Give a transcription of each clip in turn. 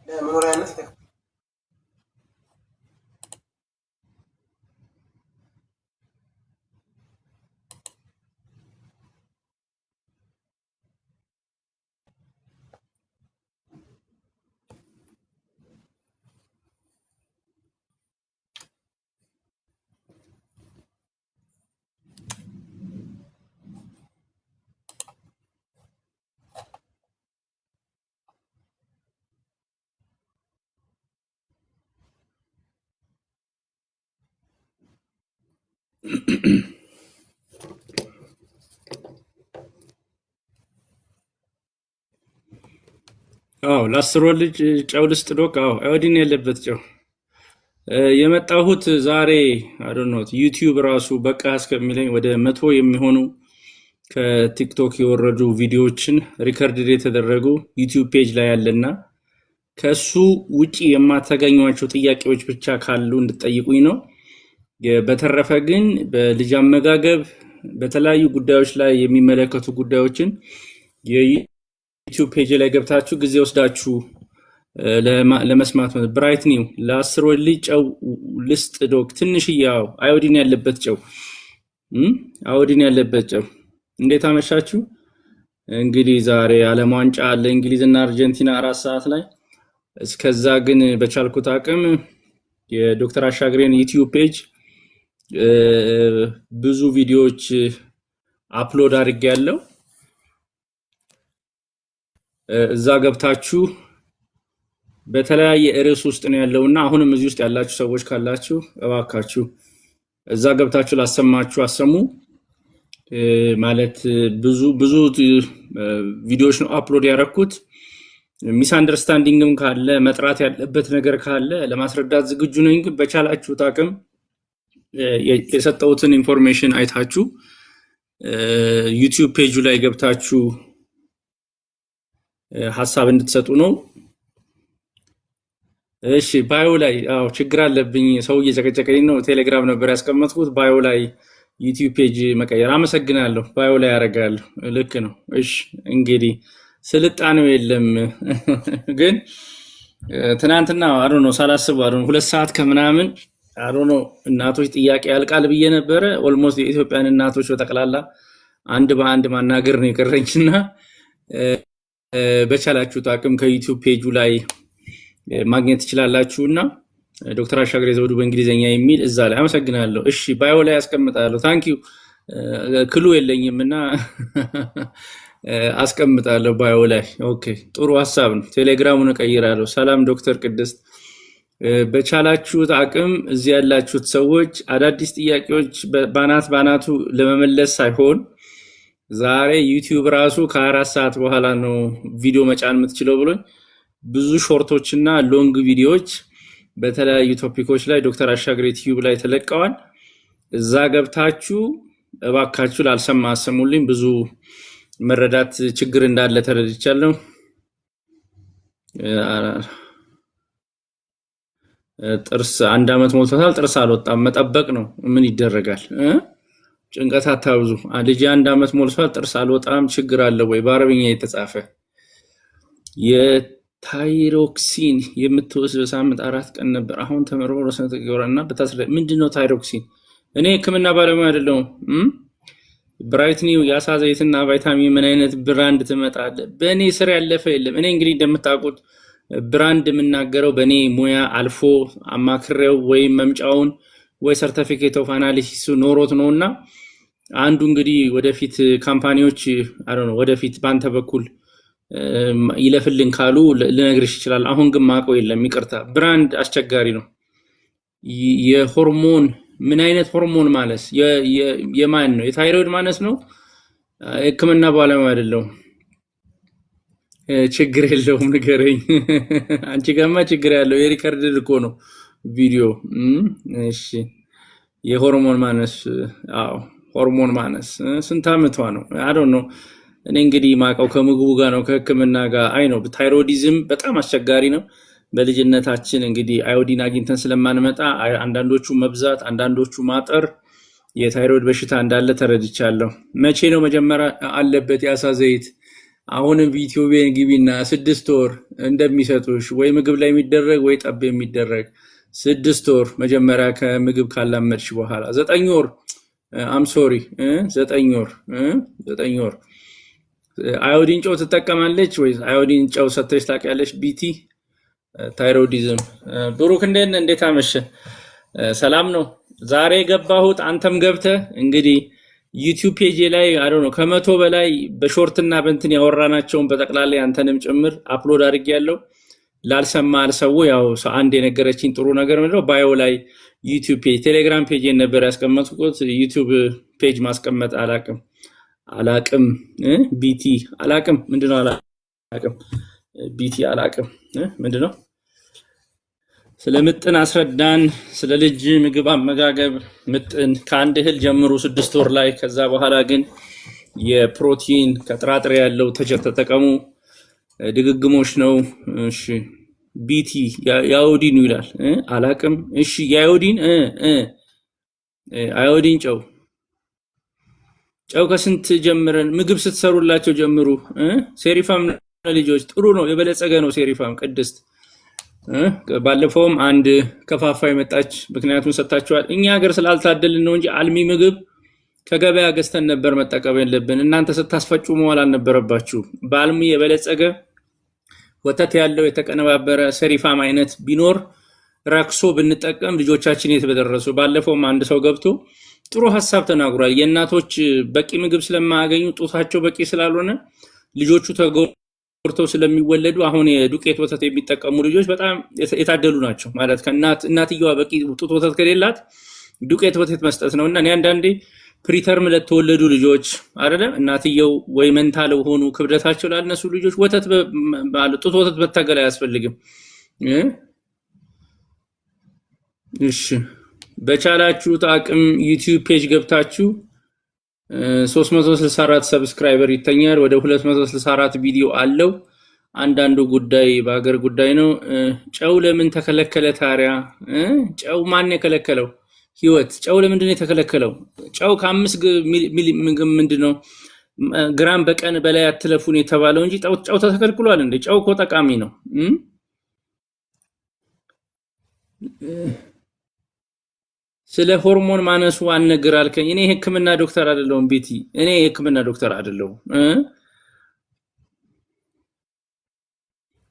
ለመኖሪያነት አዎ ለአስር ወር ልጅ ጨው ልስጥ ዶክ? አዎ አዮዲን ያለበት ጨው የመጣሁት ዛሬ አዶኖት ዩቲዩብ ራሱ በቃ እስከሚለኝ ወደ 100 የሚሆኑ ከቲክቶክ የወረዱ ቪዲዮዎችን ሪከርድ የተደረጉ ዩቲዩብ ፔጅ ላይ ያለና ከሱ ውጪ የማታገኟቸው ጥያቄዎች ብቻ ካሉ እንድጠይቁኝ ነው። በተረፈ ግን በልጅ አመጋገብ በተለያዩ ጉዳዮች ላይ የሚመለከቱ ጉዳዮችን የዩቲዩብ ፔጅ ላይ ገብታችሁ ጊዜ ወስዳችሁ ለመስማት ነው። ብራይት ኒው ለ10 ወር ልጅ ጨው ልስጥ ዶክ? ትንሽዬው አዮዲን ያለበት ጨው አዮዲን ያለበት ጨው። እንዴት አመሻችሁ? እንግዲህ ዛሬ ዓለም ዋንጫ አለ እንግሊዝና አርጀንቲና 4 ሰዓት ላይ። እስከዛ ግን በቻልኩት አቅም የዶክተር አሻግሬን ዩቲዩብ ፔጅ ብዙ ቪዲዮዎች አፕሎድ አድርጌያለሁ። እዛ ገብታችሁ በተለያየ ርዕስ ውስጥ ነው ያለውና አሁንም እዚህ ውስጥ ያላችሁ ሰዎች ካላችሁ እባካችሁ እዛ ገብታችሁ ላሰማችሁ አሰሙ። ማለት ብዙ ቪዲዮዎች ነው አፕሎድ ያደረኩት። ሚስ አንደርስታንዲንግም ካለ መጥራት ያለበት ነገር ካለ ለማስረዳት ዝግጁ ነኝ። ግን በቻላችሁት አቅም የሰጠሁትን ኢንፎርሜሽን አይታችሁ ዩቲዩብ ፔጁ ላይ ገብታችሁ ሐሳብ እንድትሰጡ ነው። እሺ ባዮ ላይ አዎ ችግር አለብኝ፣ ሰው እየጨቀጨቀኝ ነው። ቴሌግራም ነበር ያስቀመጥኩት፣ ባዮ ላይ ዩቲዩብ ፔጅ መቀየር። አመሰግናለሁ። ባዮ ላይ ያደርጋለሁ። ልክ ነው። እሺ እንግዲህ ስልጣኔው የለም ግን ትናንትና አሮ ነው ሳላስብ አሮ 2 ሰዓት ከምናምን አሮ ነው እናቶች ጥያቄ ያልቃል ብዬ ነበረ። ኦልሞስት የኢትዮጵያን እናቶች በጠቅላላ አንድ በአንድ ማናገር ነው የቀረኝና በቻላችሁት አቅም ከዩቲዩብ ፔጁ ላይ ማግኘት ትችላላችሁና ዶክተር አሻግሬ ዘውዱ በእንግሊዘኛ የሚል እዛ ላይ አመሰግናለሁ። እሺ ባዮ ላይ አስቀምጣለሁ። ታንክ ዩ ክሉ የለኝምና አስቀምጣለሁ ባዮ ላይ። ኦኬ ጥሩ ሐሳብ ነው። ቴሌግራሙን እቀይራለሁ። ሰላም ዶክተር ቅድስት፣ በቻላችሁት አቅም እዚህ ያላችሁት ሰዎች አዳዲስ ጥያቄዎች ባናቱ ለመመለስ ሳይሆን ዛሬ ዩቲዩብ ራሱ ከ4 ሰዓት በኋላ ነው ቪዲዮ መጫን የምትችለው ብሎኝ ብዙ ሾርቶችና ሎንግ ቪዲዮዎች በተለያዩ ቶፒኮች ላይ ዶክተር አሻግሬ ዩቲዩብ ላይ ተለቀዋል። እዛ ገብታችሁ እባካችሁ ላልሰማ አሰሙልኝ። ብዙ መረዳት ችግር እንዳለ ተረድቻለሁ። ጥርስ 1 ዓመት ሞልቶታል፣ ጥርስ አልወጣም። መጠበቅ ነው፣ ምን ይደረጋል? ጭንቀት አታብዙ። ልጅ 1 ዓመት ሞልቷል፣ ጥርስ አልወጣም፣ ችግር አለ ወይ? በአረብኛ የተጻፈ የታይሮክሲን የምትወስድ በሳምንት 4 ቀን ነበር። አሁን ተመርሮ ለሰንተ ገወራና በታስረ ምንድነው ታይሮክሲን? እኔ ሕክምና ባለሙያ አይደለሁም። ብራይት ኒው የአሳ ዘይትና ቫይታሚን ምን አይነት ብራንድ ትመጣለ? በእኔ ስር ያለፈ የለም። እኔ እንግዲህ እንደምታውቁት ብራንድ የምናገረው በእኔ ሙያ አልፎ አማክሬው ወይም መምጫውን ወይ ሰርቲፊኬት ኦፍ አናሊሲስ ኖሮት ነውና አንዱ እንግዲህ ወደፊት ካምፓኒዎች ወደፊት ባንተ በኩል ይለፍልን ካሉ ልነግርሽ ይችላል። አሁን ግን ማቀው የለም፣ ይቅርታ። ብራንድ አስቸጋሪ ነው። የሆርሞን ምን አይነት ሆርሞን ማለት የማን ነው? የታይሮይድ ማለት ነው። ሕክምና ባለሙያ አይደለሁም። ችግር የለውም ንገረኝ። አንቺ ጋማ ችግር ያለው የሪከርድ እኮ ነው ቪዲዮ። እሺ የሆርሞን ማነስ? አዎ ሆርሞን ማነስ ስንት ዓመቷ ነው? አይ ዶንት ኖ። እኔ እንግዲህ ማቀው ከምግቡ ጋር ነው ከሕክምና ጋር። አይ ነው ታይሮይዲዝም በጣም አስቸጋሪ ነው። በልጅነታችን እንግዲህ አዮዲን አግኝተን ስለማንመጣ አንዳንዶቹ መብዛት፣ አንዳንዶቹ ማጠር የታይሮይድ በሽታ እንዳለ ተረድቻለሁ። መቼ ነው መጀመሪያ አለበት የአሳ ዘይት? አሁንም ዩቲዩብ ግቢና 6 ወር እንደሚሰጡሽ ወይ ምግብ ላይ የሚደረግ ወይ ጠብ የሚደረግ 6 ወር መጀመሪያ ከምግብ ካላመድሽ በኋላ 9 ወር አም ሶሪ 9 ወር 9 ወር አዮዲን ጨው ትጠቀማለች ወይ? አዮዲን ጨው ሰተሽ ታውቂያለሽ? ቢቲ ታይሮይዲዝም። ብሩክ እንዴት አመሸ? ሰላም ነው። ዛሬ ገባሁት አንተም ገብተህ እንግዲህ ዩቲዩብ ፔጅ ላይ አይ ነው ከመቶ በላይ በሾርትና በእንትን ያወራናቸውን በጠቅላላ አንተንም ጭምር አፕሎድ አድርጌያለሁ። ላልሰማ አልሰው ያው አንድ የነገረችኝ ጥሩ ነገር ምንድነው ባዮ ላይ ዩቲዩብ ፔጅ ቴሌግራም ፔጅ ነበር ያስቀመጥኩት። ዩቲዩብ ፔጅ ማስቀመጥ አላቅም ቢቲ አላቅም ምንድነው አላቅም ቢቲ አላቅም ምንድነው ስለ ምጥን አስረዳን። ስለ ልጅ ምግብ አመጋገብ ምጥን ከአንድ እህል ጀምሩ 6 ወር ላይ ከዛ በኋላ ግን የፕሮቲን ከጥራጥሬ ያለው ተጠቀሙ። ድግግሞሽ ነው። እሺ ቢቲ ያዮዲን ይላል አላቅም። እሺ ያዮዲን አዮዲን ጨው ከስንት ጀምረን ምግብ ስትሰሩላቸው ጀምሩ። ሴሪፋም ልጆች ጥሩ ነው፣ የበለጸገ ነው ሴሪፋም። ቅድስት ባለፈውም አንድ ከፋፋይ መጣች፣ ምክንያቱም ሰጣችኋል። እኛ ሀገር ስላልታደልን ነው እንጂ አልሚ ምግብ ከገበያ ገዝተን ነበር መጠቀም ያለብን። እናንተ ስታስፈጩ መዋል አልነበረባችሁ። በአልሚ የበለጸገ ወተት ያለው የተቀነባበረ ሴሪፋም አይነት ቢኖር ረክሶ ብንጠቀም ልጆቻችን የት በደረሱ። ባለፈውም አንድ ሰው ገብቶ ጥሩ ሐሳብ ተናግሯል። የእናቶች በቂ ምግብ ስለማያገኙ ጡታቸው በቂ ስላልሆነ ልጆቹ ተጎርተው ስለሚወለዱ አሁን የዱቄት ወተት የሚጠቀሙ ልጆች በጣም የታደሉ ናቸው። ማለት እናትየዋ በቂ ጡት ወተት ከሌላት ዱቄት ወተት መስጠት ነውና እኔ አንዳንዴ ፕሪተርም ለተወለዱ ልጆች አይደለም እናትየው ወይ መንታ ለሆኑ ክብደታቸው ላነሱ ልጆች ወተት ጡት ወተት መታገል አያስፈልግም። እሺ በቻላችሁት አቅም ዩቲዩብ ፔጅ ገብታችሁ 364 ሰብስክራይበር ይተኛል። ወደ 264 ቪዲዮ አለው። አንዳንዱ ጉዳይ በአገር ጉዳይ ነው። ጨው ለምን ተከለከለ ታዲያ? ጨው ማን የከለከለው? ህይወት ጨው ለምንድን ነው የተከለከለው? ጨው ከ5 ምንድነው ግራም በቀን በላይ አትለፉን የተባለው እንጂ ጨው ተከልክሏል እንዴ? ጨው እኮ ጠቃሚ ነው። ስለ ሆርሞን ማነሱ አንነግር አልከኝ። እኔ የህክምና ዶክተር አይደለሁም ቤቲ፣ እኔ የህክምና ዶክተር አይደለሁም።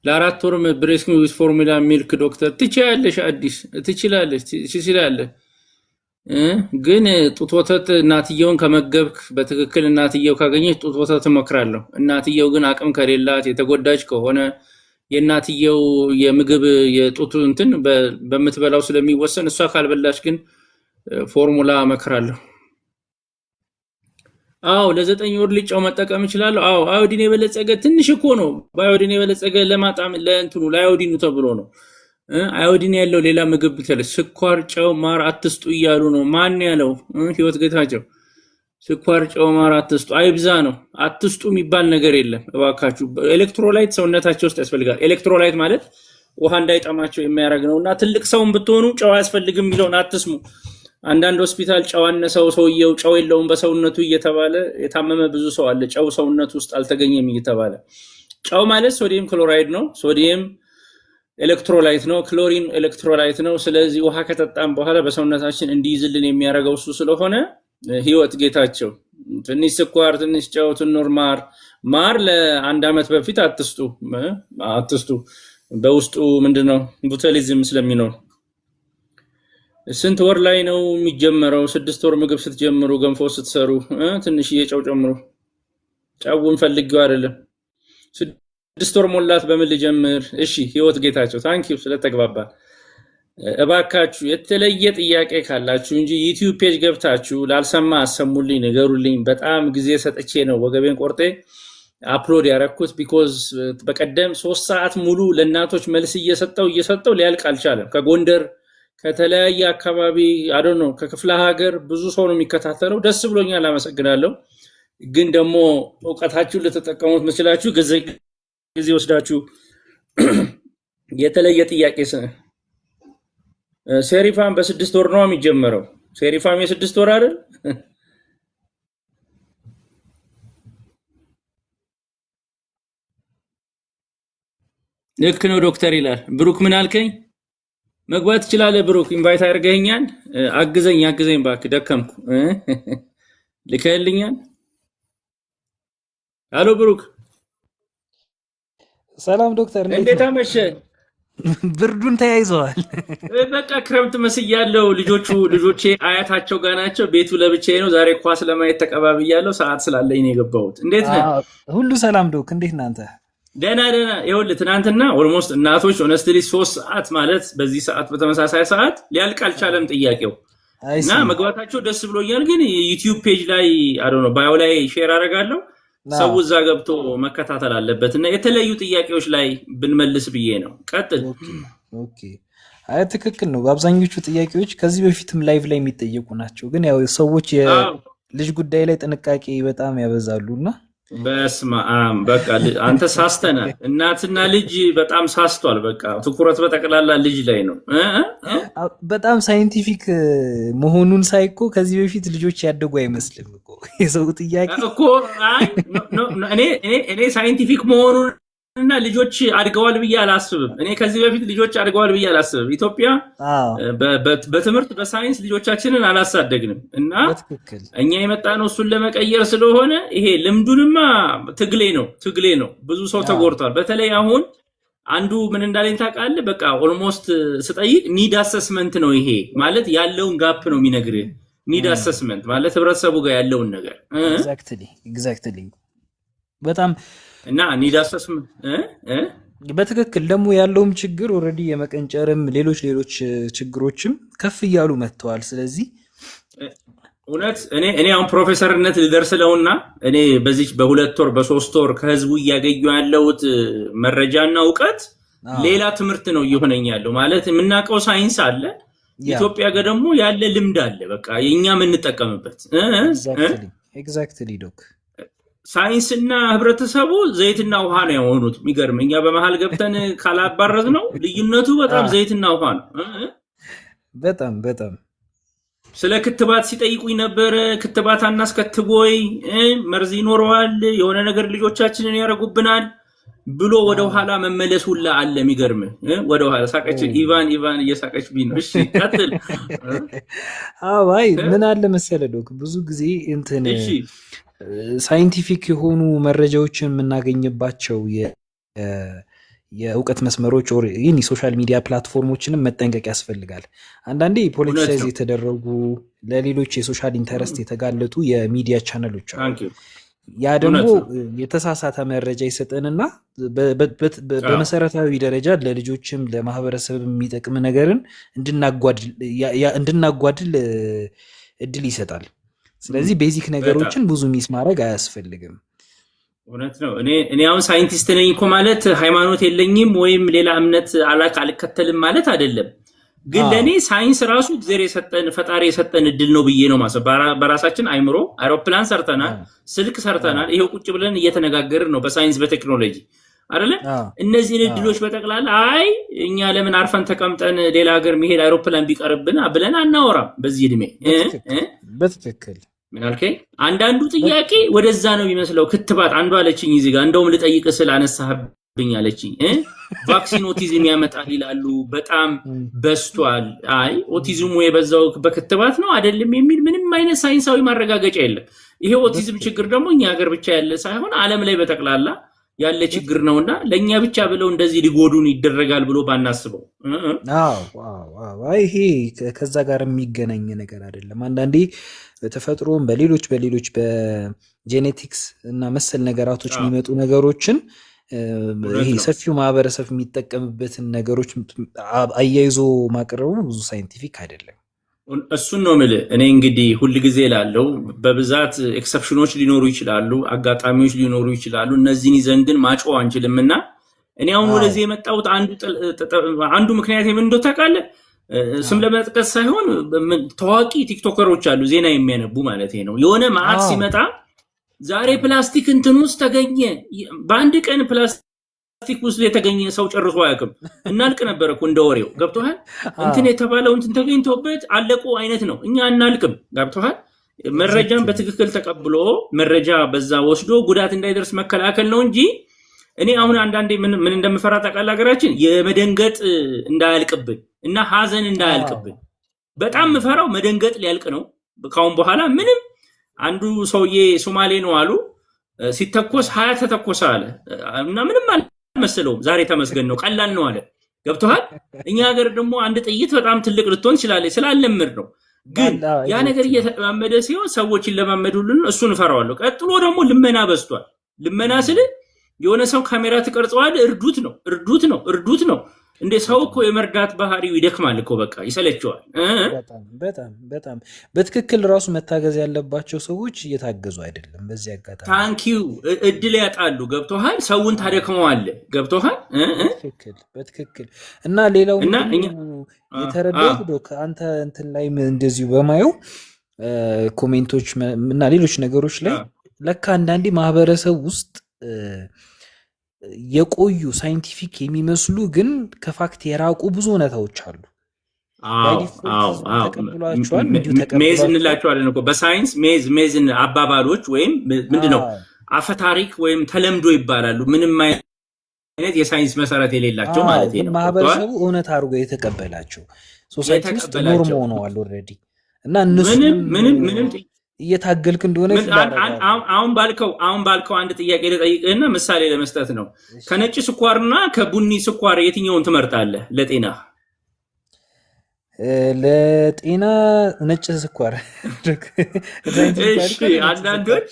ለአራት ወር ብሬስት ሚልክ ፎርሙላ ሚልክ ዶክተር ትችያለሽ፣ አዲስ ትችላለሽ። ግን ጡት ወተት እናትየውን ከመገብክ በትክክል እናትየው ካገኘች ጡት ወተት እመክራለሁ። እናትየው ግን አቅም ከሌላት የተጎዳች ከሆነ የእናትየው የምግብ የጡት እንትን በምትበላው ስለሚወሰን እሷ ካልበላች ግን ፎርሙላ እመክራለሁ። አዎ ለ9 ወር ልጅ ጨው መጠቀም ይችላል። አዎ አዮዲን የበለጸገ ትንሽ እኮ ነው። በአዮዲን የበለጸገ ለማጣም ለእንትኑ ለአዮዲኑ ተብሎ ነው። አዮዲን ያለው ሌላ ምግብ ብትል ስኳር፣ ጨው፣ ማር አትስጡ እያሉ ነው። ማን ያለው? ህይወት ጌታቸው። ስኳር፣ ጨው፣ ማር አትስጡ አይብዛ ነው። አትስጡ የሚባል ነገር የለም እባካችሁ። ኤሌክትሮላይት ሰውነታቸው ውስጥ ያስፈልጋል። ኤሌክትሮላይት ማለት ውሃ እንዳይጠማቸው የሚያደርግ ነውና ትልቅ ሰውን ብትሆኑ ጨው አያስፈልግም የሚለውን አትስሙ። አንዳንድ ሆስፒታል ጨው አነሰው ሰውየው ጨው የለውም በሰውነቱ እየተባለ የታመመ ብዙ ሰው አለ። ጨው ሰውነቱ ውስጥ አልተገኘም እየተባለ። ጨው ማለት ሶዲየም ክሎራይድ ነው። ሶዲየም ኤሌክትሮላይት ነው። ክሎሪን ኤሌክትሮላይት ነው። ስለዚህ ውሃ ከጠጣም በኋላ በሰውነታችን እንዲይዝልን የሚያደርገው እሱ ስለሆነ ህይወት ጌታቸው ትንሽ ስኳር፣ ትንሽ ጨው፣ ትኖር ማር ለ1 ዓመት በፊት አትስጡ። በውስጡ ምንድነው ቡተሊዝም ስለሚኖር። ስንት ወር ላይ ነው የሚጀመረው? 6 ወር ምግብ ስትጀምሩ ገንፎ ስትሰሩ ትንሽ ጨው ጨምሩ። ጨውን ፈልጊው አይደለም። 6 ወር ሞላት በምን ልጀምር? እሺ ህይወት ጌታቸው ታንኪዩ ስለተግባባ። እባካችሁ የተለየ ጥያቄ ካላችሁ እንጂ ዩቲዩብ ፔጅ ገብታችሁ ላልሰማ አሰሙልኝ፣ ንገሩልኝ። በጣም ጊዜ ሰጥቼ ነው ወገቤን ቆርጤ አፕሎድ ያረኩት። ቢኮዝ በቀደም 3 ሰዓት ሙሉ ለእናቶች መልስ እየሰጠው ሊያልቅ አልቻለም። ከጎንደር ከተለያየ አካባቢ አዶን ነው ከክፍለ ሀገር ብዙ ሰው ነው የሚከታተለው። ደስ ብሎኛል፣ አመሰግናለሁ። ግን ደግሞ ዕውቀታችሁን ለተጠቀሙት መስላችሁ ጊዜ ወስዳችሁ የተለየ ጥያቄ ሴሪፋም በ6 ወር ነው የሚጀመረው። ሴሪፋም የ6 ወር አይደል? ልክ ነው ዶክተር ይላል። ብሩክ ምን አልከኝ? መግባት ትችላለህ ብሩክ። ኢንቫይት አድርገኸኛል። አግዘኝ እባክህ ደከምኩ። ልከህልኛል። አሎ ብሩክ። ሰላም ዶክተር፣ እንዴት አመሸ? ብርዱን ተያይዘዋል። በቃ ክረምት መስያለው። ልጆቼ አያታቸው ጋር ናቸው። ቤቱ ለብቻዬ ነው። ዛሬ ኳስ ለማየት ተቀባብያለሁ። ሰዓት ስላለኝ ነው የገባሁት። እንዴት ነህ? ሁሉ ሰላም ዶክ፣ እንዴት ናንተ? ደህና። ይኸውልህ ትናንትና ኦልሞስት እናቶች ኦነስትሊ 3 ሰዓት ማለት በዚህ ሰዓት በተመሳሳይ ሰዓት ሊያልቅ አልቻለም ጥያቄው እና መግባታቸው ደስ ብሎኛል። ግን ዩቲዩብ ፔጅ ላይ ባዮ ላይ ሼር አደርጋለሁ። ሰው እዛ ገብቶ መከታተል አለበት እና የተለያዩ ጥያቄዎች ላይ ብንመልስ ብዬ ነው። ቀጥል። ኦኬ። አይ ትክክል ነው። በአብዛኞቹ ጥያቄዎች ከዚህ በፊትም ላይቭ ላይ የሚጠየቁ ናቸው። ግን ያው ሰዎች የልጅ ጉዳይ ላይ ጥንቃቄ በጣም ያበዛሉና በስመ አብ በቃ አንተ ሳስተናል። እናትና ልጅ በጣም ሳስቷል። በቃ ትኩረት በጠቅላላ ልጅ ላይ ነው። በጣም ሳይንቲፊክ መሆኑን ሳይኮ ከዚህ በፊት ልጆች ያደጉ አይመስልም እኮ የሰው ጥያቄ እኮ እኔ ሳይንቲፊክ መሆኑን እና ልጆች አድገዋል ብዬ አላስብም። እኔ ከዚህ በፊት ልጆች አድገዋል ብዬ አላስብም። ኢትዮጵያ በትምህርት በሳይንስ ልጆቻችንን አላሳደግንም እና እኛ የመጣነው እሱን ለመቀየር ስለሆነ ይሄ ልምዱንማ ትግሌ ነው። ብዙ ሰው ተጎድቷል። በተለይ አሁን አንዱ ምን እንዳለኝ ታውቃለህ? በቃ ኦልሞስት ስጠይቅ ኒድ አሰስመንት ነው። ይሄ ማለት ያለውን ጋፕ ነው የሚነግርህ። ኒድ አሰስመንት ማለት ህብረተሰቡ ጋር ያለውን ነገር ኤግዛክትሊ በጣም እና ኒድ አሰስመንት በትክክል ደግሞ ያለውም ችግር ኦልሬዲ የመቀንጨርም ሌሎች ችግሮችም ከፍ እያሉ መጥተዋል። ስለዚህ እውነት እኔ አሁን ፕሮፌሰርነት ልደርስለውና እኔ በዚህ በ2 ወር በ3 ወር ከህዝቡ እያገኙ ያለውት መረጃና እውቀት ሌላ ትምህርት ነው እየሆነኝ ያለው። ማለት የምናውቀው ሳይንስ አለ፣ ኢትዮጵያ ጋር ደግሞ ያለ ልምድ አለ። በቃ የኛ የምንጠቀምበት ኤግዛክትሊ ዶክ ሳይንስና ህብረተሰቡ ዘይትና ውሃ ነው የሆኑት። የሚገርም እኛ በመሃል ገብተን ካላባረዝ ነው ልዩነቱ በጣም ዘይትና ውሃ ነው። በጣም ስለ ክትባት ሲጠይቁኝ ነበረ። ክትባት አናስከትቦይ መርዝ ይኖረዋል፣ የሆነ ነገር ልጆቻችንን ያረጉብናል ብሎ ወደ ኋላ መመለስ ሁላ አለ። የሚገርም ወደ ኋላ ሳቀች። ኢቫን እየሳቀች ቢን ነው። እሺ ቀጥል። አይ ምን አለ መሰለ ዶክ ብዙ ጊዜ እንትን ሳይንቲፊክ የሆኑ መረጃዎችን የምናገኝባቸው የእውቀት መስመሮች ይህን የሶሻል ሚዲያ ፕላትፎርሞችንም መጠንቀቅ ያስፈልጋል። አንዳንዴ ፖለቲሳይዝ የተደረጉ ለሌሎች የሶሻል ኢንተረስት የተጋለጡ የሚዲያ ቻነሎች አሉ። ያ ደግሞ የተሳሳተ መረጃ ይሰጠንና በመሰረታዊ ደረጃ ለልጆችም ለማህበረሰብ የሚጠቅም ነገርን እንድናጓድል እድል ይሰጣል። ስለዚህ ቤዚክ ነገሮችን ብዙ ሚስ ማድረግ አያስፈልግም። እውነት ነው። እኔ አሁን ሳይንቲስት ነኝ እኮ ማለት ሃይማኖት የለኝም ወይም ሌላ እምነት አልከተልም ማለት አይደለም። ግን ለኔ ሳይንስ ራሱ እግዚአብሔር የሰጠን ፈጣሪ የሰጠን እድል ነው ብዬ ነው ማሰብ። በራሳችን አይምሮ አውሮፕላን ሰርተናል፣ ስልክ ሰርተናል። ይሄው ቁጭ ብለን እየተነጋገርን ነው በሳይንስ በቴክኖሎጂ አይደለ? እነዚህን እድሎች በጠቅላላ እኛ ለምን አርፈን ተቀምጠን ሌላ ሀገር መሄድ አይሮፕላን ቢቀርብን ብለን አናወራም በዚህ እድሜ። በትክክል ምን አልከኝ? አንዳንዱ ጥያቄ ወደዛ ነው የሚመስለው። ክትባት አንዱ አለችኝ እዚህ ጋር እንደውም ልጠይቅ ስለ አነሳህብኝ አለችኝ። ቫክሲን ኦቲዝም ያመጣል ይላሉ፣ በጣም በስቷል። ኦቲዝሙ የበዛው በክትባት ነው አይደለም የሚል ምንም አይነት ሳይንሳዊ ማረጋገጫ የለም። ይሄ ኦቲዝም ችግር ደግሞ እኛ ሀገር ብቻ ያለ ሳይሆን ዓለም ላይ በጠቅላላ ያለ ችግር ነውና ለኛ ብቻ ብለው እንደዚህ ሊጎዱን ይደረጋል ብሎ ባናስበው። ይሄ ከዛ ጋር የሚገናኝ ነገር አይደለም። አንዳንዴ በተፈጥሮም በሌሎች በጄኔቲክስ እና መሰል ነገራቶች የሚመጡ ነገሮችን ይሄ ሰፊው ማህበረሰብ የሚጠቀምበትን ነገሮች አያይዞ ማቅረቡ ብዙ ሳይንቲፊክ አይደለም። እሱን ነው የምልህ። እኔ እንግዲህ ሁል ጊዜ ላለው በብዛት ኤክሰፕሽኖች ሊኖሩ ይችላሉ፣ አጋጣሚዎች ሊኖሩ ይችላሉ። እነዚህን ይዘን ግን ማጮህ አንችልምና እኔ አሁን ወደዚህ የመጣሁት አንዱ ምክንያት ምን እንደው ታውቃለህ? ስም ለመጥቀስ ሳይሆን ታዋቂ ቲክቶከሮች አሉ ዜና የሚያነቡ ማለት ነው። የሆነ መዓት ሲመጣ ዛሬ ፕላስቲክ እንትን ውስጥ ተገኘ፣ በአንድ ቀን ፕላስቲክ ውስጥ የተገኘ ሰው ጨርሶ አያውቅም። እናልቅ ነበር እኮ እንደ ወሬው ገብቶሃል? እንትን የተባለው እንትን ተገኝቶበት አለቁ አይነት ነው። እኛ እናልቅም። ገብቶሃል? መረጃን በትክክል ተቀብሎ መረጃ በዛ ወስዶ ጉዳት እንዳይደርስ መከላከል ነው እንጂ እኔ አሁን አንዳንዴ ምን እንደምፈራ ታውቃለህ? ሀገራችን የመደንገጥ እንዳያልቅብን እና ሀዘን እንዳያልቅብን በጣም ምፈራው መደንገጥ ሊያልቅ ነው ካሁን በኋላ። ምንም አንዱ ሰውዬ ሶማሌ ነው አሉ ሲተኮስ 20 ተተኮሰ አለ እና ምንም አልመሰለውም። ዛሬ ተመስገን ነው ቀላል ነው አለ። ገብቶሃል? እኛ ሀገር ደግሞ አንድ ጥይት በጣም ትልቅ ልትሆን ትችላለች ስላለምድ ነው። ግን ያ ነገር እየተለማመደ ሲሆን ሰዎችን ለማመዱልን እሱን እፈራዋለሁ። ቀጥሎ ደግሞ ልመና በዝቷል። ልመና ስል የሆነ ሰው ካሜራ ትቀርጸዋል፣ እርዱት ነው። እንደ ሰው እኮ የመርዳት ባህሪው ይደክማል እኮ በቃ ይሰለቸዋል። በጣም በትክክል ራሱ መታገዝ ያለባቸው ሰዎች እየታገዙ አይደለም። በዚህ አጋጣሚ ታንኪዩ እድል ያጣሉ። ገብቶሃል? ሰውን ታደክመዋለህ። ገብቶሃል? በትክክል እና ሌላው የተረዳሁት ከአንተ እንትን ላይ እንደዚሁ በማየው ኮሜንቶች እና ሌሎች ነገሮች ላይ ለካ አንዳንዴ ማህበረሰብ ውስጥ የቆዩ ሳይንቲፊክ የሚመስሉ ግን ከፋክት የራቁ ብዙ እውነታዎች አሉ። ሜዝ እንላቸዋለን እኮ በሳይንስ ሜዝ አባባሎች ወይም ምንድነው አፈታሪክ ወይም ተለምዶ ይባላሉ። ምንም አይነት የሳይንስ መሰረት የሌላቸው ማለት ነው። ማህበረሰቡ እውነት አድርጎ የተቀበላቸው ሶሳይቲ ውስጥ ኖርም ሆነዋል ኦልሬዲ እና እነሱ ምንም እየታገልክ እንደሆነ አሁን ባልከው አንድ ጥያቄ ልጠይቅህና ምሳሌ ለመስጠት ነው። ከነጭ ስኳርና ከቡኒ ስኳር የትኛውን ትመርጣለህ ለጤና? ለጤና ነጭ ስኳር። እሺ፣ አንዳንዶች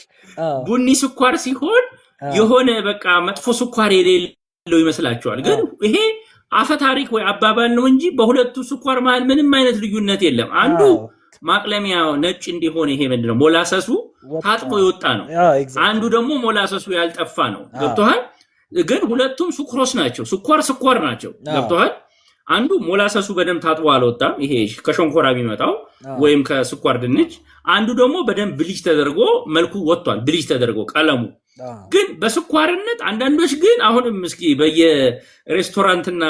ቡኒ ስኳር ሲሆን የሆነ በቃ መጥፎ ስኳር የሌለው ይመስላቸዋል። ግን ይሄ አፈታሪክ ወይ አባባል ነው እንጂ በሁለቱ ስኳር መሃል ምንም አይነት ልዩነት የለም። አንዱ ማቅለሚያው ነጭ እንዲሆን ይሄ ምንድነው ሞላሰሱ ታጥቦ ይወጣ ነው። አንዱ ደግሞ ሞላሰሱ ያልጠፋ ነው። ገብቶሃል? ግን ሁለቱም ሱክሮስ ናቸው። ስኳር ናቸው። ገብቶሃል? አንዱ ሞላሰሱ በደንብ ታጥቦ አልወጣም፣ ይሄ ከሸንኮራ የሚመጣው ወይም ከስኳር ድንች። አንዱ ደግሞ በደንብ ብሊች ተደርጎ መልኩ ወጥቷል፣ ብሊች ተደርጎ ቀለሙ። ግን በስኳርነት አንዳንዶች ግን አሁንም እስኪ በየሬስቶራንትና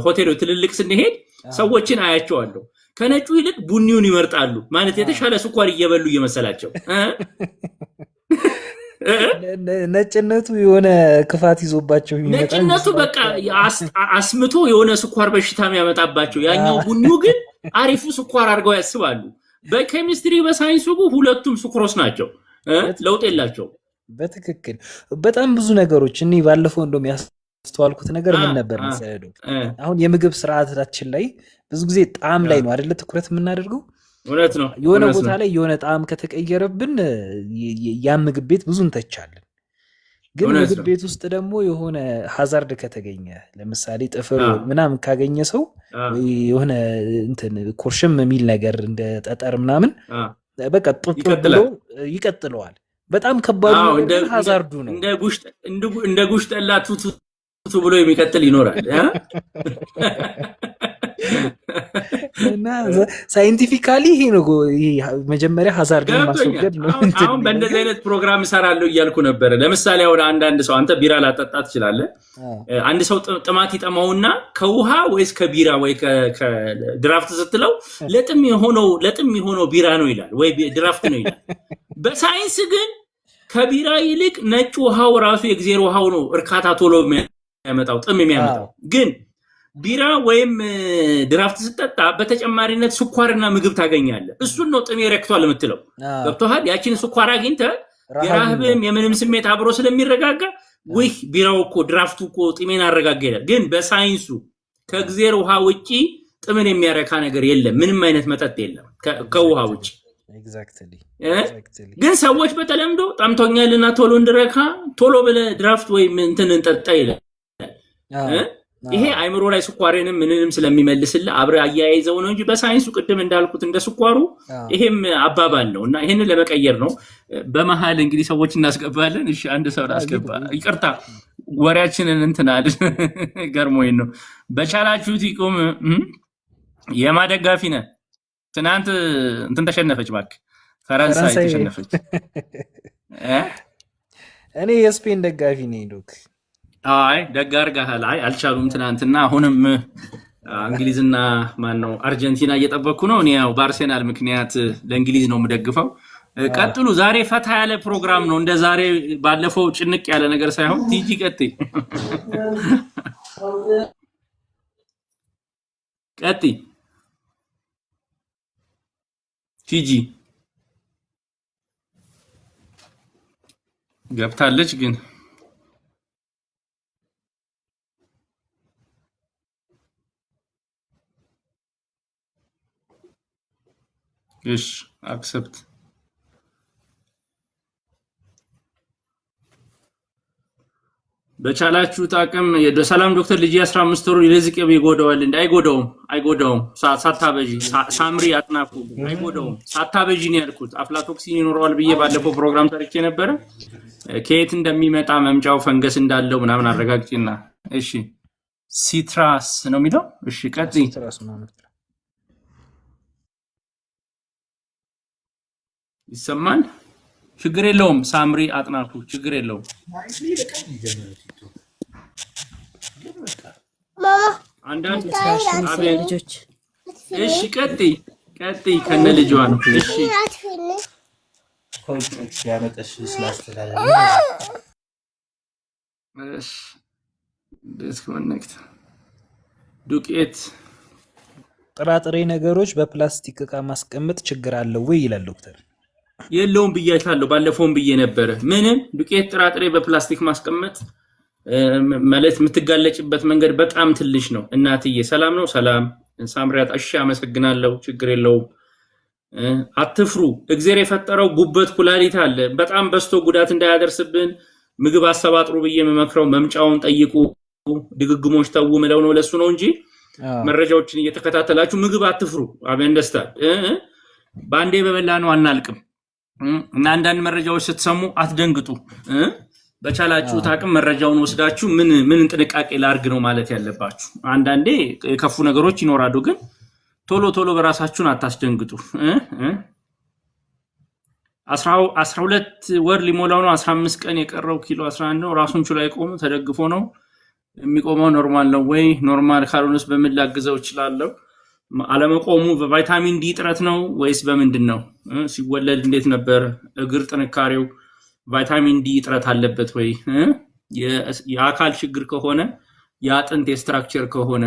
ሆቴሎች ትልልቅ ስንሄድ ሰዎችን አያቸዋለሁ ከነጩ ይልቅ ቡኒውን ይመርጣሉ። ማለት የተሻለ ስኳር እየበሉ እየመሰላቸው ነጭነቱ የሆነ ክፋት ይዞባቸው ይመጣል። ነጭነቱ በቃ አስምቶ የሆነ ስኳር በሽታ የሚያመጣባቸው፣ ያኛው ቡኒው ግን አሪፉ ስኳር አድርገው ያስባሉ። በኬሚስትሪ በሳይንሱ ሁለቱም ሱክሮስ ናቸው፣ ለውጥ የላቸው። በትክክል በጣም ብዙ ነገሮች እኔ ባለፈው እንደውም ያስተዋልኩት ነገር ምን ነበር መሰለህ? አሁን የምግብ ስርዓታችን ላይ ብዙ ጊዜ ጣዕም ላይ ነው አይደለ ትኩረት የምናደርገው። እውነት ነው። የሆነ ቦታ ላይ የሆነ ጣዕም ከተቀየረብን ያ ምግብ ቤት ብዙ እንተቻለን። ግን ምግብ ቤት ውስጥ ደግሞ የሆነ ሀዛርድ ከተገኘ ለምሳሌ ጥፍር ምናምን ካገኘ ሰው የሆነ እንትን ኮርሽም የሚል ነገር እንደ ጠጠር ምናምን በቃ ጡጥ ብሎ ይቀጥለዋል። በጣም ከባዱ ነገር ሀዛርዱ ነው። እንደ ጉሽ ጠላ ቱቱ ብሎ የሚቀጥል ይኖራል። እና ሳይንቲፊካሊ ይሄ ነው መጀመሪያ ሀዛርድን ማስወገድ ነው። አሁን በእንደዚህ አይነት ፕሮግራም እሰራለሁ እያልኩ ነበረ። ለምሳሌ አሁን አንዳንድ ሰው አንተ ቢራ ላጠጣ ትችላለህ። አንድ ሰው ጥማት ይጠማውና ከውሃ ወይስ ከቢራ ወይ ከድራፍት ስትለው ለጥም የሆነው ቢራ ነው ይላል ወይ ድራፍት ነው ይላል። በሳይንስ ግን ከቢራ ይልቅ ነጭ ውሃው ራሱ የእግዚአብሔር ውሃው ነው እርካታ ቶሎ የሚያመጣው ጥም የሚያመጣው። ግን ቢራ ወይም ድራፍት ስጠጣ በተጨማሪነት ስኳርና ምግብ ታገኛለህ። እሱን ነው ጥሜ ረክቷል የምትለው። ገብቶሃል? ያችን ስኳር አግኝተህ የራህብም የምንም ስሜት አብሮ ስለሚረጋጋ ወይ ቢራው እኮ ድራፍቱ እኮ ጥሜን አረጋጋ ይላል። ግን በሳይንሱ ከእግዚአብሔር ውሃ ውጪ ጥምን የሚያረካ ነገር የለም። ምንም አይነት መጠጥ የለም ከውሃ ውጪ። ግን ሰዎች በተለምዶ ጠምቶኛልና ቶሎ እንድረካ ቶሎ ብለህ ድራፍት ወይም እንትን እንጠጣ ይላል። ይሄ አይምሮ ላይ ስኳሬንም ምንንም ስለሚመልስልህ አብረህ አያይዘው ነው እንጂ በሳይንሱ ቅድም እንዳልኩት እንደ ስኳሩ ይሄም አባባል ነው። እና ይሄንን ለመቀየር ነው። በመሃል እንግዲህ ሰዎች እናስገባለን። እሺ አንድ ሰው አስገባ። ይቅርታ ወሬያችንን እንትን አይደል ገርሞኝ ነው። በቻላችሁት ይቆም። የማደጋፊ ነህ። ትናንት እንትን ተሸነፈች፣ እባክህ ፈረንሳይ ተሸነፈች። እኔ የስፔን ደጋፊ ነኝ ዶክ። አይ ደግ አድርገሃል። አይ አልቻሉም ትናንትና። አሁንም እንግሊዝና ማን ነው አርጀንቲና እየጠበቅኩ ነው። እኔ ያው በአርሴናል ምክንያት ለእንግሊዝ ነው የምደግፈው። ቀጥሉ። ዛሬ ፈታ ያለ ፕሮግራም ነው። እንደ ዛሬ ባለፈው ጭንቅ ያለ ነገር ሳይሆን ቲጂ ቀጥይ ቀጥይ ቲጂ ገብታለች ግን እሺ አክሰፕት በቻላችሁት አቅም የሰላም ዶክተር ልጅ 15 ወር ይለዝቅ ይጎዳዋል እንዴ? አይጎዳውም። ሳታበጂ ሳምሪ አጥናፉ አይጎዳውም። ሳታበጂ ነው ያልኩት። አፍላቶክሲን ይኖረዋል ብዬ ባለፈው ፕሮግራም ሰርቼ ነበር። ከየት እንደሚመጣ መምጫው ፈንገስ እንዳለው ምናምን አረጋግጪና። እሺ ሲትራስ ነው የሚለው። እሺ ቀጥይ። ይሰማል? ችግር የለውም። ሳምሪ አጥናፉ ችግር የለውም። አንዳንድ ልጆች እሺ ቀጥይ ከነ ልጇ ነው። እሺ ዲስኮኔክት ዱቄት ጥራጥሬ ነገሮች በፕላስቲክ እቃ ማስቀመጥ ችግር አለው ወይ ይላል ዶክተር። የለውም ብያቻለሁ። ባለፈውም ብዬ ነበር። ምንም ዱቄት ጥራጥሬ በፕላስቲክ ማስቀመጥ ማለት የምትጋለጭበት መንገድ በጣም ትንሽ ነው። እናትዬ ሰላም ነው? ሰላም ሳምሪያት እሺ አመሰግናለሁ። ችግር የለውም። አትፍሩ። እግዚአብሔር የፈጠረው ጉበት ኩላሊት አለ። በጣም በስቶ ጉዳት እንዳያደርስብን ምግብ አሰባጥሩ ብዬ የምመክረው መምጫውን ጠይቁ፣ ድግግሞች ተው ምለው ነው ለሱ ነው እንጂ መረጃዎችን እየተከታተላችሁ ምግብ አትፍሩ። አበንደስታ ባንዴ በበላ ነው አናልቅም። እና አንዳንድ መረጃዎች ስትሰሙ አትደንግጡ። በቻላችሁት አቅም መረጃውን ወስዳችሁ ምን ጥንቃቄ ላርግ ነው ማለት ያለባችሁ። አንዳንዴ የከፉ ነገሮች ይኖራሉ፣ ግን ቶሎ በራሳችሁን አታስደንግጡ። 12 ወር ሊሞላው ነው። 15 ቀን የቀረው ኪሎ 11 ነው። ራሱን ችሎ አይቆም ተደግፎ ነው የሚቆመው። ኖርማል ነው ወይ? ኖርማል ካልሆነስ በምን ላግዘው እችላለሁ? አለመቆሙ በቫይታሚን ዲ እጥረት ነው ወይስ በምንድን ነው? ሲወለድ እንዴት ነበር እግር ጥንካሬው? ቫይታሚን ዲ እጥረት አለበት ወይ? የአካል ችግር ከሆነ የአጥንት የስትራክቸር ከሆነ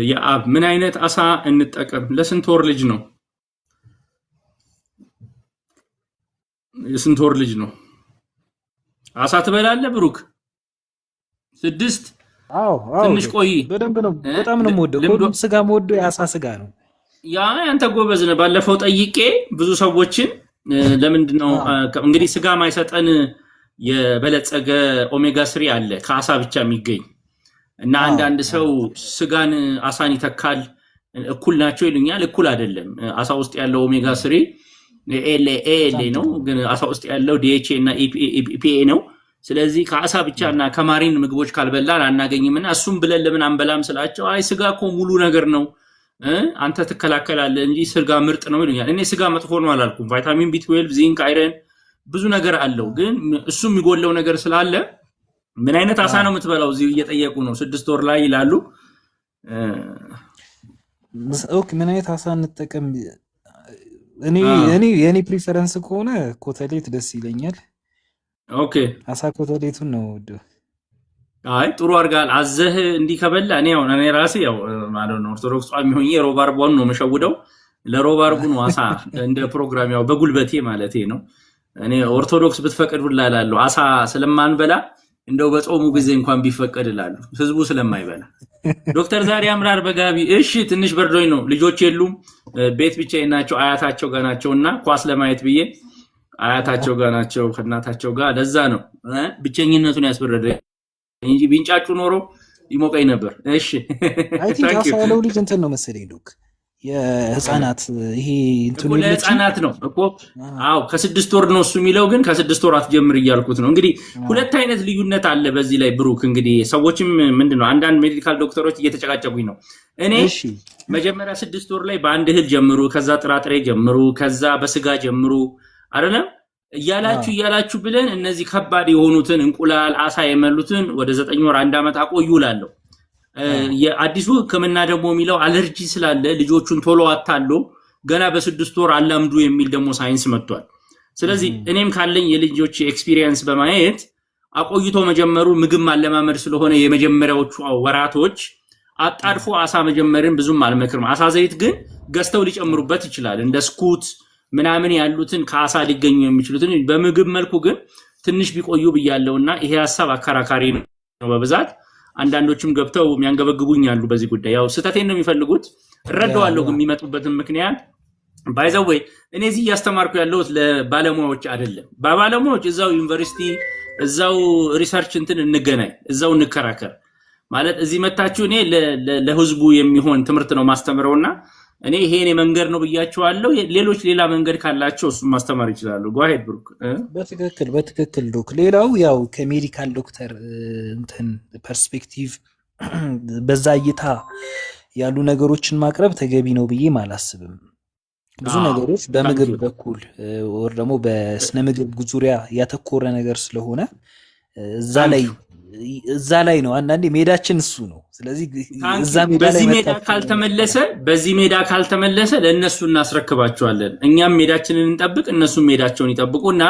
የአብ ምን አይነት አሳ እንጠቀም? ለስንት ወር ልጅ ነው? የስንት ወር ልጅ ነው? አሳ ትበላለህ ብሩክ? 6 አዎ ትንሽ ቆይ። በደንብ ነው። በጣም ነው የምወደው። ሁሉም ስጋ የምወደው የአሳ ስጋ ነው። ያንተ ጎበዝ ነህ። ባለፈው ጠይቄ ብዙ ሰዎችን ለምንድን ነው እንግዲህ ስጋ ማይሰጠን የበለጸገ ኦሜጋ 3 አለ ከአሳ ብቻ የሚገኝ እና አንዳንድ ሰው ስጋን አሳን ይተካል እኩል ናቸው ይሉኛል። እኩል አይደለም። አሳ ውስጥ ያለው ኦሜጋ 3 ኤል ነው፣ ግን አሳ ውስጥ ያለው ዲኤችኤ እና ኢፒኤ ነው። ስለዚህ ከአሳ ብቻና ከማሪን ምግቦች ካልበላን አናገኝምና እሱም ብለን ለምን አንበላም ስላቸው አይ ስጋ እኮ ሙሉ ነገር ነው አንተ ትከላከላለህ እንጂ ስጋ ምርጥ ነው ይሉኛል። እኔ ስጋ መጥፎ ነው አላልኩም። ቫይታሚን ቢ12 ዚንክ አይረን ብዙ ነገር አለው፣ ግን እሱ የሚጎለው ነገር ስላለ ምን አይነት አሳ ነው የምትበላው እዚህ እየጠየቁ ነው። 6 ወር ላይ ይላሉ። ኦኬ ምን አይነት አሳ እንጠቀም? የኔ ፕሪፈረንስ ከሆነ ኮተሌት ደስ ይለኛል። ኦኬ አሳ ኮተሌቱን ነው ወደ አይ ጥሩ አርጋል አዘህ እንዲህ ከበላ እኔ ራሴ ያው ማለት ነው ኦርቶዶክስ ጿሚ ሆኜ ሮብ አርቦን ነው መሸውደው። ለሮብ አርቡ ነው አሳ እንደ ፕሮግራም ያው በጉልበቴ ማለቴ ነው። እኔ ኦርቶዶክስ ብትፈቅድ ሁላ እላለሁ። አሳ ስለማንበላ እንደው በጾሙ ጊዜ እንኳን ቢፈቀድ እላለሁ፣ ህዝቡ ስለማይበላ። ዶክተር ዛሬ አምራር በጋቢ እሺ፣ ትንሽ በርዶኝ ነው። ልጆች የሉም፣ ቤት ብቻዬን ናቸው። አያታቸው ጋር ናቸውና ኳስ ለማየት ብዬ አያታቸው ጋር ናቸው ከእናታቸው ጋር። ለዛ ነው ብቸኝነቱን ያስበረደኝ እንጂ ቢንጫጩ ኖሮ ይሞቀኝ ነበር። እሺ አይ ቲንክ አሳለው ልጅ እንትን ነው መሰለኝ ዶክ የህፃናት ይሄ እንትኑ ለህፃናት ነው እኮ። አዎ ከ6 ወር ነው እሱ የሚለው፣ ግን ከ6 ወር አትጀምር እያልኩት ነው። እንግዲህ ሁለት አይነት ልዩነት አለ በዚህ ላይ ብሩክ። እንግዲህ ሰዎችም ምንድነው አንዳንድ ሜዲካል ዶክተሮች እየተጨቃጨቁኝ ነው። እኔ መጀመሪያ 6 ወር ላይ በአንድ እህል ጀምሩ፣ ከዛ ጥራጥሬ ጀምሩ፣ ከዛ በስጋ ጀምሩ አይደለም እያላችሁ ብለን እነዚህ ከባድ የሆኑትን እንቁላል አሳ የመሉትን ወደ 9 ወር 1 ዓመት አቆዩ እላለሁ። የአዲሱ ህክምና ደግሞ የሚለው አለርጂ ስላለ ልጆቹን ቶሎ አታሎ ገና በ6 ወር አላምዱ የሚል ደግሞ ሳይንስ መጥቷል። ስለዚህ እኔም ካለኝ የልጆች ኤክስፒሪየንስ በማየት አቆይቶ መጀመሩ ምግብ ማለማመድ ስለሆነ የመጀመሪያዎቹ ወራቶች አጣድፎ አሳ መጀመርን ብዙም አልመክርም። አሳ ዘይት ግን ገዝተው ሊጨምሩበት ይችላል። እንደ ስኩት ምናምን ያሉትን ከአሳ ሊገኙ የሚችሉትን በምግብ መልኩ ግን ትንሽ ቢቆዩ ብያለውና ይሄ ሐሳብ አከራካሪ ነው በብዛት አንዳንዶችም ገብተው የሚያንገበግቡኝ አሉ በዚህ ጉዳይ። ያው ስተቴን ነው የሚፈልጉት እረዳዋለሁ፣ ግን የሚመጡበትን ምክንያት ባይዘው ወይ እኔ እዚህ ያስተማርኩ ያለሁት ለባለሙያዎች አይደለም። ባለሙያዎች እዛው ዩኒቨርሲቲ እዛው ሪሰርች እንትን እንገናኝ እዛው እንከራከር ማለት እዚህ መታችሁ እኔ ለህዝቡ የሚሆን ትምህርት ነው ማስተምረውና እኔ ይሄኔ መንገድ ነው ብያቸዋለሁ። ሌሎች ሌላ መንገድ ካላቸው እሱ ማስተማር ይችላሉ። ጓሄድ ብሩክ። በትክክል ዶክ። ሌላው ያው ከሜዲካል ዶክተር እንትን ፐርስፔክቲቭ በዛ እይታ ያሉ ነገሮችን ማቅረብ ተገቢ ነው ብዬ አላስብም። ብዙ ነገሮች በምግብ በኩል ወር ደግሞ በስነ ምግብ ዙሪያ ያተኮረ ነገር ስለሆነ እዛ ላይ ነው አንዳንዴ ሜዳችን እሱ ነው። ስለዚህ እዛ ሜዳ ላይ በዚህ ሜዳ ካልተመለሰ ለነሱ እናስረክባቸዋለን። እኛም ሜዳችንን እንጠብቅ፣ እነሱም ሜዳቸውን ይጠብቁና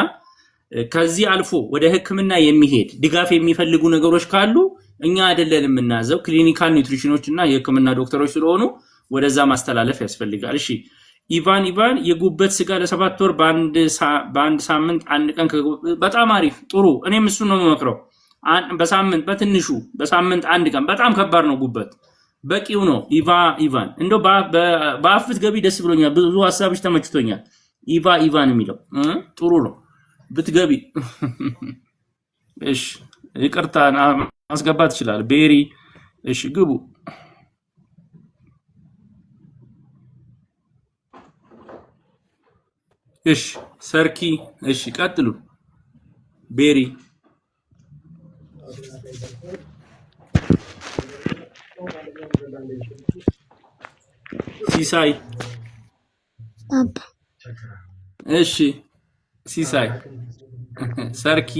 ከዚህ አልፎ ወደ ሕክምና የሚሄድ ድጋፍ የሚፈልጉ ነገሮች ካሉ እኛ አይደለንም የምናዘው ክሊኒካል ኒውትሪሽኖች እና የሕክምና ዶክተሮች ስለሆኑ ወደዛ ማስተላለፍ ያስፈልጋል። እሺ ኢቫን የጉበት ስጋ ለ7 ወር በአንድ ሳምንት አንድ ቀን በጣም አሪፍ ጥሩ። እኔም እሱን ነው የምመክረው። በሳምንት በትንሹ በሳምንት አንድ ቀን በጣም ከባድ ነው ጉበት በቂው ነው። ኢቫን እንደው በአፍት ገቢ ደስ ብሎኛል። ብዙ ሐሳብሽ ተመችቶኛል። ኢቫን የሚለው ጥሩ ነው ብትገቢ። እሺ ይቅርታ ማስገባት ይችላል። ቤሪ እሺ ግቡ። እሺ ሰርኪ እሺ ቀጥሉ። ቤሪ ሲሳይ እሺ ሲሳይ ሰርኪ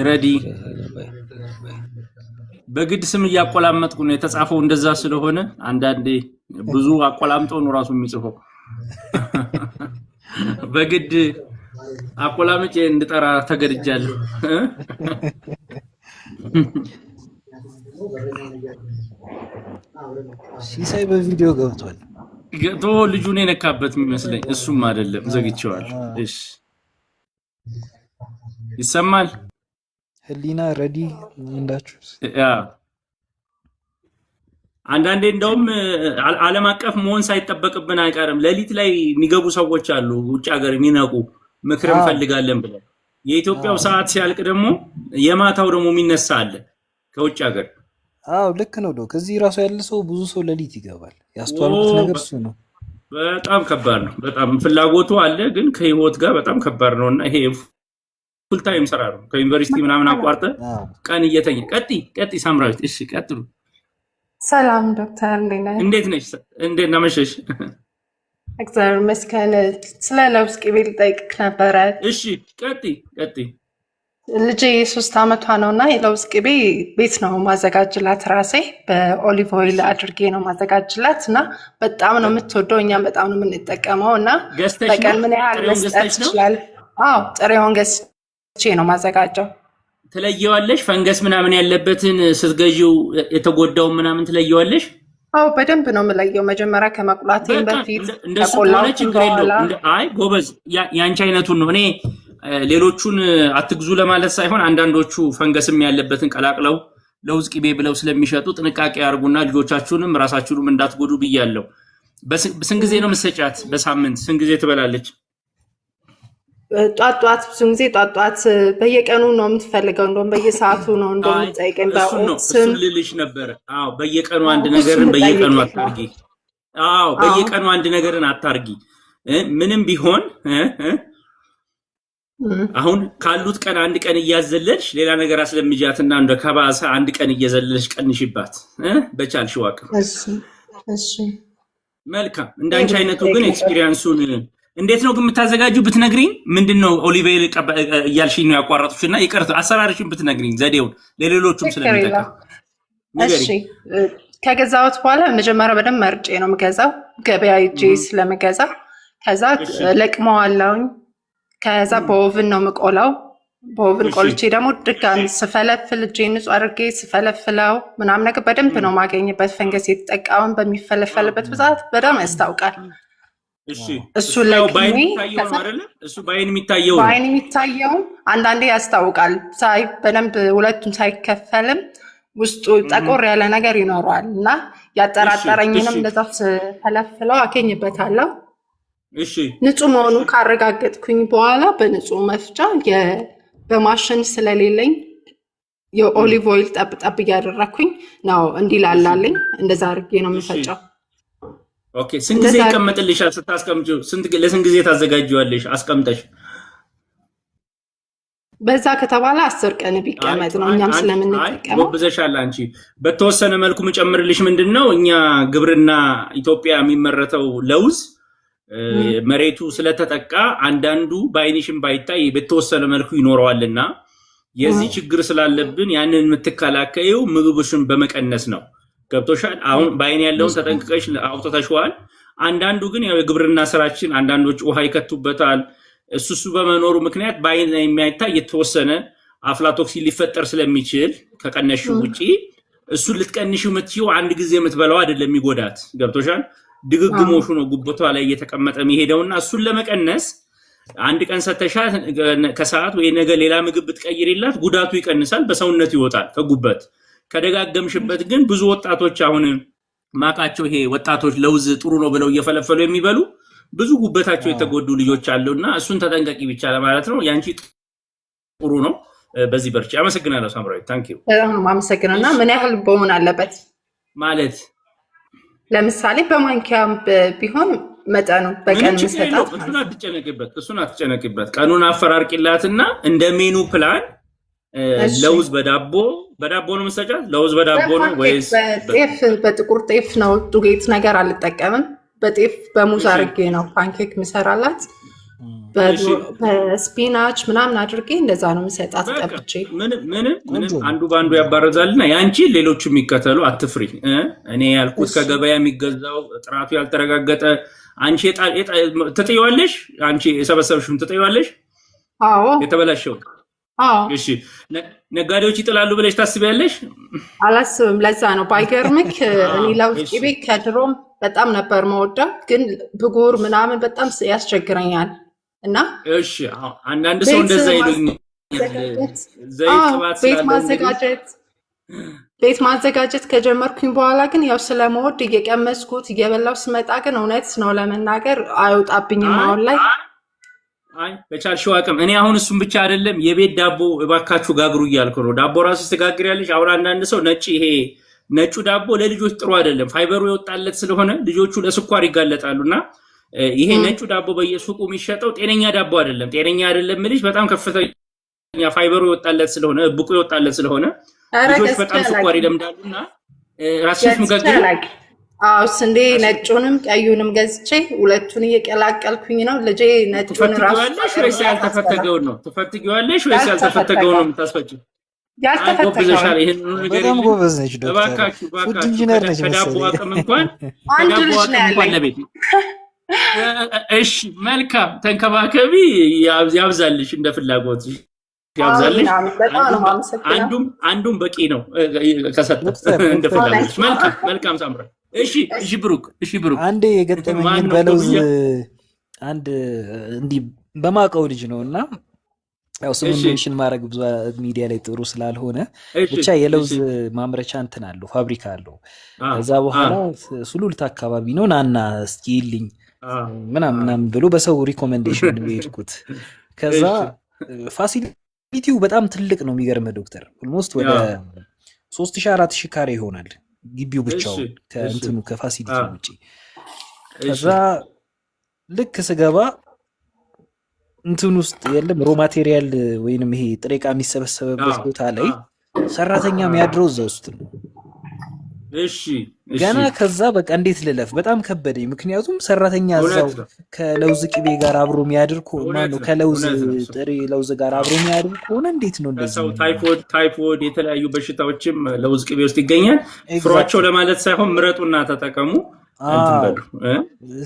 ረዲ በግድ ስም እያቆላመጥኩ ነው የተጻፈው እንደዛ ስለሆነ አንዳንዴ ብዙ አቆላምጠው ነው ራሱ የሚጽፈው በግድ አቆላምጬ እንድጠራ ተገድጃለሁ። ሲሳይ በቪዲዮ ገብቷል። ልጁን የነካበት የሚመስለኝ እሱም አይደለም ዘግቼዋለሁ። እሺ ይሰማል። ህሊና ረዲ እንዳችሁ አንዳንዴ እንደውም ዓለም አቀፍ መሆን ሳይጠበቅብን አይቀርም። ሌሊት ላይ የሚገቡ ሰዎች አሉ ውጭ ሀገር የሚነቁ ምክር እንፈልጋለን ብለው የኢትዮጵያው ሰዓት ሲያልቅ ደግሞ የማታው ደግሞ የሚነሳ አለ ከውጭ ሀገር። አዎ ልክ ነው ዶክ። እዚህ ራሱ ያለ ሰው ብዙ ሰው ሌሊት ይገባል። ያስተዋልኩት ነገር እሱ ነው። በጣም ከባድ ነው። በጣም ፍላጎቱ አለ ግን ከህይወት ጋር በጣም ከባድ ነውና ይሄ ፉል ታይም ስራ ነው። ከዩኒቨርሲቲ ምናምን አቋርጠ ቀን እየተኛ ቀጥ ሳምራዊት እሺ ቀጥሉ። ሰላም ዶክተር እንዴት ነሽ? እንዴት ነሽ? እግዚአብሔር ይመስገን። ስለ ለውዝ ቅቤ ልጠይቅህ ነበረ። እሺ ቀጥ ልጄ 3 ዓመቷ ነውና የለውዝ ቅቤ ቤት ነው ማዘጋጅላት ራሴ በኦሊቭ ኦይል አድርጌ ነው ማዘጋጅላት እና በጣም ነው የምትወደው። እኛም በጣም ነው የምንጠቀመው እና በቀን ምን ያህል መስጠት ይችላል? አዎ ጥሬውን ገዝቼ ነው ማዘጋጀው። ትለየዋለሽ? ፈንገስ ምናምን ያለበትን ስትገዢው የተጎዳው ምናምን ትለየዋለሽ? አዎ በደንብ ነው የምለየው። መጀመሪያ ከመቁላቴ በፊት ከቆላው ችግር የለውም። አይ ጎበዝ ያንቺ አይነቱን ነው። እኔ ሌሎቹን አትግዙ ለማለት ሳይሆን አንዳንዶቹ ፈንገስም ያለበትን ቀላቅለው ለውዝ ቅቤ ብለው ስለሚሸጡ ጥንቃቄ አድርጉና ልጆቻችሁንም ራሳችሁንም እንዳትጎዱ ብያለሁ። በስንት ጊዜ ነው የምትሰጫት? በሳምንት ስንት ጊዜ ትበላለች? ጧት ብዙ ጊዜ ጧት በየቀኑ ነው የምትፈልገው። እንደውም በየሰዓቱ ነው እንደውም ጠይቀኝ እሱን ልልሽ ነበር። አዎ በየቀኑ አንድ ነገርን በየቀኑ አታርጊ። አዎ በየቀኑ አንድ ነገርን አታርጊ። ምንም ቢሆን አሁን ካሉት ቀን አንድ ቀን እያዘለልሽ ሌላ ነገር አስለምጃትና እንደ ከባሰ አንድ ቀን እየዘለልሽ ቀንሽባት በቻልሽው አቅም። እሺ መልካም። እንዳንቺ አይነቱ ግን ኤክስፒሪየንሱን እንዴት ነው ግን የምታዘጋጁ ብትነግሪኝ? ምንድነው ኦሊቭ ኦይል እያልሽኝ ነው ያቋረጥሽና ይቅርታ አሰራርሽን ብትነግሪኝ ዘዴውን ለሌሎቹም ስለሚጠቅም። እሺ ከገዛሁት በኋላ መጀመሪያ በደንብ መርጬ ነው የምገዛው፣ ገበያ ሂጄ ስለምገዛ። ከዛ ለቅመዋለሁኝ። ከዛ በኦቭን ነው የምቆላው። በኦቭን ቆልቼ ደግሞ ድጋሚ ስፈለፍል እጄን ንጹህ አድርጌ ስፈለፍለው ምናምን ነገር በደንብ ነው ማገኝበት። ፈንገስ የተጠቃውን በሚፈለፈልበት ብዛት በጣም ያስታውቃል። እሱ ለቅሜ እሱ በአይን የሚታየው አንዳንዴ ያስታውቃል። ሳይ በደንብ ሁለቱም ሳይከፈልም ውስጡ ጠቆር ያለ ነገር ይኖረዋል እና ያጠራጠረኝንም እንደዛ ስፈለፍለው አገኝበታለሁ። ንጹህ መሆኑን ካረጋገጥኩኝ በኋላ በንጹህ መፍጫ በማሽን ስለሌለኝ የኦሊቭ ኦይል ጠብጠብ እያደረኩኝ ነው እንዲላላልኝ። እንደዛ አድርጌ ነው የምፈጫው። ኦኬ። ስንት ጊዜ ይቀመጥልሻል ስታስቀምጪው? ለስንት ጊዜ ታዘጋጂዋለሽ አስቀምጠሽ? በዛ ከተባለ 10 ቀን ቢቀመጥ ነው። እኛም ስለምንጠቀመው ጎብዘሻል አንቺ። በተወሰነ መልኩ ምጨምርልሽ ምንድነው እኛ ግብርና ኢትዮጵያ የሚመረተው ለውዝ መሬቱ ስለተጠቃ አንዳንዱ በአይንሽም ባይታይ በተወሰነ መልኩ ይኖረዋልና የዚህ ችግር ስላለብን ያንን የምትከላከየው ምግብሽን በመቀነስ ነው። ገብቶሻል? አሁን በአይን ያለውን ተጠንቅቀሽ አውጥተሽዋል። አንዳንዱ ግን ያው የግብርና ስራችን አንዳንዶች ውሃ ይከቱበታል። እሱ በመኖሩ ምክንያት በአይን የሚያይታይ የተወሰነ አፍላቶክሲን ሊፈጠር ስለሚችል ከቀነሽው ውጪ እሱን ልትቀንሽው የምትይው አንድ ጊዜ የምትበላው አይደለም የሚጎዳት። ገብቶሻል? ድግግሞሹ ነው ጉበቷ ላይ እየተቀመጠ የሚሄደውና እሱን ለመቀነስ አንድ ቀን ሰተሻት ከሰዓት ወይ ነገ ሌላ ምግብ ብትቀይርላት ጉዳቱ ይቀንሳል፣ በሰውነት ይወጣል ከጉበት። ከደጋገምሽበት ግን ብዙ ወጣቶች አሁን ማቃቸው ይሄ ወጣቶች ለውዝ ጥሩ ነው ብለው እየፈለፈሉ የሚበሉ ብዙ ጉበታቸው የተጎዱ ልጆች አሉና እሱን ተጠንቀቂ ብቻ ለማለት ነው። ያንቺ ጥሩ ነው። በዚህ በርቺ። አመሰግናለሁ ሳምራዊት። ታንክ ዩ። በጣም ነው የማመሰግነውና ምን ያህል በመሆን አለበት ማለት ለምሳሌ በማንኪያ ቢሆን መጠኑ በቀን መሰጣት እሱን አትጨነቂበት። ቀኑን አፈራርቂላትና እንደ ሜኑ ፕላን ለውዝ በዳቦ ነው የምትሰጫት? ለውዝ በዳቦ ነው ወይስ በጥቁር ጤፍ ነው? ዱቄት ነገር አልጠቀምም። በጤፍ በሙዝ አድርጌ ነው ፓንኬክ ምሰራላት። በስፒናች ምናምን አድርጌ እንደዛ ነው የምሰጣት ቀብቼ። ምንም አንዱ በአንዱ ያባረዛልና ያንቺ ሌሎቹ የሚከተሉ አትፍሪ። እኔ ያልኩት ከገበያ የሚገዛው ጥራቱ ያልተረጋገጠ አንቺ ትጥይዋለሽ። አንቺ የሰበሰብሽውን ትጥይዋለሽ። አዎ የተበላሸው። አዎ እሺ። ነጋዴዎች ይጥላሉ ብለሽ ታስቢያለሽ? አላስብም። ለዛ ነው ባይገርምክ እኔ ለውዝ ቅቤ ከድሮም በጣም ነበር መወደው፣ ግን ብጉር ምናምን በጣም ያስቸግረኛል እና እሺ አንዳንድ ሰው እንደዛ ይሉኛል። ቤት ማዘጋጀት ከጀመርኩኝ በኋላ ግን ያው ስለመወድ እየቀመስኩት እየበላው ስመጣ ግን እውነት ነው ለመናገር አይወጣብኝም አሁን ላይ። አይ በቻልሽው አቅም እኔ አሁን እሱም ብቻ አይደለም የቤት ዳቦ እባካችሁ ጋግሩ እያልኩ ነው። ዳቦ ራሱ ትጋግሪያለሽ። አሁን አንዳንድ ሰው ነጩ ዳቦ ለልጆች ጥሩ አይደለም፣ ፋይበሩ የወጣለት ስለሆነ ልጆቹ ለስኳር ይጋለጣሉና ይሄ ነጩ ዳቦ በየሱቁ የሚሸጠው ጤነኛ ዳቦ አይደለም። ጤነኛ አይደለም ምልሽ በጣም ከፍተኛ ፋይበሩ የወጣለት ስለሆነ ብቁ የወጣለት ስለሆነ ልጆች በጣም ስኳር ይለምዳሉና ራስሽ ምጋግሪ። አዎ ስንዴ ነጩንም ቀዩንም ገዝቼ ሁለቱን እየቀላቀልኩኝ ነው። ልጄ ነጩን ራሱ ወይስ ያልተፈተገውን ነው ትፈትጊዋለሽ ወይስ ያልተፈተገውን ነው የምታስፈጭው? ያልተፈተገው ይሄን ነገር በጣም ጎበዝ ነች ዶክተር። እባካችሁ ፉድ ኢንጂነር ነች ከዳቦ አቅም እንኳን አንድ ልጅ ነው ያለኝ ለቤት። እሺ መልካም ተንከባከቢ፣ ያብዛልሽ እንደ ፍላጎትሽ ያብዛልሽ። አንዱም በቂ ነው ከሰጠት እንደ ፍላጎትሽ። መልካም ሳምራ። እሺ ብሩክ አንዴ የገጠመኝን በለውዝ አንድ እንዲህ በማቀው ልጅ ነው እና ያው ስሙን ሜንሽን ማድረግ ብዙ ሚዲያ ላይ ጥሩ ስላልሆነ ብቻ የለውዝ ማምረቻ እንትን አለው ፋብሪካ አለው። ከዛ በኋላ ሱሉልታ አካባቢ ነው ናና እስኪ ይልኝ ምናምን ብሎ በሰው ሪኮሜንዴሽን የሄድኩት። ከዛ ፋሲሊቲው በጣም ትልቅ ነው የሚገርመ ዶክተር። ኦልሞስት ወደ 3000-4000 ካሬ ይሆናል ግቢው ብቻው ከእንትኑ ከፋሲሊቲው ውጪ። ከዛ ልክ ስገባ እንትን ውስጥ የለም ሮ ማቴሪያል ወይንም ይሄ ጥሬ ዕቃ የሚሰበሰበበት ቦታ ላይ ሰራተኛ የሚያድረው እዛ ውስጥ ነው። እሺ ገና ከዛ በቃ እንዴት ልለፍ በጣም ከበደኝ። ምክንያቱም ሰራተኛ እዛው ከለውዝ ቅቤ ጋር አብሮ የሚያድር ከሆነ ነው ከለውዝ ጥሬ ለውዝ ጋር አብሮ የሚያድር ከሆነ እንዴት ነው እንደዚህ? ታይፎይድ የተለያዩ በሽታዎችም ለውዝ ቅቤ ውስጥ ይገኛል። ፍሯቸው ለማለት ሳይሆን ምረጡና ተጠቀሙ።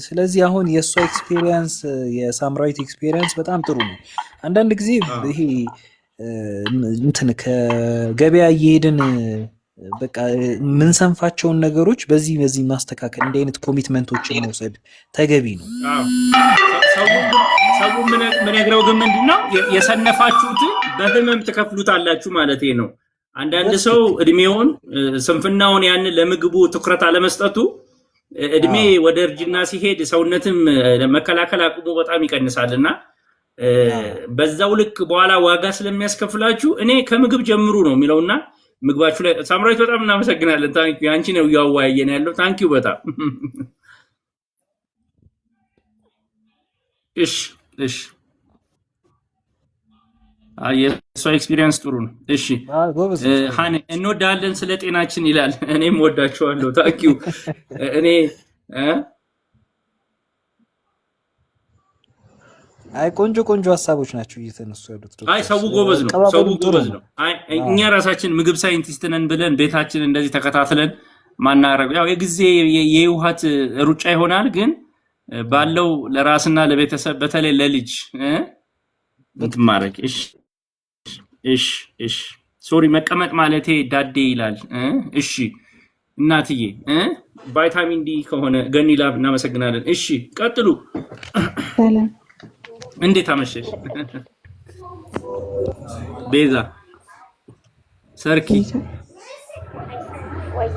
ስለዚህ አሁን የእሷ ኤክስፔሪየንስ የሳምራዊት ኤክስፔሪየንስ በጣም ጥሩ ነው። አንዳንድ ጊዜ ይሄ እንትን ከገበያ እየሄድን በቃ ምን ሰንፋቸውን ነገሮች በዚህ ማስተካከል እንዲህ አይነት ኮሚትመንቶችን መውሰድ ተገቢ ነው። ሰው ምነግረው ግን ምንድነው የሰነፋችሁትን በህመም ትከፍሉታላችሁ ማለት ነው። አንዳንድ ሰው እድሜውን ስንፍናውን ያን ለምግቡ ትኩረት አለመስጠቱ እድሜ ወደ እርጅና ሲሄድ ሰውነትም መከላከል አቅሙ በጣም ይቀንሳልና በዛው ልክ በኋላ ዋጋ ስለሚያስከፍላችሁ እኔ ከምግብ ጀምሩ ነው የሚለውና ምግባችሁ ላይ ሳምራዊት በጣም እናመሰግናለን። ታንኪዩ አንቺ ነው ያዋየን ያለው ታንኪዩ በጣም እሺ የሷ ኤክስፒሪየንስ ጥሩ ነው። እሺ ሃኔ እንወዳለን ስለ ጤናችን ይላል። እኔም ወዳችኋለሁ ታንኪዩ። እኔ ቆንጆ ሀሳቦች ናቸው እየተነሱ ያሉት። ሰው ጎበዝ ነው። እኛ ራሳችን ምግብ ሳይንቲስት ነን ብለን ቤታችን እንደዚህ ተከታትለን ማናረግ ያው የጊዜ የውሃት ሩጫ ይሆናል። ግን ባለው ለራስና ለቤተሰብ በተለይ ለልጅ እንትማረክ እሺ ሶሪ መቀመጥ ማለቴ ዳዴ ይላል። እሺ እናትዬ ቫይታሚን ዲ ከሆነ ገኒላ እናመሰግናለን። እሺ ቀጥሉ። እንዴት አመሸሽ ቤዛ፣ ሰርኪ፣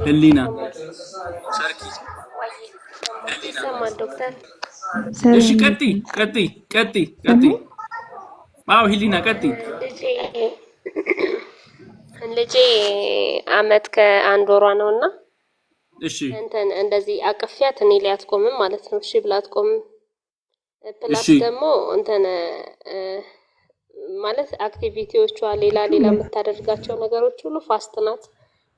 ህሊና እሺ ቀጥይ። አዎ ህሊና ቀጥይ። ልጄ አመት ከአንድ ወሯ ነውና እሺ እንትን እንደዚህ አቅፊያት እኔ ላይ አትቆምም ማለት ነው። እሺ ብላ አትቆምም። ፕላስ ደግሞ እንትን ማለት አክቲቪቲዎቿ ሌላ የምታደርጋቸው ነገሮች ሁሉ ፋስት ናት።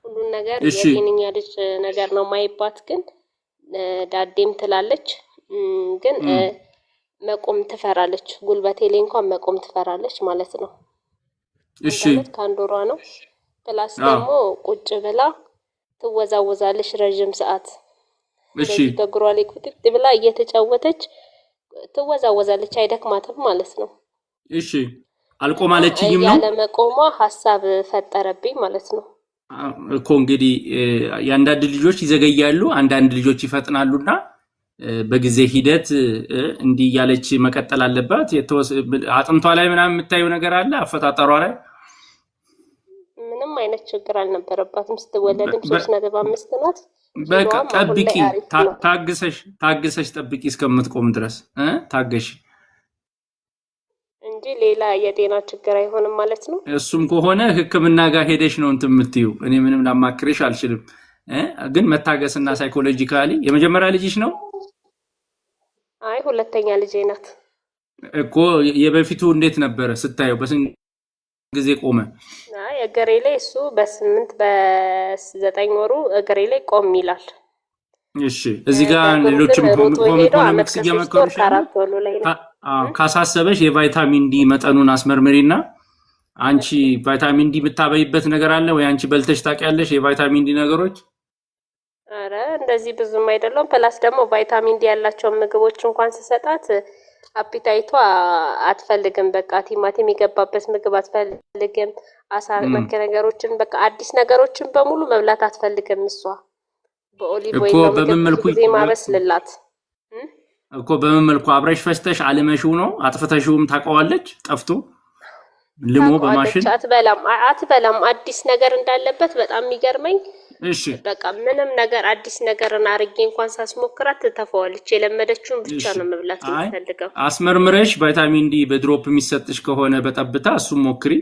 ሁሉን ነገር የጤነኛ ልጅ ነገር ነው ማይባት። ግን ዳዴም ትላለች ግን መቆም ትፈራለች። ጉልበቴ ላይ እንኳን መቆም ትፈራለች ማለት ነው። እሺ ከአንድ ወሯ ነው። ፕላስ ደግሞ ቁጭ ብላ ትወዛወዛለች ረጅም ሰዓት። እሺ በእግሯ ላይ ቁጥጥ ብላ እየተጫወተች ትወዛወዛለች፣ አይደክማትም ማለት ነው። እሺ አልቆማለችኝም ነው ያለ መቆሟ ሐሳብ ፈጠረብኝ ማለት ነው እኮ። እንግዲህ የአንዳንድ ልጆች ይዘገያሉ፣ አንዳንድ ልጆች ይፈጥናሉና በጊዜ ሂደት እንዲህ ያለች መቀጠል አለባት። አጥንቷ ላይ ምናምን የምታየው ነገር አለ አፈጣጠሯ ላይ ምንም አይነት ችግር አልነበረባትም። ስትወለድም 3.5 ናት። በቃ ጠብቂ፣ ታግሰሽ ጠብቂ እስከምትቆም ድረስ ታገሽ እንጂ ሌላ የጤና ችግር አይሆንም ማለት ነው። እሱም ከሆነ ሕክምና ጋር ሄደሽ ነው እንትን የምትይው። እኔ ምንም ላማክርሽ አልችልም። ግን መታገስና ሳይኮሎጂካሊ የመጀመሪያ ልጅሽ ነው? አይ ሁለተኛ ልጄ ናት እኮ። የበፊቱ እንዴት ነበረ ስታየው? በስንት ጊዜ ቆመ? አይ እግሬ ላይ እሱ በ8 በ9 ወሩ እግሬ ላይ ቆም ይላል። እሺ እዚህ ጋር ሌሎችም ሆሚክስ እየመከሩሽ ካሳሰበሽ የቫይታሚን ዲ መጠኑን አስመርምሪና። አንቺ ቫይታሚን ዲ የምታበይበት ነገር አለ ወይ? አንቺ በልተሽ ታውቂያለሽ የቫይታሚን ዲ ነገሮች? አረ እንደዚህ ብዙም አይደለም። ፕላስ ደግሞ ቫይታሚን ዲ ያላቸውን ምግቦች እንኳን ስሰጣት አፒታይቷ አትፈልግም። በቃ ቲማቲም የገባበት ምግብ አትፈልግም። አሳ ነክ ነገሮችን በቃ አዲስ ነገሮችን በሙሉ መብላት አትፈልግም። እሷ በኦሊቭ ኦይል ነው ጊዜ ማበስልላት እኮ። በምን መልኩ አብረሽ ፈስተሽ አለመሽው ነው? አጥፍተሽውም ታውቀዋለች ጠፍቶ ልሞ በማሽን አትበላም። አዲስ ነገር እንዳለበት በጣም የሚገርመኝ። እሺ በቃ ምንም ነገር አዲስ ነገርን አርጌ እንኳን ሳስሞክራት ትተፈዋለች። የለመደችውን ብቻ ነው መብላት የምትፈልገው። አስመርምረሽ ቫይታሚን ዲ በድሮፕ የሚሰጥሽ ከሆነ በጠብታ እሱም ሞክሪ።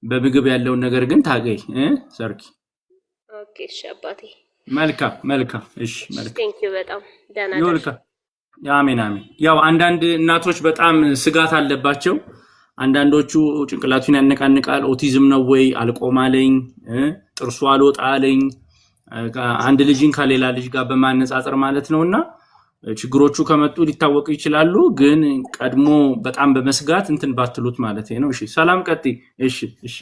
በምግብ ያለውን ነገር ግን ታገይ ሰርኪ። ኦኬ እሺ አባቴ። መልካም እሺ መልካም። ቴንክ ዩ በጣም ደህና ነሽ? አሜን። ያው አንዳንድ እናቶች በጣም ስጋት አለባቸው። አንዳንዶቹ ጭንቅላቱን ያነቃንቃል። ኦቲዝም ነው ወይ አልቆማለኝ፣ ጥርሱ አልወጣለኝ፣ አንድ ልጅን ከሌላ ልጅ ጋር በማነጻጸር ማለት ነውና ችግሮቹ ከመጡ ሊታወቁ ይችላሉ። ግን ቀድሞ በጣም በመስጋት እንትን ባትሉት ማለት ነው። እሺ ሰላም ቀጥይ። እሺ እሺ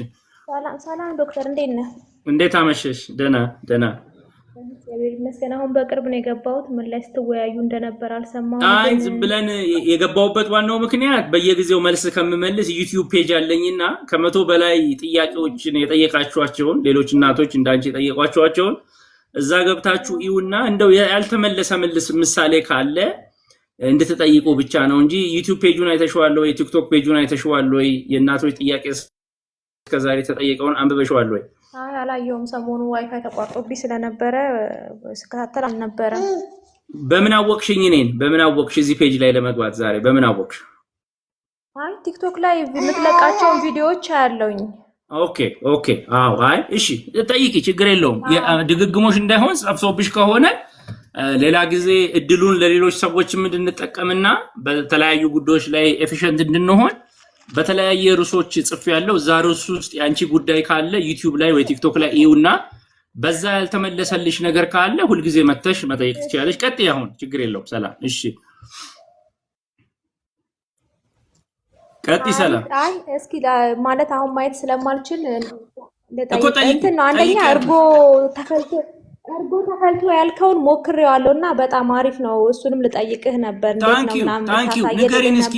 ሰላም ዶክተር እንዴት ነህ? እንዴት አመሸሽ? ደህና ደህና እግዚአብሔር ይመስገን። አሁን በቅርብ ነው የገባሁት። ምን ላይ ስትወያዩ እንደነበር አልሰማሁም። አይ ዝም ብለን የገባሁበት ዋናው ምክንያት በየጊዜው መልስ ከምመልስ ዩቲዩብ ፔጅ አለኝና ከ100 በላይ ጥያቄዎችን የጠየቃችኋቸውን ሌሎች እናቶች እንዳንቺ የጠየቋቸውን እዛ ገብታችሁ ይውና እንደው ያልተመለሰ ምሳሌ ካለ እንድትጠይቁ ብቻ ነው እንጂ ዩቲዩብ ፔጁን አይተሽዋል ወይ ቲክቶክ ፔጁን አይተሽዋል ወይ የእናቶች ጥያቄ እስከዛሬ ተጠየቀውን አንብበሽዋል ወይ? አይ አላየሁም። ሰሞኑ ዋይፋይ ተቋርጦብኝ ስለነበረ ስከታተል አልነበረም። በምን አወቅሽኝ? እኔን በምን አወቅሽ? እዚህ ፔጅ ላይ ለመግባት ዛሬ በምን አወቅሽ? አይ ቲክቶክ ላይ የምትለቃቸውን ቪዲዮዎች አያለውኝ። ኦኬ ኦኬ አዎ አይ እሺ ጠይቂ፣ ችግር የለውም። ድግግሞሽ እንዳይሆን ጸፍሶብሽ ከሆነ ሌላ ጊዜ እድሉን ለሌሎች ሰዎች እንድንጠቀምና በተለያዩ ጉዳዮች ላይ ኤፊሽንት እንድንሆን በተለያየ ርዕሶች ጽፍ ያለው እዛ ርዕስ ውስጥ ያንቺ ጉዳይ ካለ ዩቲዩብ ላይ ወይ ቲክቶክ ላይ ይውና በዛ ያልተመለሰልሽ ነገር ካለ ሁሉ ጊዜ መተሽ መጠየቅ ትችላለሽ። ቀጥይ፣ አሁን ችግር የለውም። ሰላም እሺ ቀጥይ። ሰላም አይ እስኪ ማለት አሁን ማየት ስለማልችል ለጠይቅ ነው። አንደኛ እርጎ ተፈልቶ ያልከውን ሞክሬዋለሁና በጣም አሪፍ ነው። እሱንም ልጠይቅህ ነበር። ታንኪዩ ንገሪን እስኪ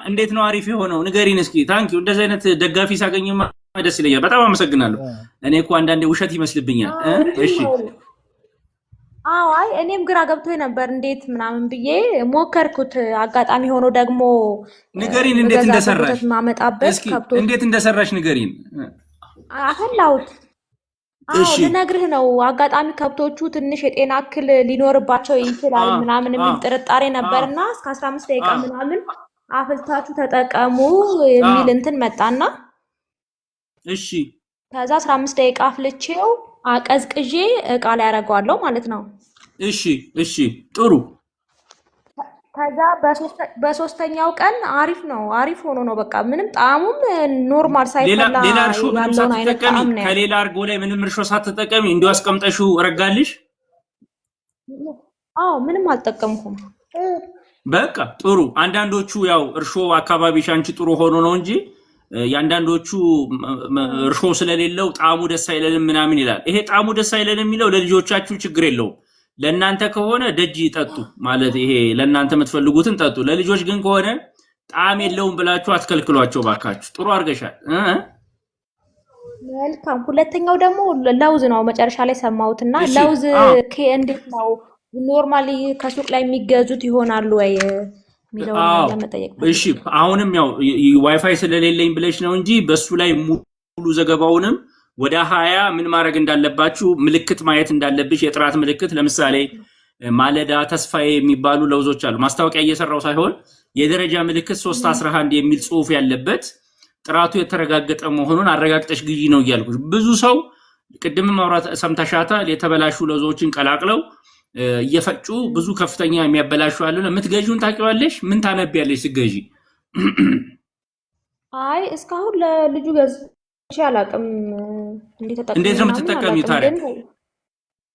እንዴት ነው አሪፍ የሆነው? ንገሪን እስኪ። ታንኪዩ እንደዚህ አይነት ደጋፊ ሳገኝማ ደስ ይለኛል። በጣም አመሰግናለሁ። እኔ እኮ አንዳንዴ ውሸት ይመስልብኛል። እሺ አዎ አይ እኔም ግራ ገብቶኝ ነበር እንዴት ምናምን ብዬ ሞከርኩት። አጋጣሚ ሆኖ ደግሞ ንገሪን እንዴት እንደሰራሽ ማመጣበት ከብቶ እንዴት እንደሰራሽ ንገሪን። አፈላሁት። አዎ ልነግርህ ነው። አጋጣሚ ከብቶቹ ትንሽ የጤና እክል ሊኖርባቸው ይችላል ምናምን የሚል ጥርጣሬ ነበርና እስከ 15 ደቂቃ ምናምን አፍልታችሁ ተጠቀሙ የሚል እንትን መጣና እሺ ከዛ 15 ደቂቃ አፍልቼው አቀዝቅዤ እቃ ላይ አደርገዋለሁ ማለት ነው። እሺ እሺ ጥሩ። ከዛ በሶስተኛው ቀን አሪፍ ነው፣ አሪፍ ሆኖ ነው በቃ ምንም ጣዕሙም ኖርማል ሳይፈላ ሌላ እርሾ ምንም ሳትጠቀሚ ከሌላ አርጎ ላይ ምንም እርሾ ሳትጠቀሚ እንዲሁ አስቀምጠሽው ረጋልሽ? አዎ ምንም አልጠቀምኩም። በቃ ጥሩ። አንዳንዶቹ ያው እርሾ አካባቢሽ አንቺ ጥሩ ሆኖ ነው እንጂ ያንዳንዶቹ እርሾ ስለሌለው ጣዕሙ ደስ አይለንም ምናምን ይላል። ይሄ ጣዕሙ ደስ አይለንም የሚለው ለልጆቻችሁ ችግር የለውም። ለእናንተ ከሆነ ደጅ ይጠጡ ማለት ይሄ ለእናንተ የምትፈልጉትን ጠጡ። ለልጆች ግን ከሆነ ጣዕም የለውም ብላችሁ አትከልክሏቸው ባካችሁ። ጥሩ አድርገሻል። መልካም። ሁለተኛው ደግሞ ለውዝ ነው። መጨረሻ ላይ ሰማሁትና ለውዝ እንዴት ነው ኖርማሊ ከሱቅ ላይ የሚገዙት ይሆናሉ ወይ ሚለው ለመጠየቅ። እሺ አሁንም ያው ዋይፋይ ስለሌለኝ ብለሽ ነው እንጂ በሱ ላይ ሙሉ ዘገባውንም ወደ 20 ምን ማድረግ እንዳለባችሁ ምልክት ማየት እንዳለብሽ የጥራት ምልክት። ለምሳሌ ማለዳ፣ ተስፋዬ የሚባሉ ለውዞች አሉ። ማስታወቂያ እየሰራው ሳይሆን የደረጃ ምልክት 311 የሚል ጽሑፍ ያለበት ጥራቱ የተረጋገጠ መሆኑን አረጋግጠሽ ግዢ ነው እያልኩሽ። ብዙ ሰው ቅድም ማውራት ሰምተሻታል። የተበላሹ ለውዞችን ቀላቅለው እየፈጩ ብዙ ከፍተኛ የሚያበላሹ አሉ። የምትገዢውን ታውቂዋለሽ? ምን ታነቢያለሽ ስትገዢ? አይ እስካሁን ለልጁ ገዝቼ አላውቅም። እንዴት ነው የምትጠቀሚው ታዲያ?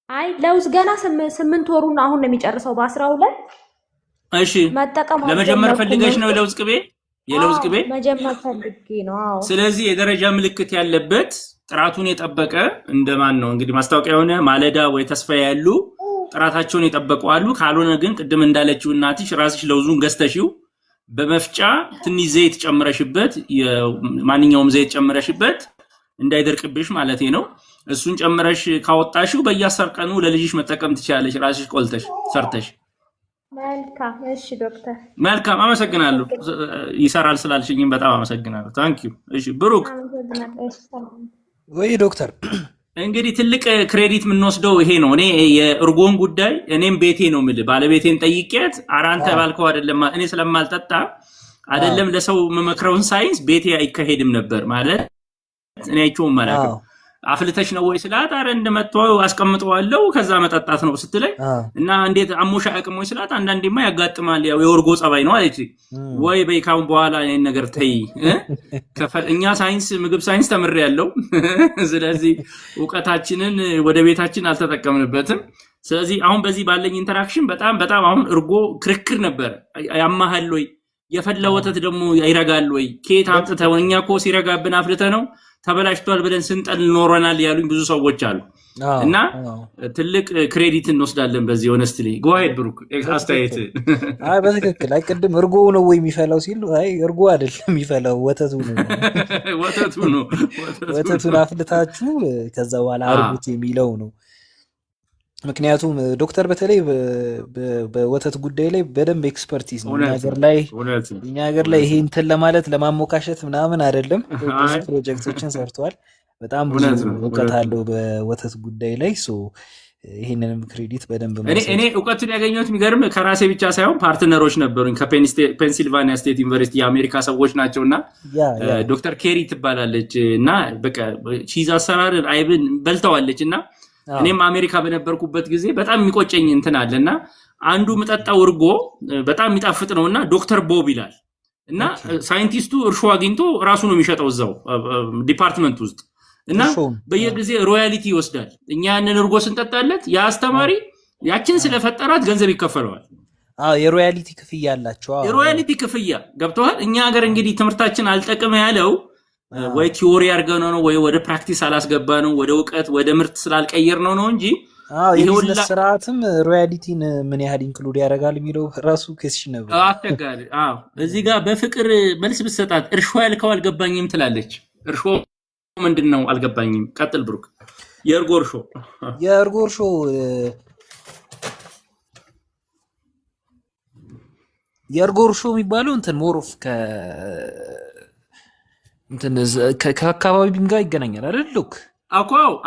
አይ ለውዝ ገና 8 ወሩን አሁን ነው የሚጨርሰው በ12። እሺ ለመጀመር ፈልገሽ ነው የለውዝ ቅቤ? የለውዝ ቅቤ መጀመር ፈልጌ ነው። አዎ ስለዚህ የደረጃ ምልክት ያለበት ጥራቱን የጠበቀ እንደማን ነው እንግዲህ ማስታወቂያ የሆነ ማለዳ ወይ ተስፋ ያሉ ጥራታቸውን የጠበቁ አሉ። ካልሆነ ግን ቅድም እንዳለችው እናትሽ ራስሽ ለውዙን ገዝተሽው በመፍጫ ትንሽ ዘይት ጨምረሽበት ማንኛውም ዘይት ጨምረሽበት እንዳይደርቅብሽ ማለት ነው። እሱን ጨምረሽ ካወጣሽው በየ10 ቀኑ ለልጅሽ መጠቀም ትችላለሽ ራስሽ ቆልተሽ ሰርተሽ። መልካም እሺ ዶክተር። መልካም አመሰግናለሁ። ይሰራል ስላልሽኝም በጣም አመሰግናለሁ። ታንኪዩ። እሺ ብሩክ ወይ ዶክተር እንግዲህ ትልቅ ክሬዲት የምንወስደው ይሄ ነው። እኔ የእርጎን ጉዳይ እኔም ቤቴ ነው የምልህ ባለቤቴን ጠይቄት አራንተ ባልከው አይደለም እኔ ስለማልጠጣ አይደለም ለሰው መመክረውን ሳይንስ ቤቴ አይካሄድም ነበር ማለት እኔ አይቼውም አላውቅም። አፍልተሽ ነው ወይ ስላት፣ አረ እንደመጣው አስቀምጠዋለሁ ከዛ መጠጣት ነው ስትለኝ እና እንዴት አሞሻ አቅም ወይ ስላት፣ አንዳንዴማ ያጋጥማል ያው የወርጎ ጸባይ ነው አለች። ወይ በይካውን በኋላ ይሄን ነገር ተይ እኛ ሳይንስ ምግብ ሳይንስ ተምሬያለሁ። ስለዚህ ዕውቀታችንን ወደ ቤታችን አልተጠቀምንበትም። ስለዚህ አሁን በዚህ ባለኝ ኢንተራክሽን በጣም አሁን እርጎ ክርክር ነበር። ያማሃል ወይ የፈላ ወተት ደግሞ ይረጋል ወይ ከየት አምጥተው? እኛ እኮ ሲረጋብን አፍልተ ነው ተበላሽቷል ብለን ስንጠል ኖረናል ያሉኝ ብዙ ሰዎች አሉ። እና ትልቅ ክሬዲት እንወስዳለን በዚህ ሆነስትሊ። ጎ አሄድ ብሩክ አስተያየት። አይ በትክክል አይ ቅድም እርጎ ነው ወይ የሚፈላው ሲሉ አይ እርጎ አይደለም የሚፈላው ወተቱ ነው ወተቱን አፍልታችሁ ከዛ በኋላ አርጉት የሚለው ነው። ምክንያቱም ዶክተር በተለይ በወተት ጉዳይ ላይ በደንብ ኤክስፐርቲዝ ነው። እኛ ሀገር ላይ ይሄ እንትን ለማለት ለማሞካሸት ምናምን አይደለም። ብዙ ፕሮጀክቶችን ሰርቷል። በጣም ብዙ እውቀት አለው በወተት ጉዳይ ላይ። ይህንንም ክሬዲት በደንብ እኔ እውቀቱን ያገኘሁት የሚገርም ከራሴ ብቻ ሳይሆን ፓርትነሮች ነበሩኝ ከፔንሲልቫኒያ ስቴት ዩኒቨርሲቲ የአሜሪካ ሰዎች ናቸው እና ዶክተር ኬሪ ትባላለች እና በቃ ቺዝ አሰራር አይብን በልተዋለች እና እኔም አሜሪካ በነበርኩበት ጊዜ በጣም የሚቆጨኝ እንትን አለና አንዱ መጠጣው እርጎ በጣም የሚጣፍጥ ነውና ዶክተር ቦብ ይላል እና ሳይንቲስቱ እርሾ አግኝቶ ራሱ ነው የሚሸጠው እዛው ዲፓርትመንት ውስጥ እና በየጊዜ ሮያሊቲ ይወስዳል። እኛ ያንን እርጎ ስንጠጣለት የአስተማሪ ያችን ስለፈጠራት ገንዘብ ይከፈለዋል። የሮያሊቲ ክፍያ አላቸው። የሮያሊቲ ክፍያ ገብተዋል። እኛ ሀገር እንግዲህ ትምህርታችን አልጠቅም ያለው ወይ ቲዮሪ አድርገው ነው ወይ ወደ ፕራክቲስ አላስገባ ነው ወደ እውቀት ወደ ምርት ስላልቀየር ነው እንጂ የቢዝነስ ስርዓትም ሮያሊቲን ምን ያህል ኢንክሉድ ያደርጋል የሚለው ራሱ ኬስሽን ነበር አስቸጋሪ። እዚህ ጋር በፍቅር መልስ ብትሰጣት እርሾ ያልከው አልገባኝም ትላለች። እርሾ ምንድን ነው አልገባኝም። ቀጥል ብሩክ። የእርጎ እርሾ የሚባለው እንትን ሞሮፍ ከአካባቢም ጋር ይገናኛል አይደል? ሉክ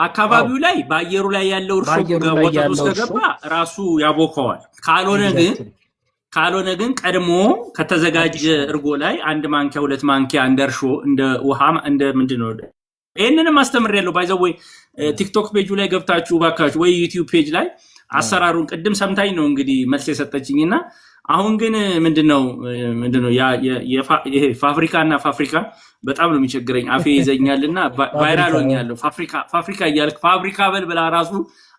አካባቢው ላይ በአየሩ ላይ ያለው እርሾ ወተት ውስጥ ከገባ ራሱ ያቦከዋል። ካልሆነ ግን ቀድሞ ከተዘጋጀ እርጎ ላይ 1 ማንኪያ 2 ማንኪያ እንደ እርሾ እንደ ውሃ እንደ ምንድነው ይሄንንም አስተምሬያለሁ። ባይዘው ወይ ቲክቶክ ፔጁ ላይ ገብታችሁ ባካችሁ ወይ ዩቲዩብ ፔጅ ላይ አሰራሩን ቅድም ሰምታኝ ነው እንግዲህ መልስ የሰጠችኝና አሁን ግን ምንድነው ይሄ ፋብሪካ በጣም ነው የሚቸግረኝ። አፌ ይዘኛልና ቫይራል ሆኛለሁ። ፋብሪካ እያልክ ፋብሪካ በል ብላ ራሱ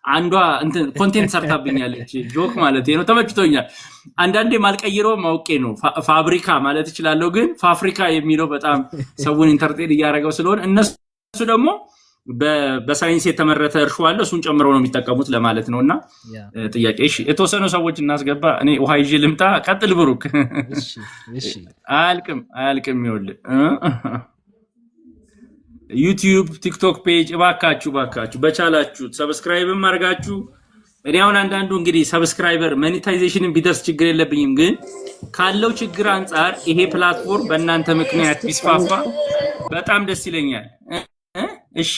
አንዷ እንትን ኮንቴንት ሰርታብኛለች። ጆክ ማለት ነው። ተመችቶኛል። አንዳንዴ ማልቀይረው ማውቄ ነው። ፋብሪካ ማለት እችላለሁ፣ ግን ፋብሪካ የሚለው በጣም ሰውን ኢንተርቴን እያደረገው ስለሆነ እነሱ ደግሞ በሳይንስ የተመረተ እርሾ አለ፣ እሱን ጨምረው ነው የሚጠቀሙት ለማለት ነውና ጥያቄ። እሺ የተወሰኑ ሰዎች እናስገባ። እኔ ውሃ ይዤ ልምጣ። ቀጥል ብሩክ። እሺ አያልቅም ይኸውልህ ዩቲዩብ ቲክቶክ ፔጅ እባካችሁ በቻላችሁ ሰብስክራይብም አድርጋችሁ። እኔ አሁን አንዳንዱ እንግዲህ ሰብስክራይበር ሞኔታይዜሽንን ቢደርስ ችግር የለብኝም፣ ግን ካለው ችግር አንጻር ይሄ ፕላትፎርም በእናንተ ምክንያት ቢስፋፋ በጣም ደስ ይለኛል። እሺ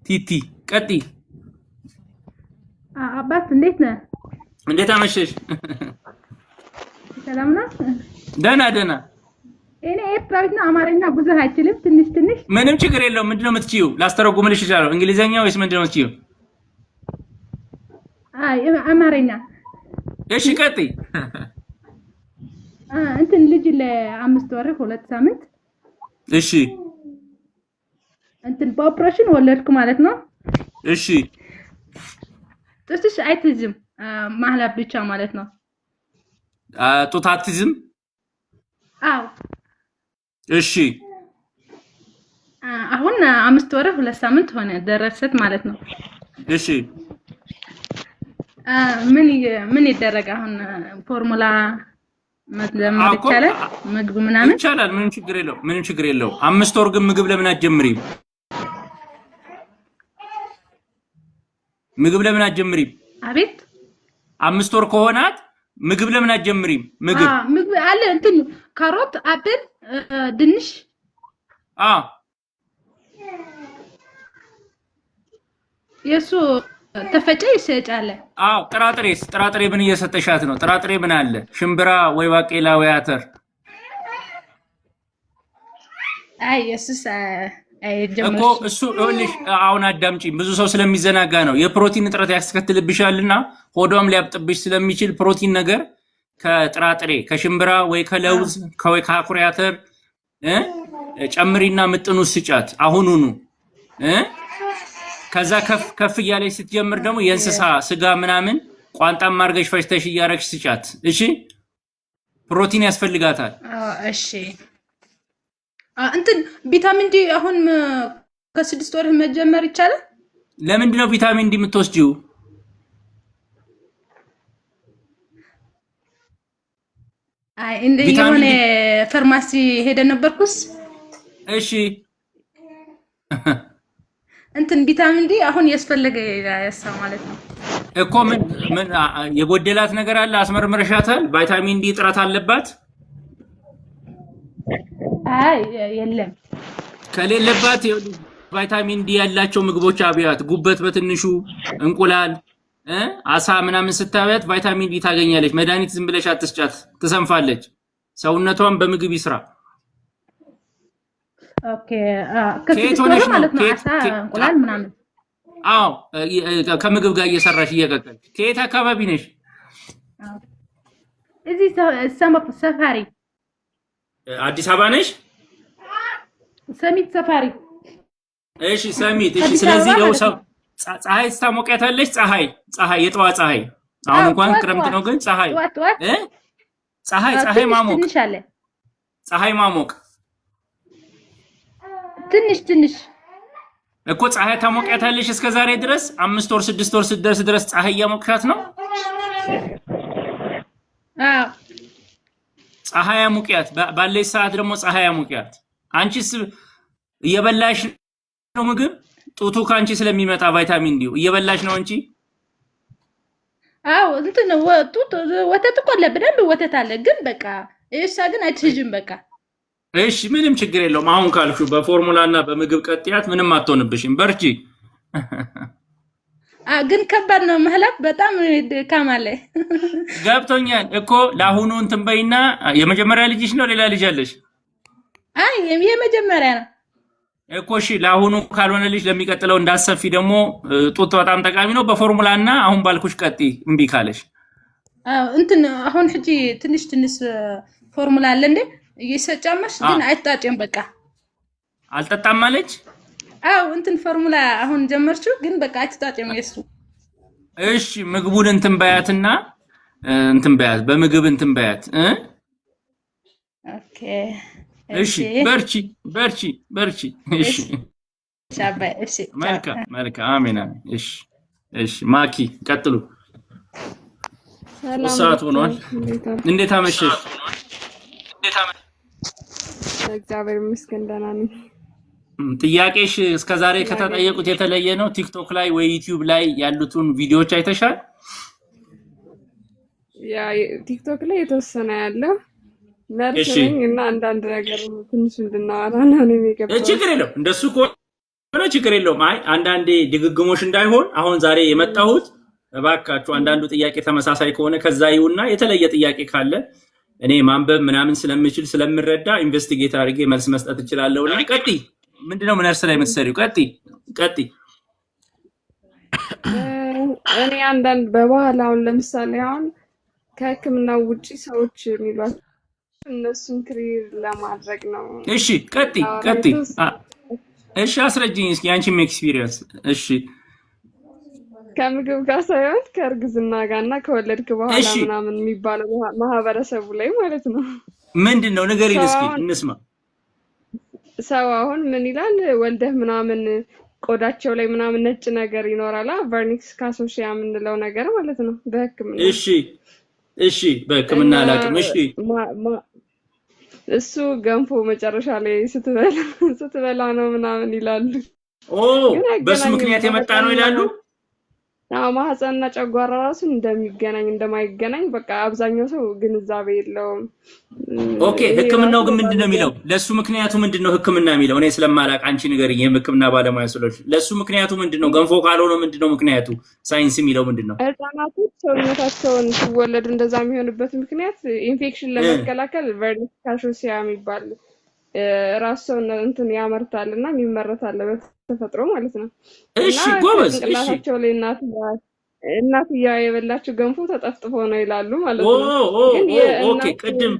ቲቲ ቀጥይ። አባት እንዴት ነህ? እንዴት አመሸሽ? ሰላም ነህ? ደህና። እኔ ኤርትራዊና አማርኛ ብዙ አይችልም፣ ትንሽ። ምንም ችግር የለውም። ምንድነው የምትችይው? ላስተረጉምልሽ እችላለሁ። እንግሊዘኛ ወይስ ምንድነው የምትችይው? አማርኛ። እሺ ቀጥይ። እንትን ልጅ ለ5 ወር 2 ሳምንት። እሺ እንትን በኦፕሬሽን ወለድኩ ማለት ነው። እሺ ጥስሽ አይትዝም ማህላብ ብቻ ማለት ነው። ጡት አትይዝም? አዎ። እሺ አሁን 5 ወር 2 ሳምንት ሆነ ደረሰት ማለት ነው። እሺ ምን ይደረግ አሁን? ፎርሙላ መድለማር ይቻላል? ምግብ ምናምን ይቻላል። ምንም ችግር የለው። 5 ወር ግን ምግብ ለምን አትጀምሪም? አቤት 5 ወር ከሆናት ምግብ ለምን አትጀምሪም? ምግብ አለ እንትን ካሮት፣ አፕል፣ ድንሽ የሱ ተፈጨ ይሰጫለ። ጥራጥሬ ምን እየሰጠሻት ነው? ጥራጥሬ ምን አለ? ሽምብራ ወይ ባቄላ ወይ አተር? አይ የሱስ እኮ እሱ ይኸውልሽ አሁን አዳምጪ። ብዙ ሰው ስለሚዘናጋ ነው። የፕሮቲን እጥረት ያስከትልብሻልና ሆዷም ሊያብጥብሽ ስለሚችል ፕሮቲን ነገር ከጥራጥሬ ከሽምብራ ወይ ከለውዝ ወይ ከአኩሪ አተር ጨምሪና ምጥኑ ስጫት አሁኑኑ። ከዛ ከፍ እያለች ስትጀምር ደግሞ የእንስሳ ስጋ ምናምን ቋንጣም አድርገሽ ፈጭተሽ እያረግሽ ስጫት። እሺ ፕሮቲን ያስፈልጋታል። እሺ እንትን ቪታሚን ዲ አሁን ከ6 ወር መጀመር ይቻላል? ለምንድን ነው ቪታሚን ዲ የምትወስጂው? አይ የሆነ ፋርማሲ ሄደ ነበርኩስ። እሺ እንትን ቪታሚን ዲ አሁን ያስፈልገ ያሳ ማለት ነው እኮ። ምን የጎደላት ነገር አለ? አስመርምረሻታል? ቪታሚን ዲ እጥረት አለባት? አይ የለም። ከሌለባት ቪታሚን ዲ ያላቸው ምግቦች አብያት፣ ጉበት በትንሹ እንቁላል፣ አሳ ምናምን ስታበያት ቪታሚን ዲ ታገኛለች። መድኃኒት ዝም ብለሽ አትስጫት፣ ትሰንፋለች። ሰውነቷን በምግብ ይስራ። ኦኬ ከስድስት ማለት ነው። አሳ እንቁላል ምናምን። አዎ ከምግብ ጋር እየሰራሽ እየቀቀል። ከየት አካባቢ ነሽ? እዚህ ሰፋሪ አዲስ አበባ ነሽ? ሰሚት ሰፋሪ። እሺ ሰሚት። እሺ ስለዚህ ያው ሰው ፀሐይ ስታሞቂያታለሽ። ፀሐይ የጠዋት ፀሐይ። አሁን እንኳን ክረምት ነው ግን ፀሐይ ማሞቅ ፀሐይ ማሞቅ ትንሽ እኮ ፀሐይ ታሞቂያታለሽ። እስከ ዛሬ ድረስ 5 ወር 6 ወር ስትደርስ ድረስ ፀሐይ ያሞቅሻት ነው? አዎ ፀሐይ ያሞቂያት። ባለሽ ሰዓት ደግሞ ፀሐይ ያሞቂያት። አንቺስ እየበላሽ ነው ምግብ? ጡቱ ካንቺ ስለሚመጣ ቫይታሚን ዲ እየበላሽ ነው እንጂ። አዎ እንትን ወተት እኮ ለብደን ወተት አለ ግን በቃ እሷ ግን አትጅም በቃ። እሺ ምንም ችግር የለውም። አሁን ካልሹ በፎርሙላና በምግብ ቀጥያት ምንም አትሆንብሽም። በርቺ። ግን ከባድ ነው መህላት በጣም ካማለ ገብቶኛል እኮ። ለአሁኑ እንትን በይና። የመጀመሪያ ልጅሽ ነው ሌላ ልጅ አለሽ? አይ የመጀመሪያ ነው እኮ። እሺ ለአሁኑ ካልሆነልሽ ለሚቀጥለው እንዳሰፊ ደግሞ ጡት በጣም ጠቃሚ ነው። በፎርሙላና አሁን ባልኩሽ ቀጥ እምቢ ካለሽ እንትን አሁን ሕጂ ትንሽ ፎርሙላ አለ እንዴ እየሰጫመሽ ግን አይጣጭም በቃ። አልጠጣም ማለች? አው እንትን ፎርሙላ አሁን ጀመርችው ግን በቃ አይጣጭም የሱ። እሺ ምግቡን እንትን በያትና እንትን በያት በምግብ እንትን በያት። ኦኬ እሺ በርቺ። እሺ ሻባይ። እሺ መልካም አሜን። እሺ ማኪ ቀጥሉ። ሰዓት ሆኗል። እንዴት አመሸሽ? እግዚአብሔር ይመስገን ደህና ነኝ። ጥያቄሽ እስከዛሬ ከተጠየቁት የተለየ ነው? ቲክቶክ ላይ ወይ ዩቲዩብ ላይ ያሉትን ቪዲዮዎች አይተሻል? ያ ቲክቶክ ላይ የተወሰነ ያለው ነርስ ነኝ እና አንዳንድ ነገር ትንሽ እንድናወራ ነው የሚገባው። ችግር የለውም እንደሱ ከሆነ ችግር የለውም። አይ አንዳንዴ ድግግሞሽ እንዳይሆን አሁን ዛሬ የመጣሁት እባካችሁ አንዳንዱ ጥያቄ ተመሳሳይ ከሆነ ከዛ ይውና የተለየ ጥያቄ ካለ እኔ ማንበብ ምናምን ስለምችል ስለምረዳ ኢንቨስቲጌት አድርጌ መልስ መስጠት እችላለሁ። እና ቀጥይ። ምንድነው ነርስ ላይ የምትሰሪው? ቀጥይ። እኔ አንዳንድ በባህል አሁን ለምሳሌ አሁን ከሕክምናው ውጪ ሰዎች የሚሏቸው እነሱን ክሪር ለማድረግ ነው። እሺ ቀጥይ። እሺ አስረጅኝ እስኪ አንቺም ኤክስፒሪየንስ። እሺ ከምግብ ጋር ሳይሆን ከእርግዝና ጋርና ከወለድክ በኋላ ምናምን የሚባለው ማህበረሰቡ ላይ ማለት ነው። ምንድነው ንገሪኝ እስኪ እንስማ። ሰው አሁን ምን ይላል? ወልደህ ምናምን ቆዳቸው ላይ ምናምን ነጭ ነገር ይኖራል። ቨርኒክስ ካሶሺያ የምንለው ነገር ማለት ነው በሕክምና። እሺ በሕክምና አላውቅም። እሺ እሱ ገንፎ መጨረሻ ላይ ስትበላ ነው ምናምን ይላሉ። በሱ ምክንያት የመጣ ነው ይላሉ። ማህፀንና ጨጓራ ራሱ እንደሚገናኝ እንደማይገናኝ በቃ አብዛኛው ሰው ግንዛቤ የለውም። ኦኬ ህክምናው ግን ምንድነው የሚለው? ለሱ ምክንያቱ ምንድነው ህክምና የሚለው? እኔ ስለማላቅ አንቺ ንገሪኝ። የህክምና ባለሙያ ስለሆንሽ ለሱ ምክንያቱ ምንድነው? ገንፎ ካልሆነ ምንድነው ምክንያቱ? ሳይንስ የሚለው ምንድነው? ህፃናቶች ሰውነታቸውን ሲወለዱ እንደዛ የሚሆንበት ምክንያት ኢንፌክሽን ለመከላከል ቨርኒክስ ካሶሺያ የሚባል ራስዎን እንትን ያመርታልና የሚመረታል በተፈጥሮ ማለት ነው። እሺ ጎበዝ። እሺ ጭንቅላታቸው ላይ እናትያ የበላችው ገንፎ ተጠፍጥፎ ነው ይላሉ ማለት ነው። ግን ኦኬ ቅድም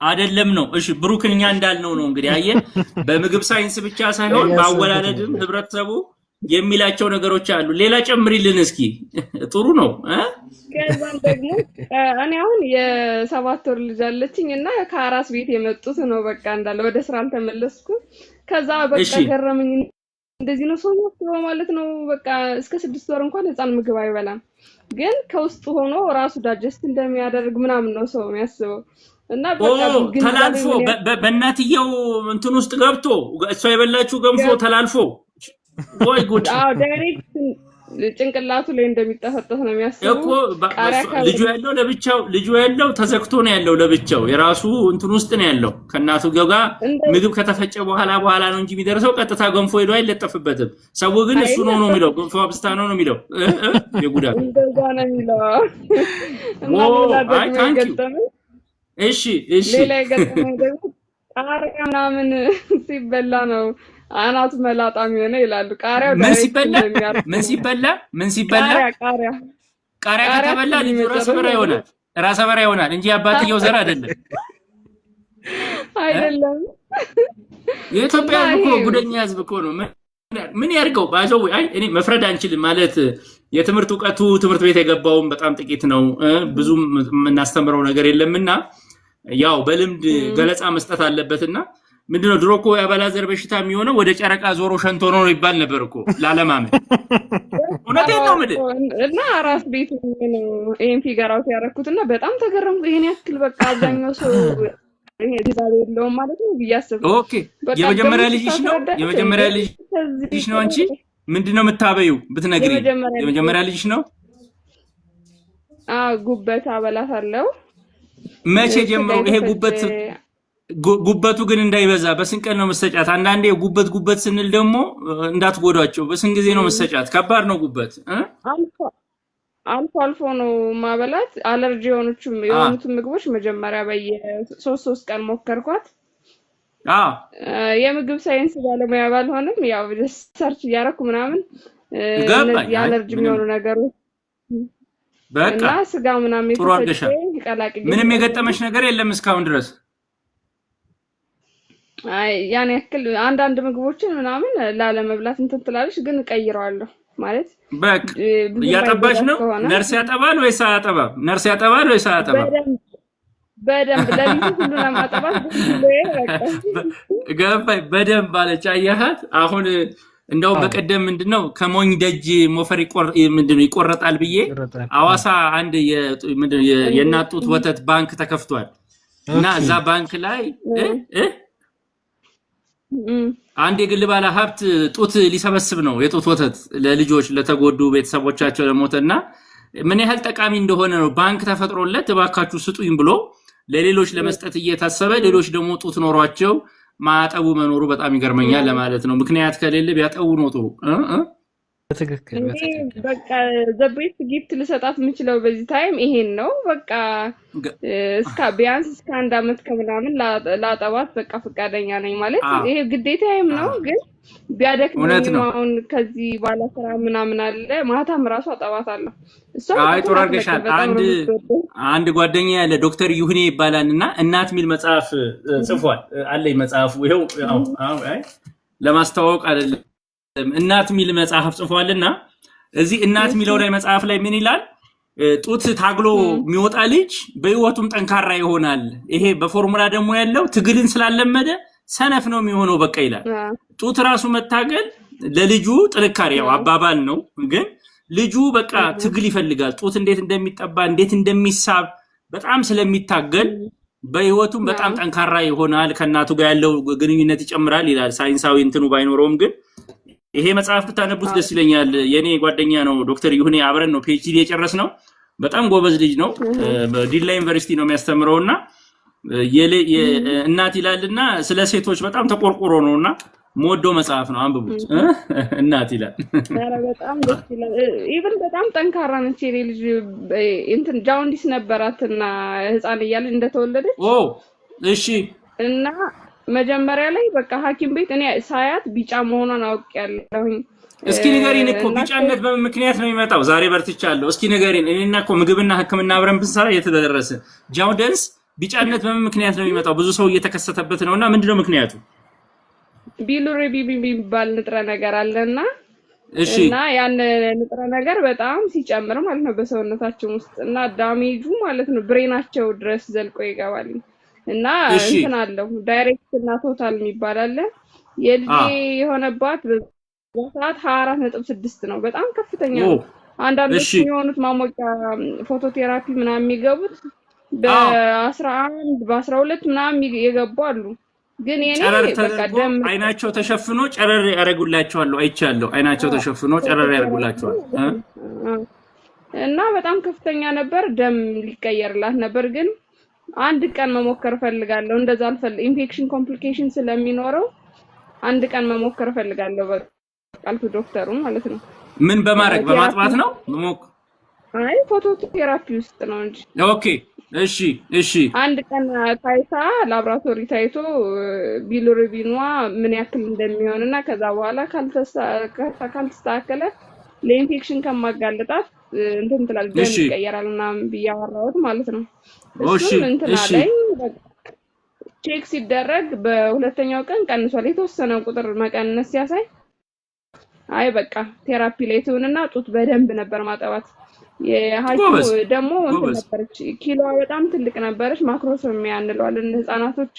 አይደለም ነው። እሺ ብሩክኛ እንዳልነው ነው እንግዲህ አየህ፣ በምግብ ሳይንስ ብቻ ሳይሆን በአወላለድም ህብረተሰቡ የሚላቸው ነገሮች አሉ። ሌላ ጨምሪልን እስኪ። ጥሩ ነው። ከዛም ደግሞ እኔ አሁን የ7 ወር ልጅ አለችኝ እና ከአራስ ቤት የመጡት ነው በቃ እንዳለ ወደ ስራ አልተመለስኩም። ከዛ በቃ ገረመኝ። እንደዚህ ነው ሰው የሚያስበው ማለት ነው። በቃ እስከ 6 ወር እንኳን ህፃን ምግብ አይበላም፣ ግን ከውስጥ ሆኖ ራሱ ዳጀስት እንደሚያደርግ ምናምን ነው ሰው የሚያስበው። እና በቃ ተላልፎ በእናትየው እንትን ውስጥ ገብቶ እሷ የበላችው ገንፎ ተላልፎ ወይ ጉድ! ዳይሬክት ጭንቅላቱ ላይ እንደሚጠፈጠፍ ነው የሚያስበው እኮ። ልጁ ያለው ተዘግቶ ነው ያለው ለብቻው፣ የራሱ እንትን ውስጥ ነው ያለው። ከእናቱ ጋር ምግብ ከተፈጨ በኋላ ነው እንጂ የሚደርሰው ቀጥታ ገንፎ ሄዶ አይለጠፍበትም። ሰው ግን እሱ ነው የሚለው፣ ገንፎ አብስታ ነው የሚለው። የጉዳት እንደዛ ነው የሚለው። እና ሌላ ደግሞ የገጠመኝ ሌላ የገጠመኝ ደግሞ ቃሪያ ምናምን ሲበላ ነው አናቱ መላጣ የሚሆነው ይላሉ። ቃሪያው ምን ሲበላ ቃሪያ ከተበላ ልጁ ራሰ በራ ይሆናል እንጂ አባትየው ዘር አይደለም። የኢትዮጵያ እኮ ጉደኛ ህዝብ እኮ ነው። ምን ያርገው ባዘው? አይ እኔ መፍረድ አንችልም ማለት የትምህርት ዕውቀቱ ትምህርት ቤት የገባውም በጣም ጥቂት ነው። ብዙም የምናስተምረው ነገር የለምና ያው በልምድ ገለጻ መስጠት አለበትና ምንድነው ድሮ እኮ የአባላዘር በሽታ የሚሆነው ወደ ጨረቃ ዞሮ ሸንቶ ነው ይባል ነበር እኮ ላለማመን። እውነቴን ነው የምልህ። እና አራስ ቤት ነው ይሄን ፊገር አውት ያደረኩትና በጣም ተገረምኩ። ይሄን ያክል በቃ አብዛኛው ሰው ይሄ ዲዛብ የለውም ማለት ነው ብያስብ። ኦኬ የመጀመሪያ ልጅሽ ነው አንቺ ምንድነው የምታበይው ብትነግሪ? የመጀመሪያ ልጅሽ ነው? ጉበት አበላታለሁ። መቼ ጀምሮ ይሄ ጉበቱ ግን እንዳይበዛ በስንት ቀን ነው መሰጫት? አንዳንዴ ጉበት ስንል ደግሞ እንዳትጎዷቸው በስንት ጊዜ ነው መሰጫት? ከባድ ነው ጉበት። አልፎ ነው ማበላት። አለርጂ የሆኑት ምግቦች መጀመሪያ በየ3 ቀን ሞከርኳት። የምግብ ሳይንስ ባለሙያ ባልሆንም ያው ሰርች እያደረኩ ምናምን እነዚህ አለርጂ የሚሆኑ ነገሮች በቃ እና ስጋ ምናምን ጥሩ አድርገሻል። ምንም የገጠመሽ ነገር የለም እስካሁን ድረስ? ያን ያክል አንዳንድ ምግቦችን ምናምን ላለመብላት እንትን ትላለች፣ ግን እቀይረዋለሁ ማለት በቃ። እያጠባሽ ነው? ነርስ ያጠባል ወይስ አያጠባም? ነርስ ያጠባል ወይስ አያጠባም? በደንብ ለሊቱ ሁሉ ለማጠባት ገባኝ። በደንብ አለች። አያሃት አሁን እንደው በቀደም ምንድነው ከሞኝ ደጅ ሞፈር ይቆረጣል ብዬ አዋሳ አንድ የእናት ጡት ወተት ባንክ ተከፍቷል እና እዛ ባንክ ላይ አንድ የግል ባለ ሀብት ጡት ሊሰበስብ ነው፣ የጡት ወተት ለልጆች ለተጎዱ ቤተሰቦቻቸው ለሞተና ምን ያህል ጠቃሚ እንደሆነ ነው ባንክ ተፈጥሮለት እባካችሁ ስጡኝ ብሎ ለሌሎች ለመስጠት እየታሰበ ሌሎች ደግሞ ጡት ኖሯቸው ማጠቡ መኖሩ በጣም ይገርመኛል ለማለት ነው። ምክንያት ከሌለ ቢያጠቡ ነው ጥሩ። በትክክል በቃ ዘቤት ጊፍት ልሰጣት የምችለው በዚህ ታይም ይሄን ነው። በቃ ቢያንስ እስከ 1 አመት ከምናምን ላጠባት በቃ ፈቃደኛ ነኝ ማለት ይሄ ግዴታዬም ነው። ግን ቢያደክመኝም አሁን ከዚህ ባለ ስራ ምናምን አለ ማታም ራሱ አጠባታለሁ። አይ ጥሩ አድርገሻል። አንድ ጓደኛ ያለ ዶክተር ይሁኔ ይባላልና እናት ሚል መጽሐፍ ጽፏል አለኝ መጽሐፉ ይሄው አይ ለማስተዋወቅ አይደለም እናት ሚል መጽሐፍ ጽፏልና እዚህ እናት ሚለው ላይ መጽሐፍ ላይ ምን ይላል? ጡት ታግሎ የሚወጣ ልጅ በህይወቱም ጠንካራ ይሆናል። ይሄ በፎርሙላ ደግሞ ያለው ትግልን ስላለመደ ሰነፍ ነው የሚሆነው በቃ ይላል። ጡት ራሱ መታገል ለልጁ ጥንካሬ ያው አባባል ነው፣ ግን ልጁ በቃ ትግል ይፈልጋል። ጡት እንዴት እንደሚጠባ እንዴት እንደሚሳብ በጣም ስለሚታገል በህይወቱም በጣም ጠንካራ ይሆናል፣ ከእናቱ ጋር ያለው ግንኙነት ይጨምራል ይላል። ሳይንሳዊ እንትኑ ባይኖረውም ግን ይሄ መጽሐፍ ብታነቡት ደስ ይለኛል። የኔ ጓደኛ ነው ዶክተር ይሁኔ፣ አብረን ነው ፒኤችዲ የጨረስነው። በጣም ጎበዝ ልጅ ነው። በዲላ ዩኒቨርሲቲ ነው የሚያስተምረውና እናት ይላልና ስለ ሴቶች በጣም ተቆርቆሮ ነውና ሞዶ መጽሐፍ ነው፣ አንብቡት። እናት ይላል። ኧረ በጣም ደስ ይላል። ኢቭን በጣም ጠንካራ ነች። የኔ ልጅ እንትን ጃውንዲስ ነበራትና ህፃን እያለች እንደተወለደች እሺ። እና መጀመሪያ ላይ በቃ ሐኪም ቤት እኔ ሳያት ቢጫ መሆኗን አውቄያለሁኝ። እስኪ ንገሪን እኮ ቢጫነት በምን ምክንያት ነው የሚመጣው? ዛሬ በርትቻለሁ። እስኪ ንገሪን። እኔና እኮ ምግብና ሕክምና አብረን ብንሰራ እየተደረሰ ጃውደንስ ቢጫነት በምን ምክንያት ነው የሚመጣው? ብዙ ሰው እየተከሰተበት ነውና ምንድነው ምክንያቱ? ቢሉሪቢን የሚባል ንጥረ ነገር አለና እና ያን ንጥረ ነገር በጣም ሲጨምር ማለት ነው በሰውነታችን ውስጥ እና ዳሜጁ ማለት ነው ብሬናቸው ድረስ ዘልቆ ይገባል እና እንትን አለው ዳይሬክት እና ቶታል የሚባል አለ። የልጄ የሆነባት በሰዓት 24.6 ነው። በጣም ከፍተኛ ነው። አንዳንዶች የሚሆኑት ማሞቂያ ፎቶቴራፒ ምናምን የሚገቡት በ11 በ12 ምናምን የገቡ አሉ። ግን የኔ በቃ ደም አይናቸው ተሸፍኖ ጨረር ያረጉላቸዋል። አይቻለሁ። አይናቸው ተሸፍኖ ጨረር ያረጉላቸዋል እና በጣም ከፍተኛ ነበር። ደም ሊቀየርላት ነበር። ግን አንድ ቀን መሞከር ፈልጋለሁ። እንደዛ ኢንፌክሽን ኮምፕሊኬሽን ስለሚኖረው አንድ ቀን መሞከር ፈልጋለሁ። በቃ አልኩ ዶክተሩ ማለት ነው። ምን በማድረግ በማጥባት ነው አይ ፎቶቴራፒ ውስጥ ነው እንጂ። ኦኬ እሺ አንድ ቀን ታይታ ላብራቶሪ ታይቶ ቢሉሩቢኗ ምን ያክል እንደሚሆንና ከዛ በኋላ ካልተስተካከለ ለኢንፌክሽን ከማጋለጣት እንትን ትላል ደም ይቀየራልና ብያወራሁት ማለት ነው። እሱም እንትን አለኝ። ቼክ ሲደረግ በሁለተኛው ቀን ቀንሷል። የተወሰነ ቁጥር መቀነስ ሲያሳይ አይ በቃ ቴራፒ ላይ ትሆንና ጡት በደንብ ነበር ማጠባት። የሃይቱ ደግሞ ነበረች ኪሎዋ በጣም ትልቅ ነበረች። ማክሮሶሚያ እንለዋለን ህፃናቶች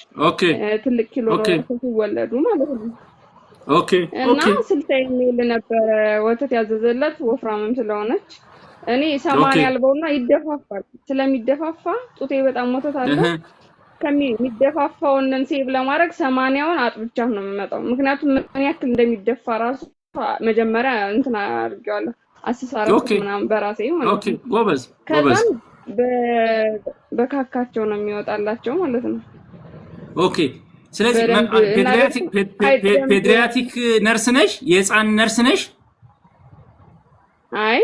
ትልቅ ኪሎ ሲወለዱ ማለት ነው። እና 60 ሚሊ ነበር ወተት ያዘዘላት ወፍራምም ስለሆነች እኔ 80 ያልበውና ይደፋፋል። ስለሚደፋፋ ጡቴ በጣም ወተት አለ። ከሚደፋፋውን ሴቭ ለማድረግ 80ውን አጥብቻ ነው የምመጣው። ምክንያቱም ምን ያክል እንደሚደፋ ራሱ መጀመሪያ እንትና አድርጌዋለሁ አስሳራው ምናምን በራሴ ማለት ነው። ጎበዝ በካካቸው ነው የሚወጣላቸው ማለት ነው። ስለዚህ ፔዲያትሪክ ነርስ ነሽ? የህፃን ነርስ ነሽ? አይ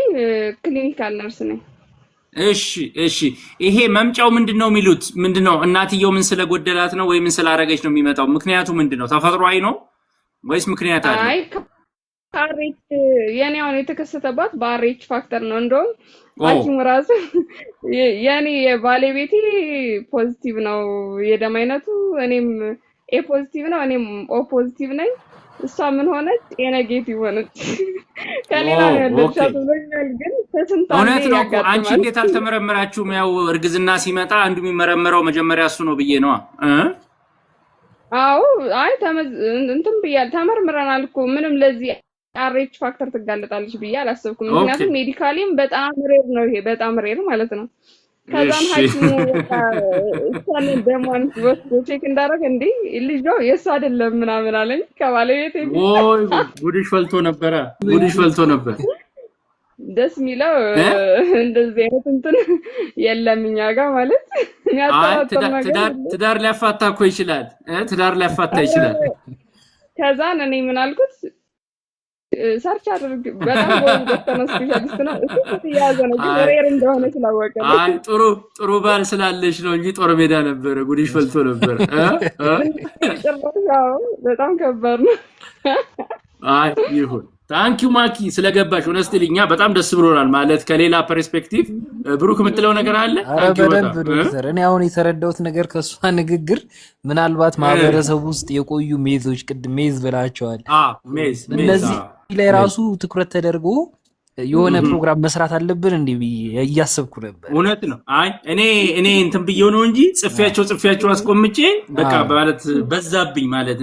ክሊኒካል ነርስ ነኝ። እሺ ይሄ መምጫው ምንድነው የሚሉት? ምንድነው እናትየው ምን ስለጎደላት ነው ወይ ምን ስላረገች ነው የሚመጣው? ምክንያቱ ምንድነው? ተፈጥሯዊ ነው ወይስ ምክንያት አለ? አይ አሬች የኔ አሁን የተከሰተባት በአሬች ፋክተር ነው። እንደውም ሐኪሙ ራሱ የኔ የባለቤቴ ፖዚቲቭ ነው የደም አይነቱ፣ እኔም ኤ ፖዚቲቭ ነው፣ እኔም ኦ ፖዚቲቭ ነኝ። እሷ ምን ሆነች? ኤ ኔጌቲቭ ሆነች። ከሌላ ነው ያለቻት ብሎኛል። ግን ተስንታ እውነት ነው እኮ አንቺ እንዴት አልተመረመራችሁም? ያው እርግዝና ሲመጣ አንዱ የሚመረመረው መጀመሪያ እሱ ነው ብዬ ነው። አዎ አይ እንትን ብያለሁ። ተመርምረናል እኮ ምንም ለዚህ አሬች ፋክተር ትጋለጣለች ብዬ አላሰብኩም። ምክንያቱም ሜዲካሊም በጣም ሬር ነው ይሄ በጣም ሬር ማለት ነው። ከዛም ሐኪሙ እሷን ደሟን ወስዶ ቼክ እንዳደረገ እንዴ ልጅ ነው የእሱ አይደለም ምናምን አለኝ ከባለቤቴ። ወይ ጉድሽ ፈልቶ ነበር። ደስ የሚለው እንደዚህ አይነት እንትን የለም እኛ ጋር ማለት ትዳር ሊያፋታ እኮ ይችላል። ትዳር ሊያፋታ ይችላል። ከዛን እኔ ምን አልኩት ሰርች አድርግ በጣም ጎን ዶክተር ስፔሻሊስት ነው እሱ ያዘ ነው ሬር እንደሆነ ስላወቀ አይ ጥሩ ባል ስላለሽ ነው እንጂ ጦር ሜዳ ነበር ጉድሽ ፈልቶ ነበር። በጣም ከባድ ነው። አይ ይሁን ታንኪዩ ማኪ ስለገባሽ ሆነስትልኛ በጣም ደስ ብሎናል። ማለት ከሌላ ፐርስፔክቲቭ ብሩክ የምትለው ነገር አለ? በደንብ ዶክተር እኔ አሁን የተረዳሁት ነገር ከሷ ንግግር ምናልባት ማህበረሰቡ ውስጥ የቆዩ ሜዞች ቅድም ሜዝ ብላቸዋል። እነዚህ ላይ ራሱ ትኩረት ተደርጎ የሆነ ፕሮግራም መስራት አለብን እንዴ እያሰብኩ ነበር። እውነት ነው። አይ እኔ እንትን ብየው ነው እንጂ ጽፌያቸው አስቆምጬ በቃ ማለት በዛብኝ ማለት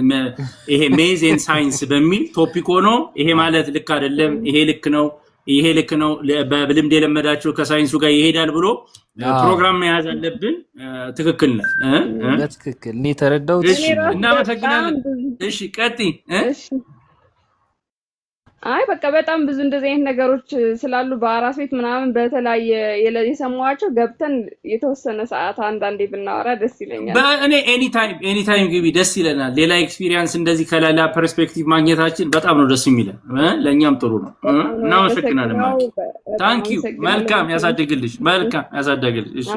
ይሄ ሜዝ ኤንድ ሳይንስ በሚል ቶፒክ ሆኖ ይሄ ማለት ልክ አይደለም፣ ይሄ ልክ ነው በልምድ የለመዳቸው ከሳይንሱ ጋር ይሄዳል ብሎ ፕሮግራም መያዝ አለብን። ትክክል ነው። በትክክል እኔ ተረዳሁት። እናመሰግናለን። እሺ ቀጥይ። አይ በቃ በጣም ብዙ እንደዚህ አይነት ነገሮች ስላሉ በአራስ ቤት ምናምን በተለያየ የሰማዋቸው ገብተን የተወሰነ ሰዓት አንዳንዴ ብናወራ ደስ ይለኛል። በእኔ ኤኒ ታይም ግቢ ደስ ይለናል። ሌላ ኤክስፒሪየንስ እንደዚህ ከሌላ ፐርስፔክቲቭ ማግኘታችን በጣም ነው ደስ የሚለን፣ ለኛም ጥሩ ነው። እናመሰግናለን። ታንኪዩ። መልካም ያሳድግልሽ። እሺ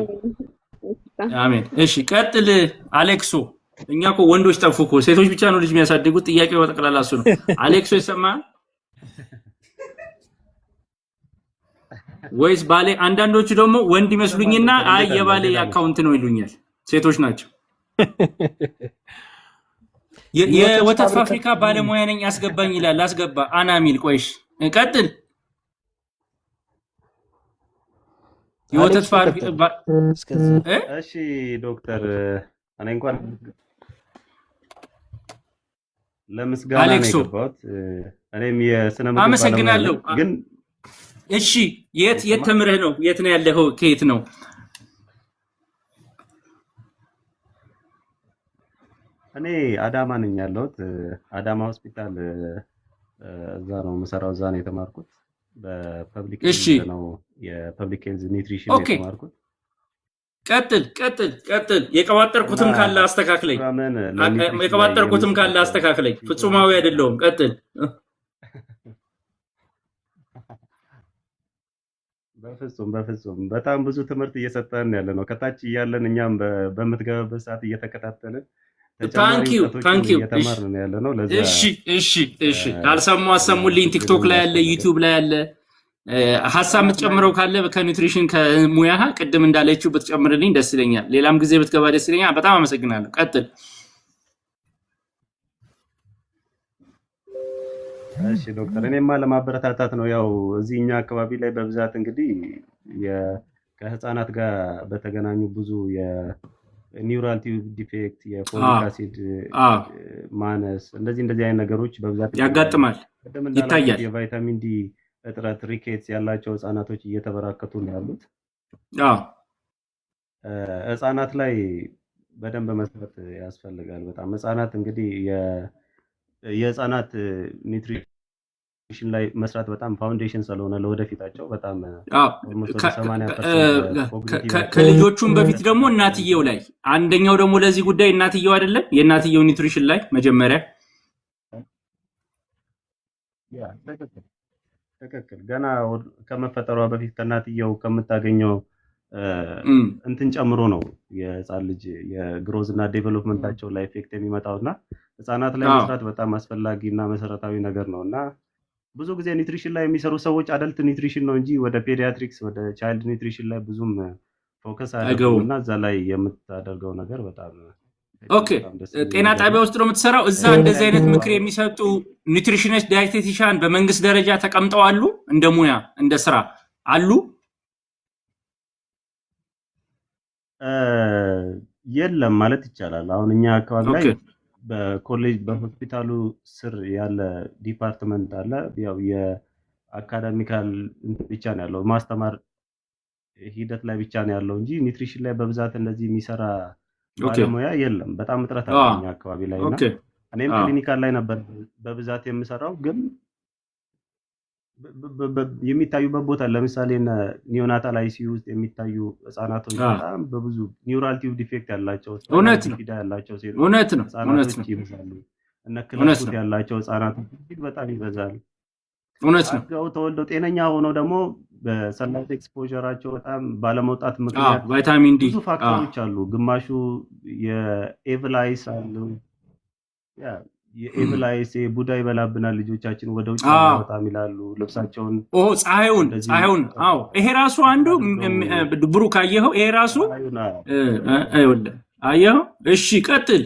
አሜን። እሺ ቀጥል አሌክሶ። እኛ እኮ ወንዶች ጠፉ እኮ ሴቶች ብቻ ነው ልጅ የሚያሳድጉት። ጥያቄው በጠቅላላ እሱ ነው። አሌክሶ ይሰማል ወይስ ባሌ? አንዳንዶቹ ደግሞ ወንድ ይመስሉኝና አይ የባሌ አካውንት ነው ይሉኛል። ሴቶች ናቸው። የወተት ፋብሪካ ባለሙያ ነኝ አስገባኝ ይላል። አስገባ አናሚል ቆይሽ ቀጥል። የወተት ፋብሪካ እሺ ዶክተር እኔ እንኳን ለምስጋና ነው የገባሁት። እኔም የስነ ምግብ አመሰግናለሁ። ግን እሺ የት ተምረህ ነው? የት ነው ያለኸው? ከየት ነው? እኔ አዳማ ነኝ ያለሁት። አዳማ ሆስፒታል እዛ ነው የምሰራው። እዛ ነው የተማርኩት። በፐብሊክ ሄልዝ ነው የፐብሊክ ሄልዝ ኒውትሪሽን ነው የተማርኩት። ቀጥል። የቀባጠርኩትም ካለ አስተካክለኝ። የቀባጠርኩትም ካለ አስተካክለኝ። ፍጹማዊ አይደለሁም። ቀጥል። በፍጹም በጣም ብዙ ትምህርት እየሰጠን ያለ ነው። ከታች እያለን እኛም በምትገባበት ሰዓት እየተከታተልን ታንኪዩ እየተማርን ያለ ነው። ለዛ እሺ ካልሰሙ አሰሙልኝ። ቲክቶክ ላይ ያለ፣ ዩቲዩብ ላይ ያለ ሐሳብ የምትጨምረው ካለ ከኒውትሪሽን ከሙያ ቅድም እንዳለችው ብትጨምርልኝ ደስ ይለኛል። ሌላም ጊዜ ብትገባ ደስ ይለኛል። በጣም አመሰግናለሁ። ቀጥል። እሺ ዶክተር እኔማ ለማበረታታት ነው። ያው እዚህኛ አካባቢ ላይ በብዛት እንግዲህ ከህፃናት ጋር በተገናኙ ብዙ የኒውራል ቲዩብ ዲፌክት፣ የፎሊክ አሲድ ማነስ እንደዚህ አይነት ነገሮች በብዛት ያጋጥማል፣ ይታያል። የቫይታሚን ዲ እጥረት ሪኬትስ ያላቸው ህፃናቶች እየተበራከቱ ነው ያሉት። ህፃናት ላይ በደንብ መስራት ያስፈልጋል። በጣም ህፃናት እንግዲህ የህፃናት ኒውትሪሽን ላይ መስራት በጣም ፋውንዴሽን ስለሆነ ለወደፊታቸው በጣም ከልጆቹም በፊት ደግሞ እናትየው ላይ አንደኛው ደግሞ ለዚህ ጉዳይ እናትየው አይደለም የእናትየው ኒውትሪሽን ላይ መጀመሪያ ትክክል ገና ከመፈጠሯ በፊት ከእናትየው ከምታገኘው እንትን ጨምሮ ነው የህፃን ልጅ የግሮዝ እና ዴቨሎፕመንታቸው ላይ ኢፌክት የሚመጣው እና ህፃናት ላይ መስራት በጣም አስፈላጊ እና መሰረታዊ ነገር ነው እና ብዙ ጊዜ ኒውትሪሽን ላይ የሚሰሩ ሰዎች አደልት ኒውትሪሽን ነው እንጂ ወደ ፔዲያትሪክስ ወደ ቻይልድ ኒውትሪሽን ላይ ብዙም ፎከስ አያደርጉም እና እዛ ላይ የምታደርገው ነገር በጣም ኦኬ። ጤና ጣቢያ ውስጥ ነው የምትሰራው? እዛ እንደዚህ አይነት ምክር የሚሰጡ ኒውትሪሽኒስት ዳይቴቲሻን በመንግስት ደረጃ ተቀምጠው አሉ? እንደ ሙያ እንደ ስራ አሉ? የለም ማለት ይቻላል። አሁን እኛ አካባቢ ላይ በኮሌጅ በሆስፒታሉ ስር ያለ ዲፓርትመንት አለ። ያው የአካዳሚካል ብቻ ነው ያለው፣ ማስተማር ሂደት ላይ ብቻ ነው ያለው እንጂ ኒውትሪሽን ላይ በብዛት እንደዚህ የሚሰራ ባለሙያ የለም። በጣም እጥረት አለ እኛ አካባቢ ላይ እና እኔም ክሊኒካል ላይ ነበር በብዛት የምሰራው ግን የሚታዩበት ቦታ ለምሳሌ ኒዮናታል አይሲዩ ውስጥ የሚታዩ ህፃናቶች በጣም በብዙ ኒውራል ቲዩብ ዲፌክት ያላቸው ፊዳ ያላቸው ህፃናቶች ይበዛሉ። እነ ክላሱት ያላቸው ህፃናቶች እጅግ በጣም ይበዛል። አድገው ተወልደው ጤነኛ ሆነው ደግሞ በሰንላይት ኤክስፖዠራቸው በጣም ባለመውጣት ምክንያት ቫይታሚን ዲ ብዙ ፋክተሮች አሉ። ግማሹ የኤቭላይስ አሉ የኤቭላይስ ቡዳ ይበላብናል ልጆቻችን ወደ ውጭ በጣም ይላሉ ልብሳቸውን ፀሐዩን ይሄ ራሱ አንዱ ብሩክ አየኸው? ይሄ ራሱ አይወለ አየኸው? እሺ ቀጥል።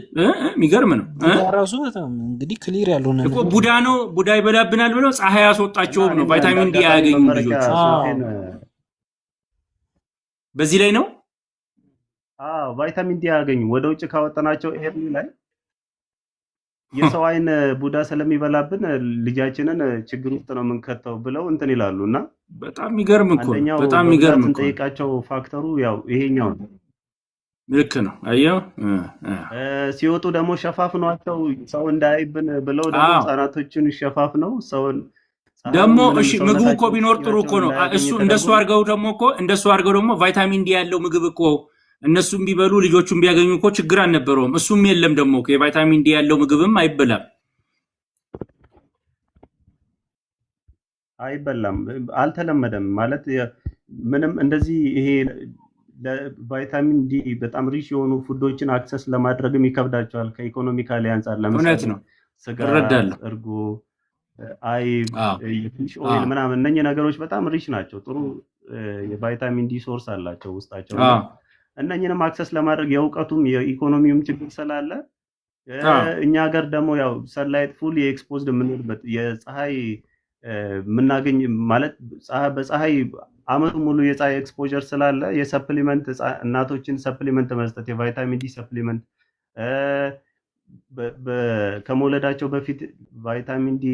የሚገርም ነው ራሱ በጣም እንግዲህ ክሊር ያልሆነ እኮ ቡዳ ይበላብናል ብለው ፀሐይ ያስወጣቸውም ነው ቫይታሚን ዲ ያገኙ ልጆች በዚህ ላይ ነው። ቫይታሚን ዲ ያገኙ ወደ ውጭ ካወጣናቸው ኤርሊ ላይ የሰው አይን ቡዳ ስለሚበላብን ልጃችንን ችግር ውስጥ ነው የምንከተው ብለው እንትን ይላሉ እና በጣም የሚገርም እኮ በጣም የሚገርም እኮ ጠይቃቸው ፋክተሩ ያው ይሄኛው ነው። ልክ ነው። አየው ሲወጡ ደግሞ ሸፋፍኗቸው ሰው እንዳይብን ብለው ደግሞ ህፃናቶችን ሸፋፍነው ሰውን ደግሞ እሺ ምግቡ እኮ ቢኖር ጥሩ እኮ ነው። እሱ እንደሱ አድርገው ደግሞ ቫይታሚን ዲ ያለው ምግብ እኮ እነሱም ቢበሉ ልጆቹም ቢያገኙ እኮ ችግር አልነበረውም። እሱም የለም ደግሞ የቫይታሚን ዲ ያለው ምግብም አይበላም፣ አልተለመደም ማለት ምንም እንደዚህ ይሄ ለቫይታሚን ዲ በጣም ሪች የሆኑ ፉዶችን አክሰስ ለማድረግም ይከብዳቸዋል ከኢኮኖሚካሊ አንፃር። እውነት ለምሳሌ ነው፣ ስጋ፣ እረዳለሁ። እርጎ፣ አይብ፣ አዎ የፊሽ ኦይል ምናምን እነኚህ ነገሮች በጣም ሪች ናቸው። ጥሩ የቫይታሚን ዲ ሶርስ አላቸው ውስጣቸው። አዎ እነኚህንም አክሰስ ለማድረግ የእውቀቱም የኢኮኖሚውም ችግር ስላለ አዎ እኛ ሀገር ደግሞ ያው ሰንላይት ፉል ኤክስፖዝድ የምንልበት የፀሐይ የምናገኝ ማለት በፀሐይ አመቱ ሙሉ የፀሐይ ኤክስፖዠር ስላለ የሰፕሊመንት እናቶችን ሰፕሊመንት መስጠት የቫይታሚን ዲ ሰፕሊመንት ከመውለዳቸው በፊት ቫይታሚን ዲ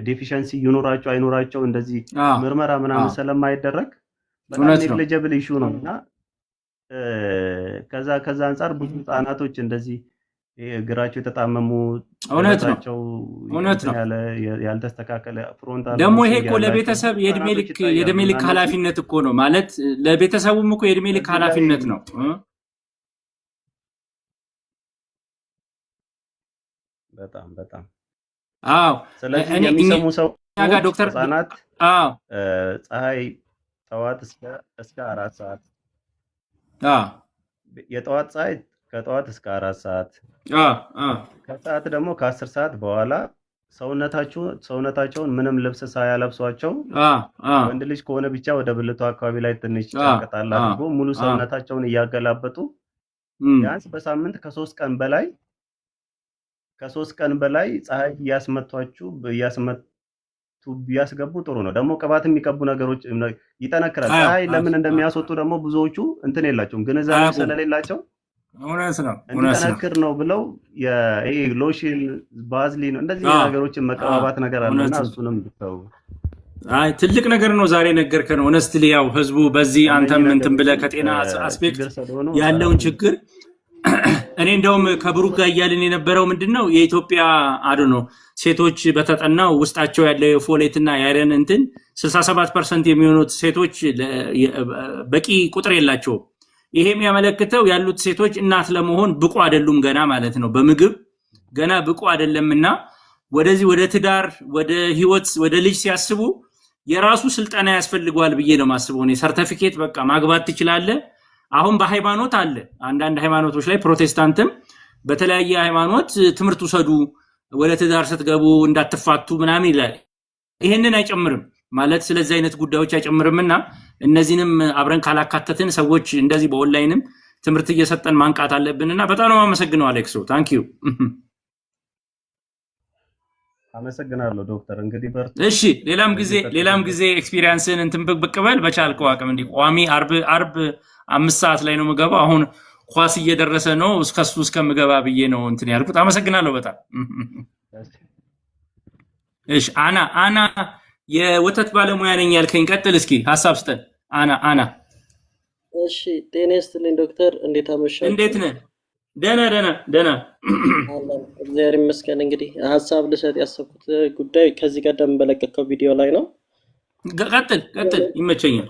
ዴፊሸንሲ ይኖራቸው አይኖራቸው እንደዚህ ምርመራ ምናምን ስለማይደረግ በጣም ኔግሊጀብል ኢሹ ነው እና ከዛ አንፃር ብዙ ህጻናቶች እንደዚህ እግራቸው የተጣመሙ እውነታቸው ያልተስተካከለ ፍሮንታል ደግሞ ይሄ እኮ ለቤተሰብ የእድሜ ልክ ኃላፊነት እኮ ነው ማለት ለቤተሰቡም እኮ የእድሜ ልክ ኃላፊነት ነው። በጣም አዎ። ስለዚህ የሚሰሙ ሰው ጋር ዶክተር ህጻናት አዎ ፀሐይ ጠዋት እስከ 4 ሰዓት የጠዋት ፀሐይ ከጠዋት እስከ 4 ሰዓት ከሰዓት ደግሞ ከ10 ሰዓት በኋላ ሰውነታቸውን ምንም ልብስ ሳያለብሷቸው ወንድ ልጅ ከሆነ ብቻ ወደ ብልቱ አካባቢ ላይ ትንሽ ጫንቀጣል አድርጎ ሙሉ ሰውነታቸውን እያገላበጡ ቢያንስ በሳምንት ከ3 ቀን በላይ ፀሐይ ቢያስገቡ ጥሩ ነው። ደግሞ ቅባት የሚቀቡ ነገሮች ይጠነክራል። ፀሐይ ለምን እንደሚያስወጡ ደግሞ ብዙዎቹ እንትን የላቸውም ግንዛቤ ስለሌላቸው እውነት ነው እንዲጠነክር ነው ብለው ይሄ ሎሽን ባዝሊን እንደዚህ ነገሮችን መቀባባት ነገር አለና እሱንም ብተው። አይ ትልቅ ነገር ነው ዛሬ ነገርከን። ሆነስትሊ ያው ህዝቡ በዚህ አንተም እንትን ብለህ ከጤና አስፔክት ያለውን ችግር እኔ እንደውም ከብሩክ ጋር እያልን የነበረው ምንድነው የኢትዮጵያ ነው ሴቶች በተጠናው ውስጣቸው ያለው የፎሌት እና የአይረን እንትን 67% የሚሆኑት ሴቶች በቂ ቁጥር የላቸውም። ይሄ የሚያመለክተው ያሉት ሴቶች እናት ለመሆን ብቁ አይደሉም ገና ማለት ነው። በምግብ ገና ብቁ አይደለምና ወደዚህ ወደ ትዳር ወደ ህይወት ወደ ልጅ ሲያስቡ የራሱ ስልጠና ያስፈልጋል ብዬ ነው ማስበው። እኔ ሰርቲፊኬት በቃ ማግባት ትችላለህ። አሁን በሃይማኖት አለ አንዳንድ ሃይማኖቶች ላይ ፕሮቴስታንትም በተለያየ ሃይማኖት ትምህርት ውሰዱ ወደ ትዳር ስትገቡ እንዳትፋቱ ምናምን ይላል። ይሄንን አይጨምርም ማለት ስለዚህ አይነት ጉዳዮች አይጨምርምና እነዚህንም አብረን ካላካተትን ሰዎች እንደዚህ በኦንላይንም ትምህርት እየሰጠን ማንቃት አለብንና በጣም ነው አመሰግናለሁ አሌክሶ ታንክ ዩ። አመሰግናለሁ ዶክተር። እንግዲህ በርቱ። እሺ ሌላም ጊዜ ኤክስፒሪየንስን እንትን ብቅበል በቻልከው አቅም እንዲ ቋሚ አርብ 5 ሰዓት ላይ ነው የምገባው። አሁን ኳስ እየደረሰ ነው እስከሱ እስከምገባ ብዬ ነው እንትን ያልኩት። አመሰግናለሁ በጣም። እሺ አና የወተት ባለሙያ ነኝ ያልከኝ ቀጥል እስኪ ሐሳብ ስጠን። አና እሺ ጤና ይስጥልኝ ዶክተር፣ እንዴት አመሻችሁ? እንዴት ነህ? ደህና እግዚአብሔር ይመስገን። እንግዲህ ሐሳብ ልሰጥ ያሰብኩት ጉዳይ ከዚህ ቀደም በለቀቀው ቪዲዮ ላይ ነው። ቀጥል ይመቸኛል።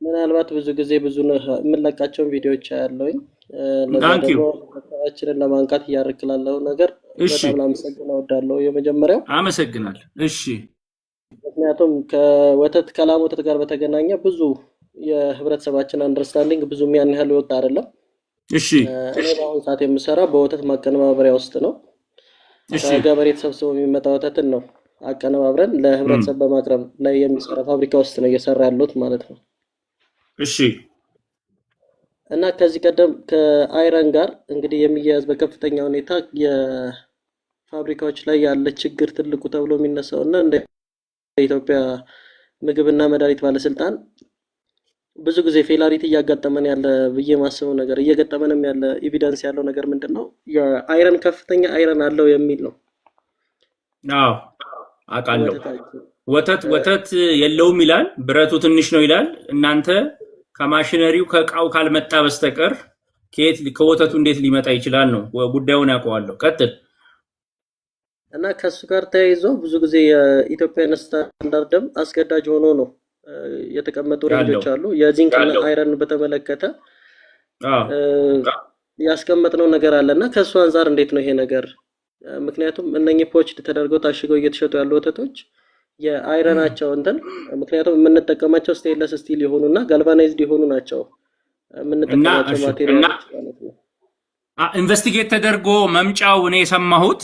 ምናልባት ብዙ ጊዜ የምንለቃቸውን ቪዲዮዎች አያለሁኝ ለዛችንን ለማንቃት እያረክላለሁ ነገር በጣም ላመሰግን እወዳለሁ። የመጀመሪያው አመሰግናለሁ። እሺ ምክንያቱም ከወተት ከላም ወተት ጋር በተገናኘ ብዙ የህብረተሰባችን አንደርስታንዲንግ ብዙም ያን ያህል ወጣ አይደለም። እሺ እኔ በአሁኑ ሰዓት የምሰራው በወተት ማቀነባበሪያ ውስጥ ነው። ከገበሬ ተሰብስቦ የሚመጣ ወተትን ነው አቀነባብረን ለህብረተሰብ በማቅረብ ላይ የሚሰራ ፋብሪካ ውስጥ ነው እየሰራ ያለሁት ማለት ነው። እሺ እና ከዚህ ቀደም ከአይረን ጋር እንግዲህ የሚያያዝ በከፍተኛ ሁኔታ የፋብሪካዎች ላይ ያለ ችግር ትልቁ ተብሎ የሚነሳውና እንደ ኢትዮጵያ ምግብና መድኃኒት ባለስልጣን ብዙ ጊዜ ፌላሪቲ እያጋጠመን ያለ ብዬ ማስበው ነገር እየገጠመንም ያለ ኤቪደንስ ያለው ነገር ምንድነው የአይረን ከፍተኛ አይረን አለው የሚል ነው። አዎ አውቃለሁ። ወተት የለውም ይላል፣ ብረቱ ትንሽ ነው ይላል። እናንተ ከማሽነሪው ከቃው ካልመጣ በስተቀር ከወተቱ እንዴት ሊመጣ ይችላል ነው ጉዳዩን ያውቀዋለሁ። ቀጥል። እና ከሱ ጋር ተያይዞ ብዙ ጊዜ የኢትዮጵያን ስታንዳርድም አስገዳጅ ሆኖ ነው የተቀመጡ ሬንጆች አሉ። የዚንክና አይረን በተመለከተ ያስቀመጥነው ነገር አለና ከሱ አንፃር እንዴት ነው ይሄ ነገር? ምክንያቱም እነኚህ ፖችድ ተደርገው ታሽገው እየተሸጡ ያሉ ወተቶች የአይረናቸው እንትን ምክንያቱም የምንጠቀማቸው ስቴንለስ ስቲል የሆኑና ጋልቫናይዝድ የሆኑ ናቸው። የምንጠቀማቸው ማቴሪያሎች ማለት ነው። ኢንቨስቲጌት ተደርጎ መምጫው እኔ የሰማሁት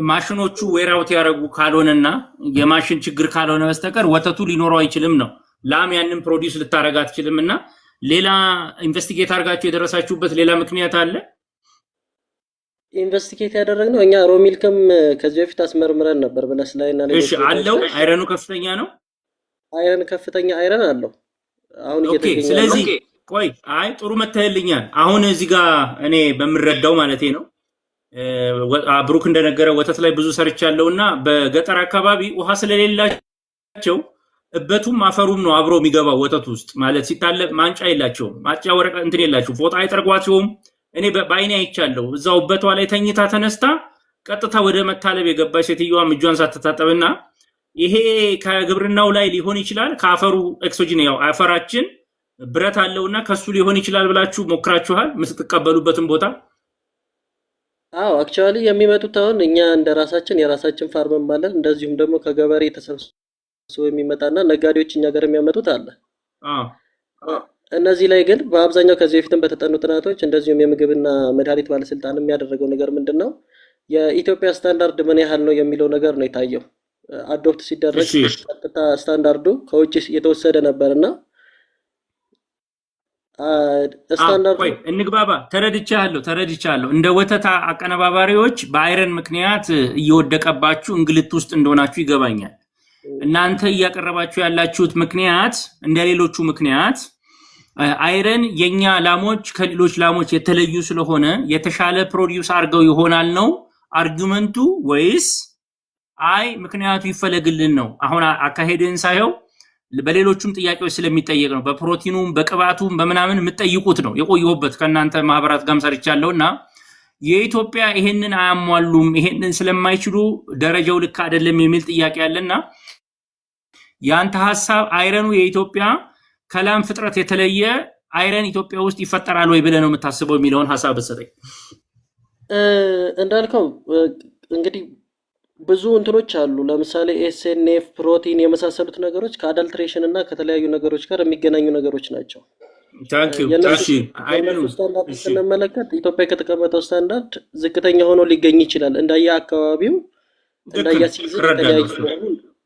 ማሽኖቹ ዌራውት ያደረጉ ካልሆነና የማሽን ችግር ካልሆነ በስተቀር ወተቱ ሊኖረው አይችልም ነው። ላም ያንን ፕሮዲውስ ልታረጋ አትችልም። እና ሌላ ኢንቨስቲጌት አድርጋችሁ የደረሳችሁበት ሌላ ምክንያት አለ? ኢንቨስቲጌት ያደረግነው እኛ ሮሚልክም ከዚህ በፊት አስመርምረን ነበር ብለስ ላይና ሌሎች አለው። አይረኑ ከፍተኛ ነው። አይረን ከፍተኛ አይረን አለው አሁን እየተገኘ። ስለዚህ ቆይ ጥሩ መተህልኛል። አሁን እዚህ ጋር እኔ በምረዳው ማለቴ ነው ብሩክ እንደነገረ ወተት ላይ ብዙ ሰርቻለሁና በገጠር አካባቢ ውሃ ስለሌላቸው እበቱም አፈሩም ነው አብሮ የሚገባው ወተት ውስጥ ማለት ሲታለብ ማንጫ የላቸውም። ማንጫ ወረቀት እንትን የላቸውም። ፎጣ አይጠርጓቸውም። እኔ በአይኔ አይቻለሁ። እዛው እበቷ ላይ ተኝታ ተነስታ ቀጥታ ወደ መታለብ የገባች ሴትዮዋ እጇን ሳትታጠብና ይሄ ከግብርናው ላይ ሊሆን ይችላል ከአፈሩ ኤክሶጂን ያው አፈራችን ብረት አለውና ከሱ ሊሆን ይችላል ብላችሁ ሞክራችኋል የምትቀበሉበትን ቦታ? አዎ አክቹአሊ የሚመጡት አሁን እኛ እንደራሳችን የራሳችን ፋርም ማለት እንደዚሁም ደግሞ ከገበሬ ተሰብስቦ የሚመጣና ነጋዴዎች እኛ ጋር የሚያመጡት አለ። እነዚህ ላይ ግን በአብዛኛው ከዚህ በፊትም በተጠኑ ጥናቶች እንደዚሁም የምግብና መድኃኒት ባለስልጣን የሚያደርገው ነገር ምንድነው የኢትዮጵያ ስታንዳርድ ምን ያህል ነው የሚለው ነገር ነው የታየው። አዶፕት ሲደረግ ቀጥታ ስታንዳርዱ ከውጭ የተወሰደ ነበርና ስታንዳርዱ እንግባባ። ተረድቻለሁ። እንደ ወተት አቀነባባሪዎች በአይረን ምክንያት እየወደቀባችሁ እንግልት ውስጥ እንደሆናችሁ ይገባኛል። እናንተ እያቀረባችሁ ያላችሁት ምክንያት እንደሌሎቹ ምክንያት አይረን የኛ ላሞች ከሌሎች ላሞች የተለዩ ስለሆነ የተሻለ ፕሮዲዩስ አድርገው ይሆናል ነው አርጊመንቱ ወይስ ምክንያቱ ይፈለግልን ነው? አሁን አካሄድን ሳይው በሌሎቹም ጥያቄዎች ስለሚጠየቅ ነው። በፕሮቲኑም በቅባቱም በመናምን የምትጠይቁት ነው የቆየሁበት ከእናንተ ማህበራት ጋር ሰርቻለሁና የኢትዮጵያ ይሄንን አያሟሉም፣ ይሄንን ስለማይችሉ ደረጃው ልክ አይደለም የሚል ጥያቄ አለና ያንተ ሐሳብ አይረኑ የኢትዮጵያ ከላም ፍጥረት የተለየ አይረን ኢትዮጵያ ውስጥ ይፈጠራል ወይ ብለህ ነው የምታስበው የሚለውን ሐሳብ በሰጠኝ። እንዳልከው እንግዲህ ብዙ እንትኖች አሉ። ለምሳሌ ኤስኤንኤፍ ፕሮቲን የመሳሰሉት ነገሮች ከአዳልትሬሽን እና ከተለያዩ ነገሮች ጋር የሚገናኙ ነገሮች ናቸው። ስታንዳርድ ስንመለከት ኢትዮጵያ ከተቀመጠው ስታንዳርድ ዝቅተኛ ሆኖ ሊገኝ ይችላል። እንዳየ አካባቢው እንዳየ ሲዝን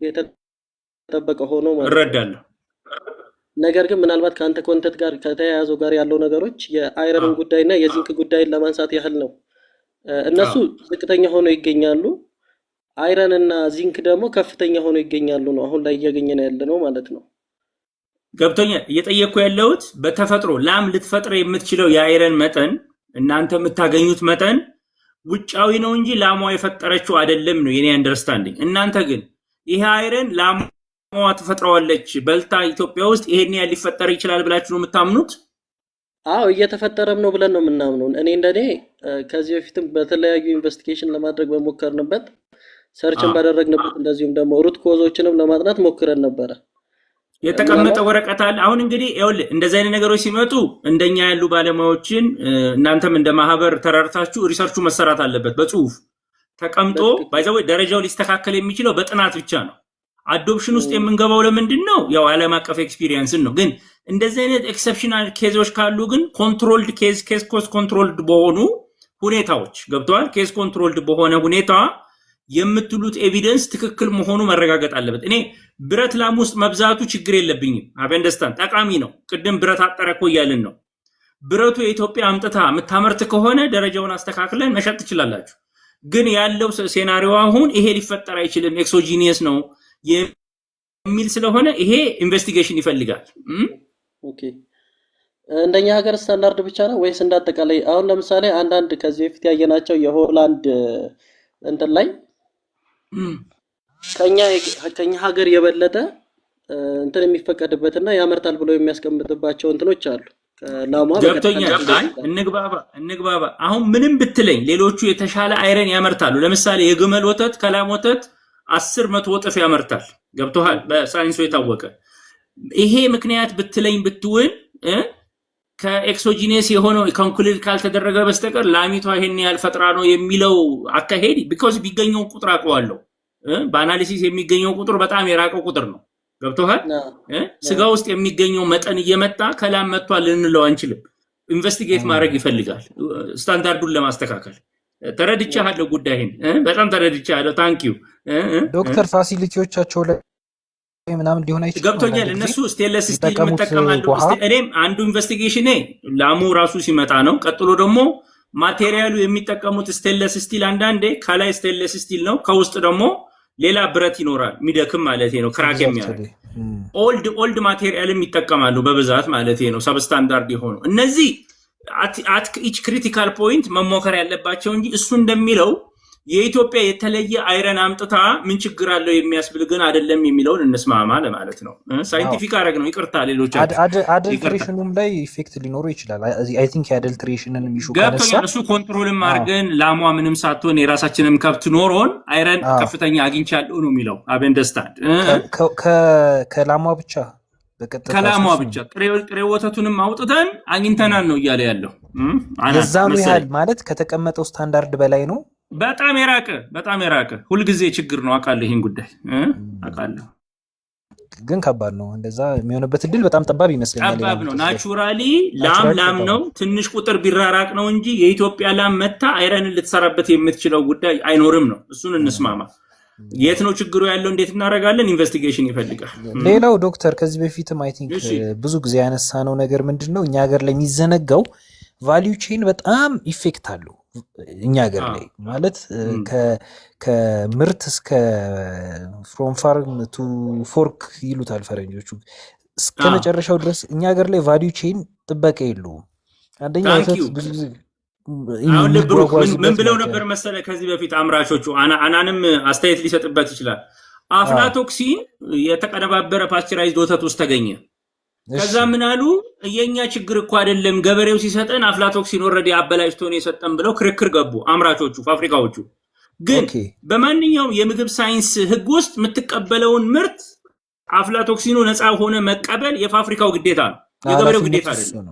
የተጠበቀ ሆኖ ማለት ነው። ነገር ግን ምናልባት ከአንተ ኮንተንት ጋር ከተያያዘው ጋር ያለው ነገሮች የአይረን ጉዳይና የዚንክ ጉዳይን ለማንሳት ያህል ነው። እነሱ ዝቅተኛ ሆኖ ይገኛሉ። አይረን እና ዚንክ ደግሞ ከፍተኛ ሆኖ ይገኛሉ ነው አሁን ላይ እያገኘን ያለ ነው ማለት ነው። ገብቶኛል። እየጠየቅኩ ያለሁት በተፈጥሮ ላም ልትፈጥር የምትችለው የአይረን መጠን እናንተ የምታገኙት መጠን ውጫዊ ነው እንጂ ላሟ የፈጠረችው አይደለም ነው የኔ አንደርስታንዲንግ። እናንተ ግን ይሄ አይረን ላሟ ተፈጥረዋለች በልታ ኢትዮጵያ ውስጥ ይሄን ያህል ሊፈጠር ይችላል ብላችሁ ነው የምታምኑት? አዎ እየተፈጠረም ነው ብለን ነው የምናምነው። እኔ እንደኔ ከዚህ በፊትም በተለያዩ ኢንቨስቲጌሽን ለማድረግ በሞከርንበት ሰርችን ባደረግንበት እንደዚሁም ደግሞ ሩት ኮዞችንም ለማጥናት ሞክረን ነበረ። የተቀመጠ ወረቀት አለ። አሁን እንግዲህ ይኸውልህ እንደዚህ አይነት ነገሮች ሲመጡ እንደኛ ያሉ ባለሙያዎችን እናንተም እንደ ማህበር ተራርታችሁ ሪሰርቹ መሰራት አለበት። በጽሁፍ ተቀምጦ ባይዘው ደረጃው ሊስተካከል የሚችለው በጥናት ብቻ ነው። አዶፕሽን ውስጥ የምንገባው ለምንድን ነው? ያው ዓለም አቀፍ ኤክስፒሪየንስን ነው። ግን እንደዚህ አይነት ኤክሰፕሽናል ኬዞች ካሉ ግን ኮንትሮልድ ኬዝ ኮንትሮልድ በሆኑ ሁኔታዎች ገብተዋል። ኬዝ ኮንትሮልድ በሆነ ሁኔታ የምትሉት ኤቪደንስ ትክክል መሆኑ መረጋገጥ አለበት። እኔ ብረት ላም ውስጥ መብዛቱ ችግር የለብኝም። አበንደስታን ጠቃሚ ነው። ቅድም ብረት አጠረኮ እያልን ነው። ብረቱ የኢትዮጵያ አምጥታ የምታመርት ከሆነ ደረጃውን አስተካክለን መሸጥ ትችላላችሁ። ግን ያለው ሴናሪዮ አሁን ይሄ ሊፈጠር አይችልም ኤክሶጂኒየስ ነው የሚል ስለሆነ ይሄ ኢንቨስቲጌሽን ይፈልጋል። ኦኬ እንደኛ ሀገር ስታንዳርድ ብቻ ነው ወይስ እንዳጠቃላይ? አሁን ለምሳሌ አንዳንድ ከዚህ በፊት ያየናቸው የሆላንድ እንትን ላይ ከኛ ሀገር የበለጠ እንትን የሚፈቀድበትና ያመርታል ብሎ የሚያስቀምጥባቸው እንትኖች አሉ። ላሟ ገብቶኛል። እንግባባ። አሁን ምንም ብትለኝ ሌሎቹ የተሻለ አይረን ያመርታሉ። ለምሳሌ የግመል ወተት ከላም ወተት 10 እጥፍ ያመርታል። ገብቶሃል? በሳይንሱ የታወቀ ይሄ ምክንያት ብትለኝ ብትውን ከኤክሶጂኔስ የሆነው ኮንክሉድ ካልተደረገ በስተቀር ላሚቷ ይሄን ያህል ፈጥራ ነው የሚለው አካሄድ ቢኮዝ ቢገኘው ቁጥር አውቀዋለሁ። በአናሊሲስ የሚገኘው ቁጥር በጣም የራቀው ቁጥር ነው። ገብቶሃል? ስጋ ውስጥ የሚገኘው መጠን እየመጣ ከላም መጥቷል ልንለው አንችልም። ኢንቨስቲጌት ማድረግ ይፈልጋል ስታንዳርዱን ለማስተካከል። ተረድቻለሁ ጉዳይን በጣም ተረድቻለሁ። ታንክ ዩ ዶክተር ፋሲሊቲዎቻቸው ላይ ምናምን ሊሆን አይችልም ገብቶኛል። እነሱ ስቴንለስ ስቲል መጠቀማሉ። እኔም አንዱ ኢንቨስቲጌሽን ላሙ ራሱ ሲመጣ ነው። ቀጥሎ ደግሞ ማቴሪያሉ የሚጠቀሙት ስቴንለስ ስቲል አንዳንዴ ከላይ ስቴንለስ ስቲል ነው፣ ከውስጥ ደግሞ ሌላ ብረት ይኖራል የሚደክም ማለት ነው፣ ክራክ የሚያደርግ ኦልድ ማቴሪያልም ይጠቀማሉ በብዛት ማለት ነው፣ ሰብስታንዳርድ የሆኑ እነዚህ አት ኢች ክሪቲካል ፖይንት መሞከር ያለባቸው እንጂ እሱ እንደሚለው የኢትዮጵያ የተለየ አይረን አምጥታ ምን ችግር አለው የሚያስብል ግን አይደለም የሚለውን እንስማማ ለማለት ነው። ሳይንቲፊክ አረግ ነው። ይቅርታ ሌሎች አደልትሬሽኑም ላይ ኢፌክት ሊኖሩ ይችላል። አይ ቲንክ የአደልትሬሽንን ሚሹ ካነሳ እሱ ኮንትሮልም አድርገን ላሟ ምንም ሳትሆን የራሳችንም ከብት ኖሮን አይረን ከፍተኛ አግኝቻለሁ ነው የሚለው። አበንደስታንድ ከላሟ ብቻ ከላሟ ብቻ ጥሬ ወተቱንም አውጥተን አግኝተናል ነው እያለ ያለው። የዛኑ ያህል ማለት ከተቀመጠው ስታንዳርድ በላይ ነው። በጣም የራቀ ሁልጊዜ ችግር ነው። አውቃለሁ፣ ይሄን ጉዳይ አውቃለሁ፣ ግን ከባድ ነው። እንደዛ የሚሆንበት እድል በጣም ጠባብ ይመስለኛል። ጠባብ ነው። ናቹራሊ ላም ነው። ትንሽ ቁጥር ቢራራቅ ነው እንጂ የኢትዮጵያ ላም መታ አይረንን ልትሰራበት የምትችለው ጉዳይ አይኖርም ነው። እሱን እንስማማ። የት ነው ችግሩ ያለው? እንዴት እናደርጋለን? ኢንቨስቲጌሽን ይፈልጋል። ሌላው ዶክተር ከዚህ በፊትም አይ ቲንክ ብዙ ጊዜ ያነሳነው ነገር ምንድነው እኛ ሀገር ላይ የሚዘነጋው ቫልዩ ቼን በጣም ኢፌክት አለው እኛ ሀገር ላይ ማለት ከምርት እስከ ፍሮም ፋርም ቱ ፎርክ ይሉታል ፈረንጆቹ እስከ መጨረሻው ድረስ እኛ ሀገር ላይ ቫልዩ ቼን ጥበቃ የለውም። አንደኛ ብዙ ጊዜ ምን ብለው ነበር መሰለ ከዚህ በፊት አምራቾቹ አናንም አስተያየት ሊሰጥበት ይችላል። አፍላቶክሲን የተቀነባበረ ፓስቸራይዝድ ወተት ውስጥ ተገኘ። ከዛ ምን አሉ? የኛ ችግር እኮ አይደለም ገበሬው ሲሰጠን አፍላቶክሲን ኦልሬዲ አበላሽቶ ነው የሰጠን ብለው ክርክር ገቡ አምራቾቹ ፋብሪካዎቹ። ግን በማንኛውም የምግብ ሳይንስ ህግ ውስጥ የምትቀበለውን ምርት አፍላቶክሲኑ ነፃ ሆነ መቀበል የፋብሪካው ግዴታ ነው፣ የገበሬው ግዴታ አይደለም።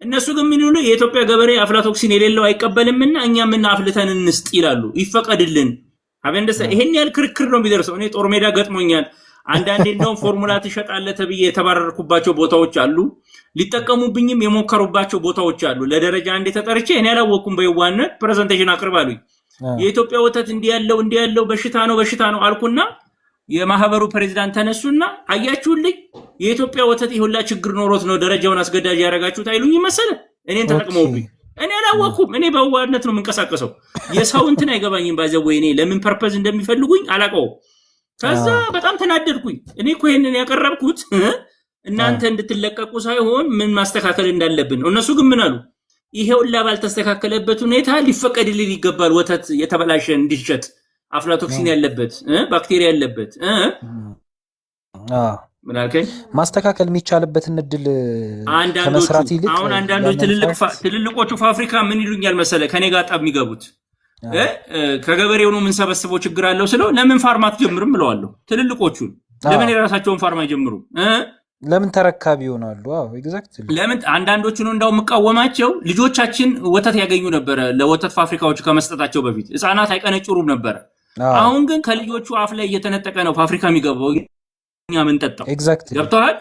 እነሱ ግን ምን ይሉ የኢትዮጵያ ገበሬ አፍላቶክሲን የሌለው አይቀበልምና እኛ ምን አፍልተን እንስጥ ይላሉ። ይፈቀድልን አበንደሰ ይሄን ያህል ክርክር ነው የሚደርሰው። እኔ ጦር ሜዳ ገጥሞኛል። አንዳንዴ እንደውም ፎርሙላ ትሸጣለህ ተብዬ የተባረርኩባቸው ቦታዎች አሉ። ሊጠቀሙብኝም የሞከሩባቸው ቦታዎች አሉ። ለደረጃ አንዴ ተጠርቼ እኔ አላወቅኩም በየዋነት ፕሬዘንቴሽን አቅርባሉኝ። የኢትዮጵያ ወተት እንዲያለው በሽታ ነው አልኩና የማህበሩ ፕሬዝዳንት ተነሱና አያችሁልኝ የኢትዮጵያ ወተት ይሁላ ችግር ኖሮት ነው ደረጃውን አስገዳጅ ያደረጋችሁት አይሉኝ መሰለ። እኔን ተጠቅመውብኝ እኔ አላወቅኩም። እኔ በዋነት ነው የምንቀሳቀሰው። የሰው እንትን አይገባኝም። ባይዘው እኔ ለምን ፐርፐዝ እንደሚፈልጉኝ አላውቀውም። ከዛ በጣም ተናደድኩኝ። እኔ እኮ ይሄንን ያቀረብኩት እናንተ እንድትለቀቁ ሳይሆን ምን ማስተካከል እንዳለብን ነው። እነሱ ግን ምን አሉ? ይሄውላ ባልተስተካከለበት ሁኔታ ሊፈቀድልን ይገባል ወተት የተበላሸ እንዲሸጥ አፍላቶክሲን ያለበት ባክቴሪያ ያለበት ምናልከኝ ማስተካከል የሚቻልበትን እድል ከመስራት ይልቅ አሁን አንዳንዶች ትልልቆቹ ፋብሪካ ምን ይሉኛል መሰለ ከኔ ጋር ጣብ የሚገቡት ከገበሬው ነው የምንሰበስበው ችግር አለው ስለው ለምን ፋርማት ጀምርም ብለዋለሁ። ትልልቆቹን ለምን የራሳቸውን ፋርማ ጀምሩ? ለምን ተረካቢ ይሆናሉ? ኤግዛክትሊ ለምን አንዳንዶቹ ነው እንዳው መቃወማቸው። ልጆቻችን ወተት ያገኙ ነበር ለወተት ፋብሪካዎች ከመስጠታቸው በፊት ህፃናት አይቀነጭሩም ነበር። አሁን ግን ከልጆቹ አፍ ላይ እየተነጠቀ ነው ፋብሪካ የሚገባው እኛ ምን ጠጣው። ገብተዋል።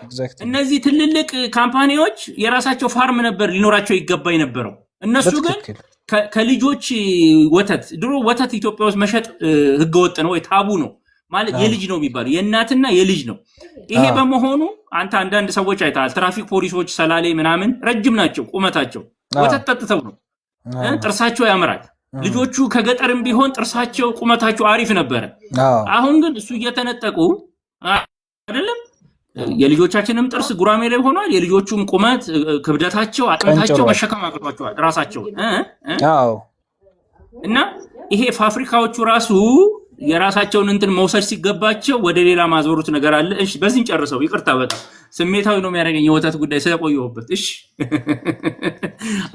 እነዚህ ትልልቅ ካምፓኒዎች የራሳቸው ፋርም ነበር ሊኖራቸው ይገባ የነበረው። እነሱ ግን ከልጆች ወተት ድሮ ወተት ኢትዮጵያ ውስጥ መሸጥ ህገወጥ ነው ወይ ታቡ ነው ማለት የልጅ ነው የሚባለው የእናትና የልጅ ነው። ይሄ በመሆኑ አንዳንድ ሰዎች አይተሃል። ትራፊክ ፖሊሶች ሰላሌ ምናምን ረጅም ናቸው ቁመታቸው፣ ወተት ጠጥተው ነው። ጥርሳቸው ያምራል። ልጆቹ ከገጠርም ቢሆን ጥርሳቸው ቁመታቸው አሪፍ ነበረ። አሁን ግን እሱ እየተነጠቁ አይደለም የልጆቻችንም ጥርስ ጉራሜ ላይ ሆኗል። የልጆቹም ቁመት ክብደታቸው አጥንታቸው መሸከም አቅቷቸዋል ራሳቸው እና ይሄ ፋብሪካዎቹ ራሱ የራሳቸውን እንትን መውሰድ ሲገባቸው ወደ ሌላ ማዞሩት ነገር አለ። እሺ በዚህን ጨርሰው። ይቅርታ በጣም ስሜታዊ ነው የሚያደርገኝ የወተት ጉዳይ ስለቆየሁበት። እሺ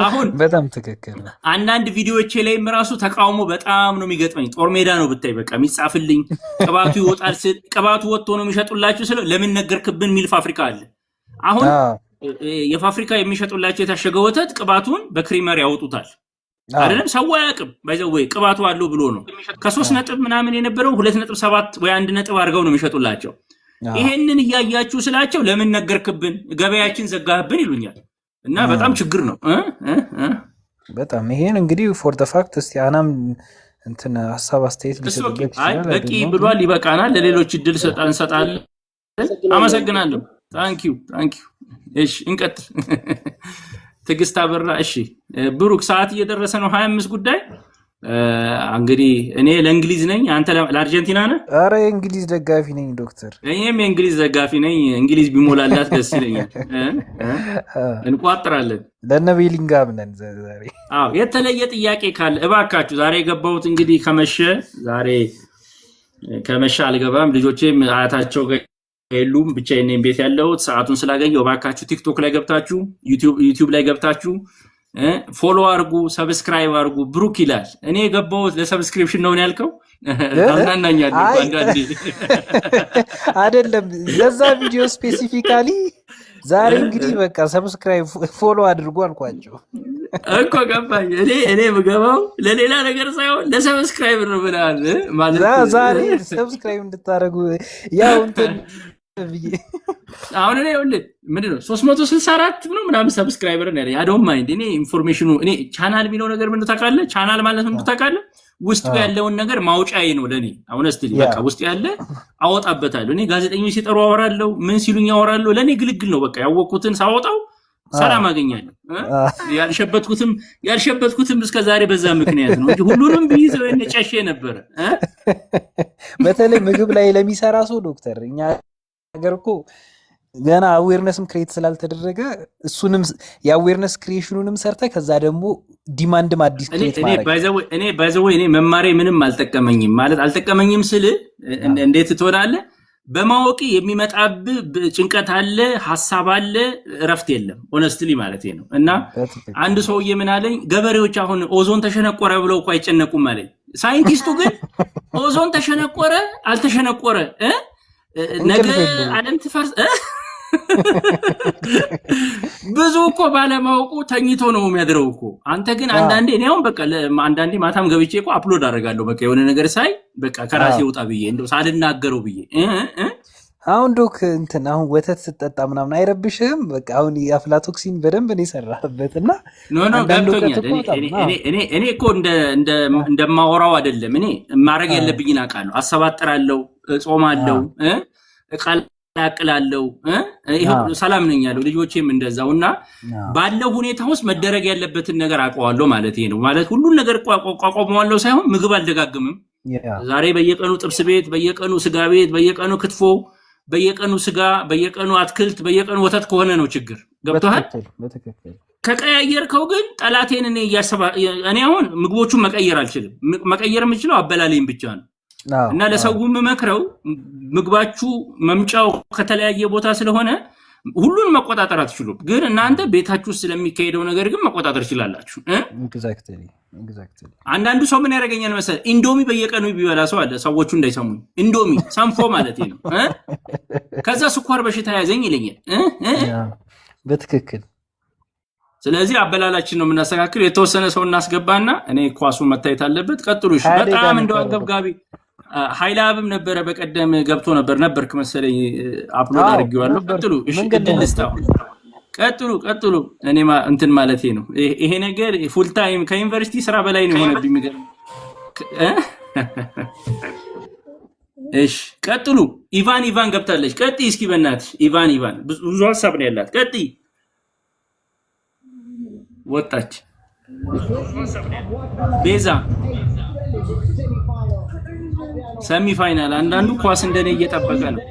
አሁን በጣም ትክክል። አንዳንድ ቪዲዮዎቼ ላይም ራሱ ተቃውሞ በጣም ነው የሚገጥመኝ። ጦር ሜዳ ነው ብታይ በቃ የሚጻፍልኝ። ቅባቱ ይወጣል ስል ቅባቱ ወጥቶ ነው የሚሸጡላችሁ ስለ ለምን ነገርክብን የሚል ፋብሪካ አለ። አሁን የፋብሪካ የሚሸጡላችሁ የታሸገ ወተት ቅባቱን በክሪመር ያወጡታል አይደለም ሰው አያውቅም። ባይዘው ወይ ቅባቱ አለው ብሎ ነው ከ3 ነጥብ ምናምን የነበረው 2.7 ወይ 1 ነጥብ አድርገው ነው የሚሸጡላቸው። ይሄንን እያያችሁ ስላቸው ለምን ነገርክብን ገበያችን ዘጋህብን ይሉኛል። እና በጣም ችግር ነው። በጣም ይሄን እንግዲህ ፎር ዘ ፋክት እስቲ አናም እንትን ሀሳብ አስተያየት ሊሰጥበት ይችላል። በቂ ብሏል፣ ይበቃናል። ለሌሎች እድል እንሰጣለን። አመሰግናለሁ። ታንኪዩ። እሺ እንቀጥል። ትዕግስት አበራ። እሺ ብሩክ፣ ሰዓት እየደረሰ ነው። 25 ጉዳይ እንግዲህ እኔ ለእንግሊዝ ነኝ፣ አንተ ለአርጀንቲና ነህ? አረ የእንግሊዝ ደጋፊ ነኝ ዶክተር። እኔም የእንግሊዝ ደጋፊ ነኝ። እንግሊዝ ቢሞላላት ደስ ይለኛል። እንቋጥራለን። ለነ ቤሊንጋም ነን ዛሬ። አዎ የተለየ ጥያቄ ካለ እባካችሁ። ዛሬ የገባሁት እንግዲህ ከመሸ አልገባም። ልጆቼም አያታቸው የሉም፣ ብቻዬን ነኝ ቤት ያለሁት። ሰዓቱን ስላገኘሁ እባካችሁ ቲክቶክ ላይ ገብታችሁ ዩቲዩብ ላይ ገብታችሁ ፎሎ አርጉ፣ ሰብስክራይብ አርጉ። ብሩክ ይላል። እኔ የገባሁት ለሰብስክሪፕሽን ነው ያልከው? ታናናኛለህ አንዳንዴ አይደለም፣ ለዛ ቪዲዮ ስፔሲፊካሊ ዛሬ እንግዲህ በቃ ሰብስክራይብ ፎሎ አድርጉ አልኳቸው እኮ። ገባኝ። እኔ የምገባው ለሌላ ነገር ሳይሆን ለሰብስክራይብ ነው ብለሃል ማለት ዛሬ ሰብስክራይብ እንድታደርጉ ያው እንትን አሁን እኔ ምንድን ነው 364 ነው ምናምን ሰብስክራይበር ነው ያለኝ። አዶንት ማይንድ። እኔ ኢንፎርሜሽኑ እኔ ቻናል የሚለው ነገር ምን ታውቃለህ? ቻናል ማለት ምን ታውቃለህ? ውስጡ ያለውን ነገር ማውጫዬ ነው ለኔ። አሁንስቲ በቃ ውስጥ ያለ አወጣበታለሁ። እኔ ጋዜጠኞች ሲጠሩ አወራለሁ፣ ምን ሲሉኝ አወራለሁ። ለኔ ግልግል ነው በቃ። ያወቅኩትን ሳወጣው ሰላም አገኛለሁ። ያልሸበትኩትም እስከዛሬ በዛ ምክንያት ነው እንጂ ሁሉንም ቢይዝ ወይ ጨሼ ነበረ። በተለይ ምግብ ላይ ለሚሰራ ሰው ዶክተር፣ እኛ ነገር እኮ ገና አዌርነስም ክሬት ስላልተደረገ እሱንም የአዌርነስ ክሪኤሽኑንም ሰርተ ከዛ ደግሞ ዲማንድም አዲስ ክሬት ማድረግ እኔ መማሬ ምንም አልጠቀመኝም። ማለት አልጠቀመኝም ስል እንዴት ትሆናለህ? በማወቂ የሚመጣብህ ጭንቀት አለ፣ ሀሳብ አለ፣ እረፍት የለም። ሆነስትሊ ማለት ነው። እና አንድ ሰውዬ ምን አለኝ፣ ገበሬዎች አሁን ኦዞን ተሸነቆረ ብለው እኮ አይጨነቁም አለኝ። ሳይንቲስቱ ግን ኦዞን ተሸነቆረ አልተሸነቆረ ነገ ዓለም ትፈርስ ብዙ እኮ ባለማወቁ ተኝቶ ነው የሚያድረው እኮ። አንተ ግን አንዳንዴ እኔ አሁን በቃ አንዳንዴ ማታም ገብቼ እኮ አፕሎድ አደርጋለሁ። በቃ የሆነ ነገር ሳይ በቃ ከራሴ ወጣ ብዬ እንደው ሳልናገረው ብዬ። አሁን ዶክ እንትን አሁን ወተት ስጠጣ ምናምን አይረብሽህም? በቃ አሁን የአፍላቶክሲን በደንብ ነው የሰራህበት እና ኖ ገብቶኛል። እኔ እኮ እንደማወራው አይደለም። እኔ ማድረግ ያለብኝን አውቃለሁ። አሰባጥራለሁ፣ እጾማለሁ፣ ቀላቅላለሁ፣ ሰላም ነኝ ያለው። ልጆቼም እንደዛው። እና ባለው ሁኔታ ውስጥ መደረግ ያለበትን ነገር አውቀዋለሁ ማለት ነው። ማለት ሁሉን ነገር ቋቋመዋለሁ ሳይሆን ምግብ አልደጋግምም። ዛሬ በየቀኑ ጥብስ ቤት፣ በየቀኑ ስጋ ቤት፣ በየቀኑ ክትፎ፣ በየቀኑ ስጋ፣ በየቀኑ አትክልት፣ በየቀኑ ወተት ከሆነ ነው ችግር። ገብቶሃል? ከቀያየርከው ግን ጠላቴን እኔ አሁን ምግቦቹን መቀየር አልችልም። መቀየር የምችለው አበላሌን ብቻ ነው። እና ለሰውም መክረው ምግባችሁ መምጫው ከተለያየ ቦታ ስለሆነ ሁሉን መቆጣጠር አትችሉም። ግን እናንተ ቤታችሁ ስለሚካሄደው ነገር ግን መቆጣጠር ትችላላችሁ። አንዳንዱ ሰው ምን ያደርገኛል መሰለህ? ኢንዶሚ በየቀኑ ቢበላ ሰው አለ። ሰዎቹ እንዳይሰሙኝ ኢንዶሚ ሰንፎ ማለት ነው። ከዛ ስኳር በሽታ ያዘኝ ይለኛል። በትክክል። ስለዚህ አበላላችን ነው የምናስተካክል። የተወሰነ ሰው እናስገባና እኔ ኳሱን መታየት አለበት። ቀጥሉ። እሺ። በጣም እንደው አንገብጋቢ ኃይለአብም ነበረ በቀደም ገብቶ ነበርክ መሰለኝ። አፕሎድ አድርጌዋለሁ። ቀጥሉ። እሺ። እድልስታው ቀጥሉ። እኔ እንትን ማለቴ ነው። ይሄ ነገር ፉል ታይም ከዩኒቨርሲቲ ስራ በላይ ነው የሆነብኝ። የሚገርም እሺ። ቀጥሉ። ኢቫን ገብታለች። ቀጥይ እስኪ በእናትሽ ኢቫን ብዙ ሀሳብ ነው ያላት። ቀጥይ። ወጣች። ቤዛ ሰሚ ፋይናል። አንዳንዱ ኳስ እንደኔ እየጠበቀ ነው።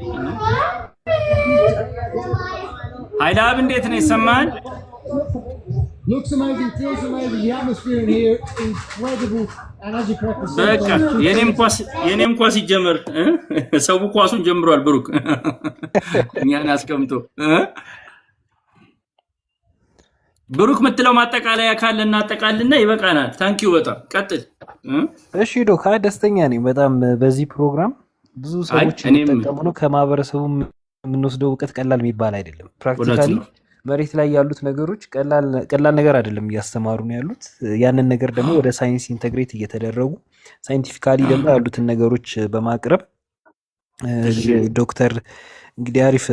ኃይለአብ እንዴት ነው ይሰማል? በቃ የኔም ኳስ ይጀምር። ሰው ኳሱን ጀምሯል። ብሩክ እኛን አስቀምጦ ብሩክ የምትለው ማጠቃለያ ካለ እናጠቃልና ይበቃናል። ታንኪዩ በጣም ቀጥል። እሺ ዶካ ደስተኛ ነኝ በጣም በዚህ ፕሮግራም ብዙ ሰዎች የሚጠቀሙ ነው። ከማህበረሰቡ የምንወስደው እውቀት ቀላል የሚባል አይደለም። ፕራክቲካሊ መሬት ላይ ያሉት ነገሮች ቀላል ነገር አይደለም እያስተማሩ ነው ያሉት። ያንን ነገር ደግሞ ወደ ሳይንስ ኢንተግሬት እየተደረጉ ሳይንቲፊካሊ ደግሞ ያሉትን ነገሮች በማቅረብ ዶክተር እንግዲህ አሪፍ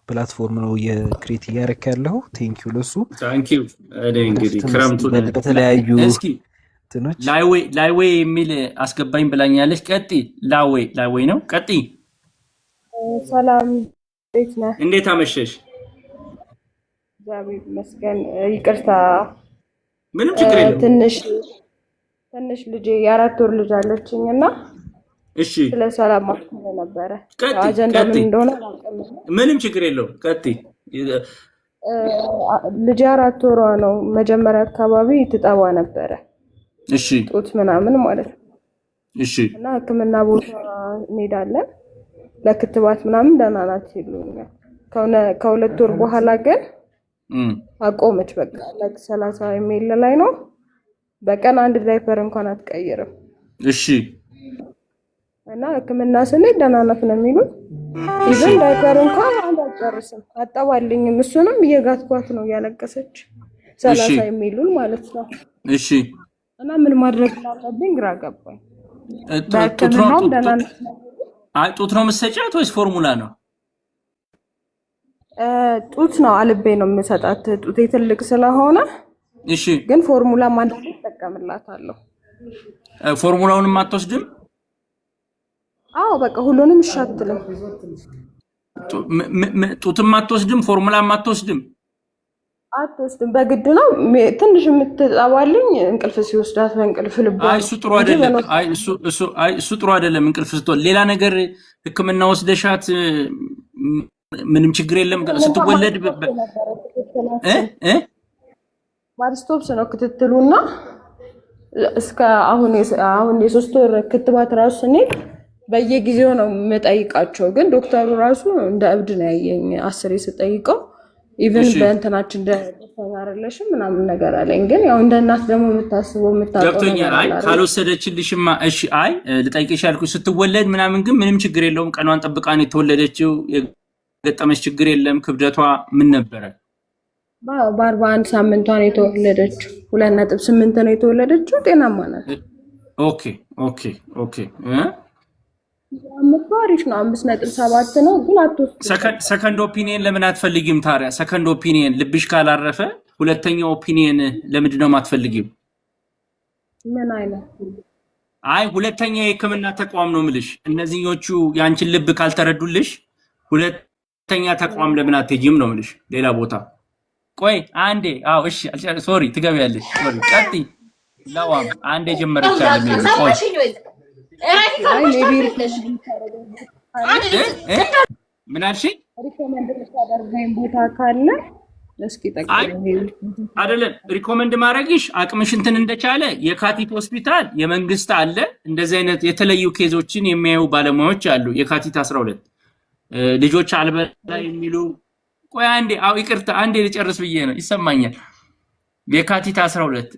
ፕላትፎርም ነው የክሬት እያደረክ ያለው። ቴንኪው ለሱ ታንኪዩ። እኔ እንግዲህ ክረምቱን በተለያዩ እስኪ ላይዌ የሚል አስገባኝ ብላኛለች። ቀጢ ላይዌ ነው። ቀጢ ሰላም፣ እንዴት ነህ? እንዴት አመሸሽ? እግዚአብሔር ይመስገን። ይቅርታ ምንም ችግር የለም። ትንሽ ልጅ የ4 ወር ልጅ አለችኝ እና እሺ፣ ስለ ሰላም ማክለ ነበረ። አጀንዳ ምን እንደሆነ ምንም ችግር የለው። ቀጢ ልጅ 4 ወሯ ነው። መጀመሪያ አካባቢ ትጠባ ነበረ። እሺ፣ ጡት ምናምን ማለት ነው። እሺ። እና ሕክምና ቦታ እንሄዳለን ለክትባት ምናምን ደህና ናት ይሉኛል። ከ2 ወር በኋላ ግን አቆመች። በቃ 30 የሚል ላይ ነው። በቀን 1 ዳይፐር እንኳን አትቀይርም። እሺ። እና ሕክምና ስንሄድ ደህና ናት ነው የሚሉት። ይዘን ዳይፐር እንኳን አልጨርስም አጠባልኝም። እሱንም እየጋትኳት ነው እያለቀሰች 30 የሚሉን ማለት ነው። እሺ። እና ምን ማድረግ እንዳለብኝ ግራ ገባኝ። በሕክምናው ደህና ናት። ጡት ነው የምትሰጫት ወይስ ፎርሙላ ነው? ጡት ነው አልቤ ነው የምሰጣት። ጡቴ ትልቅ ስለሆነ እሺ። ግን ፎርሙላ ማንደም ተጠቀምላታለሁ። ፎርሙላውንም አትወስድም? አዎ በቃ ሁሉንም ይሻትልም። ጡትም አትወስድም? ፎርሙላም አትወስድም? አትወስድም። በግድ ነው ትንሽ የምትጠባልኝ እንቅልፍ ሲወስዳት በእንቅልፍ ልቧ። እሱ ጥሩ አይደለም። እሱ ጥሩ አይደለም። እንቅልፍ ስትወልድ ሌላ ነገር ሕክምና ወስደሻት ምንም ችግር የለም። ስትወለድ ማሪስቶፕስ ነው ክትትሉና እስከ አሁን የ3 ወር ክትባት ራሱ ስንሄድ በየጊዜው ነው የምጠይቃቸው። ግን ዶክተሩ ራሱ እንደ እብድ ነው ያየኝ 10 ስጠይቀው። ኢቭን በእንትናችን ደስተኛ አይደለሽም ምናምን ነገር አለኝ። ግን ያው እንደ እናት ደግሞ የምታስበው የምታውቀው ገብቶኛል። አይ ካልወሰደችልሽማ እሺ። አይ ልጠይቅሽ ያልኩሽ ስትወለድ ምናምን ግን ምንም ችግር የለውም። ቀኗን ጠብቃ ነው የተወለደችው። የገጠመች ችግር የለም። ክብደቷ ምን ነበረ? በ41 ሳምንቷ ነው የተወለደችው። 2.8 ነው የተወለደችው። ጤናማ ናት። ኦኬ። አሪፍ ነው። 5.7 ነው። ግን ሰከንድ ኦፒኒየን ለምን አትፈልጊም ታዲያ? ሰከንድ ኦፒኒየን ልብሽ ካላረፈ ሁለተኛው ኦፒኒየን ለምንድን ነው የማትፈልጊው? ምን አይነት? አይ ሁለተኛ የሕክምና ተቋም ነው የምልሽ። እነዚህኞቹ ያንቺን ልብ ካልተረዱልሽ ሁለተኛ ተቋም ለምን አትሄጂም ነው የምልሽ። ሌላ ቦታ ቆይ አንዴ። አዎ እሺ፣ ሶሪ ትገቢያለሽ። ሶሪ ቀጥይ። ለዋም አንዴ ጀመረች አለ ቆይ ምን አልሽኝ? ሪኮመንድ የምታደርገኝ ቦታ ካለ እስኪ አይደለም ሪኮመንድ ማድረግሽ አቅምሽ እንትን እንደቻለ የካቲት ሆስፒታል የመንግስት አለ። እንደዚህ አይነት የተለዩ ኬዞችን የሚያዩ ባለሙያዎች አሉ። የካቲት 12 ልጆች አልበላ የሚሉ ቆይ አንዴ። አው ይቅርታ አንዴ ልጨርስ ብዬ ነው ይሰማኛል። የካቲት 12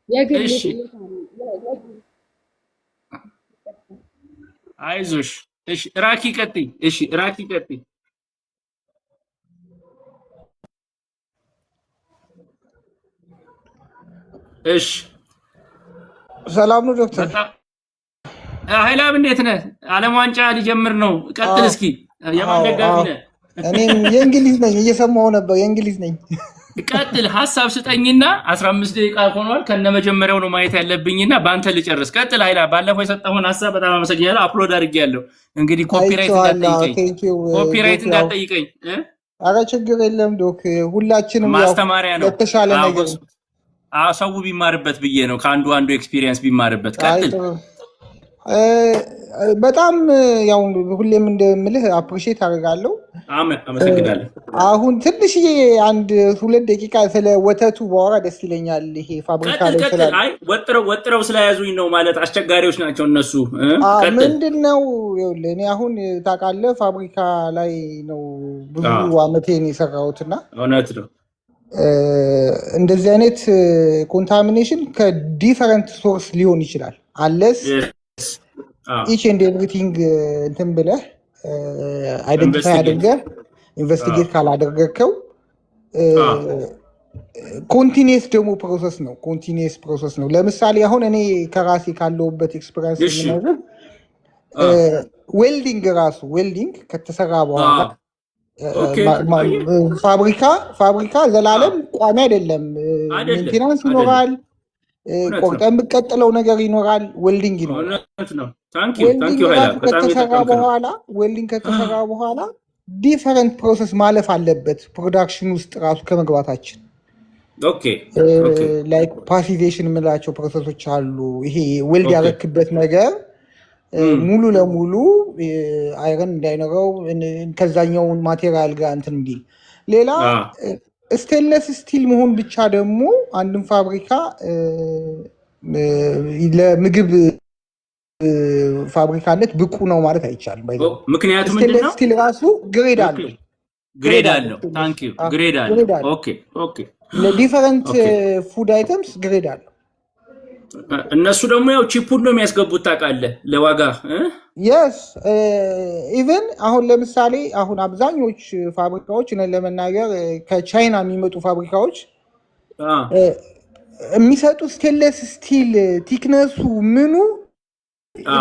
እሺ አይዞሽ። እሺ ራኪ ቀጥይ። እሺ ራኪ ቀጥይ። እሺ ሰላም ነው ዶክተር ኃይላብ እንዴት ነህ? ዓለም ዋንጫ ሊጀምር ነው። ቀጥል እስኪ። የማን ደጋፊ ነህ? እኔም የእንግሊዝ ነኝ። እየሰማሁ ነበር። የእንግሊዝ ነኝ። ቀጥል። ሀሳብ ስጠኝና 15 ደቂቃ ሆኗል። ከነመጀመሪያው ነው ማየት ያለብኝና በአንተ ልጨርስ። ቀጥል ኃይላ። ባለፈው የሰጠሁን ሀሳብ በጣም አመሰግናለሁ። አፕሎድ አድርጌያለሁ። እንግዲህ ኮፒራይት እንዳትጠይቀኝ። ኧረ ችግር የለም ዶክ። ሁላችንም ማስተማሪያ ነው። የተሻለ ነገር ሰው ቢማርበት ብዬ ነው። ከአንዱ ኤክስፒሪየንስ ቢማርበት። ቀጥል። በጣም ያው ሁሌም እንደምልህ አፕሪሼት አደርጋለሁ። አመሰግናለሁ። አሁን ትንሽዬ 1-2 ደቂቃ ስለ ወተቱ ባወራ ደስ ይለኛል። ይሄ ፋብሪካ ላይ ስላለ አይ ወጥረው ስለያዙኝ ነው ማለት አስቸጋሪዎች ናቸው እነሱ። ምንድነው ይኸውልህ እኔ አሁን ታውቃለህ ፋብሪካ ላይ ነው ብዙ አመቴን የሰራሁትና እውነት ነው እንደዚህ አይነት ኮንታሚኔሽን ከዲፈረንት ሶርስ ሊሆን ይችላል አለስ ኢች ኤንድ ኤቭሪቲንግ እንትን ብለህ አይደንቲፋይ አድርገህ ኢንቨስቲጌት ካላደረግከው ኮንቲኒየስ ደግሞ ፕሮሰስ ነው። ኮንቲኒየስ ፕሮሰስ ነው። ለምሳሌ አሁን እኔ ከራሴ ካለሁበት ኤክስፒሪንስ የምነግርህ ዌልዲንግ ራሱ ዌልዲንግ ከተሰራ በኋላ ፋብሪካ ዘላለም ቋሚ አይደለም። ሜንቴናንስ ይኖራል። ቆርጠ የምቀጥለው ነገር ይኖራል። ዌልዲንግ ይኖራል። ዌልዲንግ ከተሰራ በኋላ ዲፈረንት ፕሮሰስ ማለፍ አለበት። ፕሮዳክሽን ውስጥ ራሱ ከመግባታችን ላይክ ፓሲቬሽን የምንላቸው ፕሮሰሶች አሉ። ይሄ ዌልድ ያረክበት ነገር ሙሉ ለሙሉ አይረን እንዳይኖረው ከዛኛውን ማቴሪያል ጋር እንትን እንዲል። ሌላ ስቴንለስ ስቲል መሆን ብቻ ደግሞ አንድን ፋብሪካ ለምግብ ፋብሪካነት ብቁ ነው ማለት አይቻልም። ምክንያቱም ምንድነው ስቲል ራሱ ግሬድ አለው። ለዲፈረንት ፉድ አይተምስ ግሬድ አለው። እነሱ ደግሞ ያው ቺፑን ነው የሚያስገቡት ታውቃለህ፣ ለዋጋ የስ ኢቨን አሁን ለምሳሌ አሁን አብዛኞች ፋብሪካዎች እኔን ለመናገር ከቻይና የሚመጡ ፋብሪካዎች የሚሰጡ ስቴንለስ ስቲል ቲክነሱ ምኑ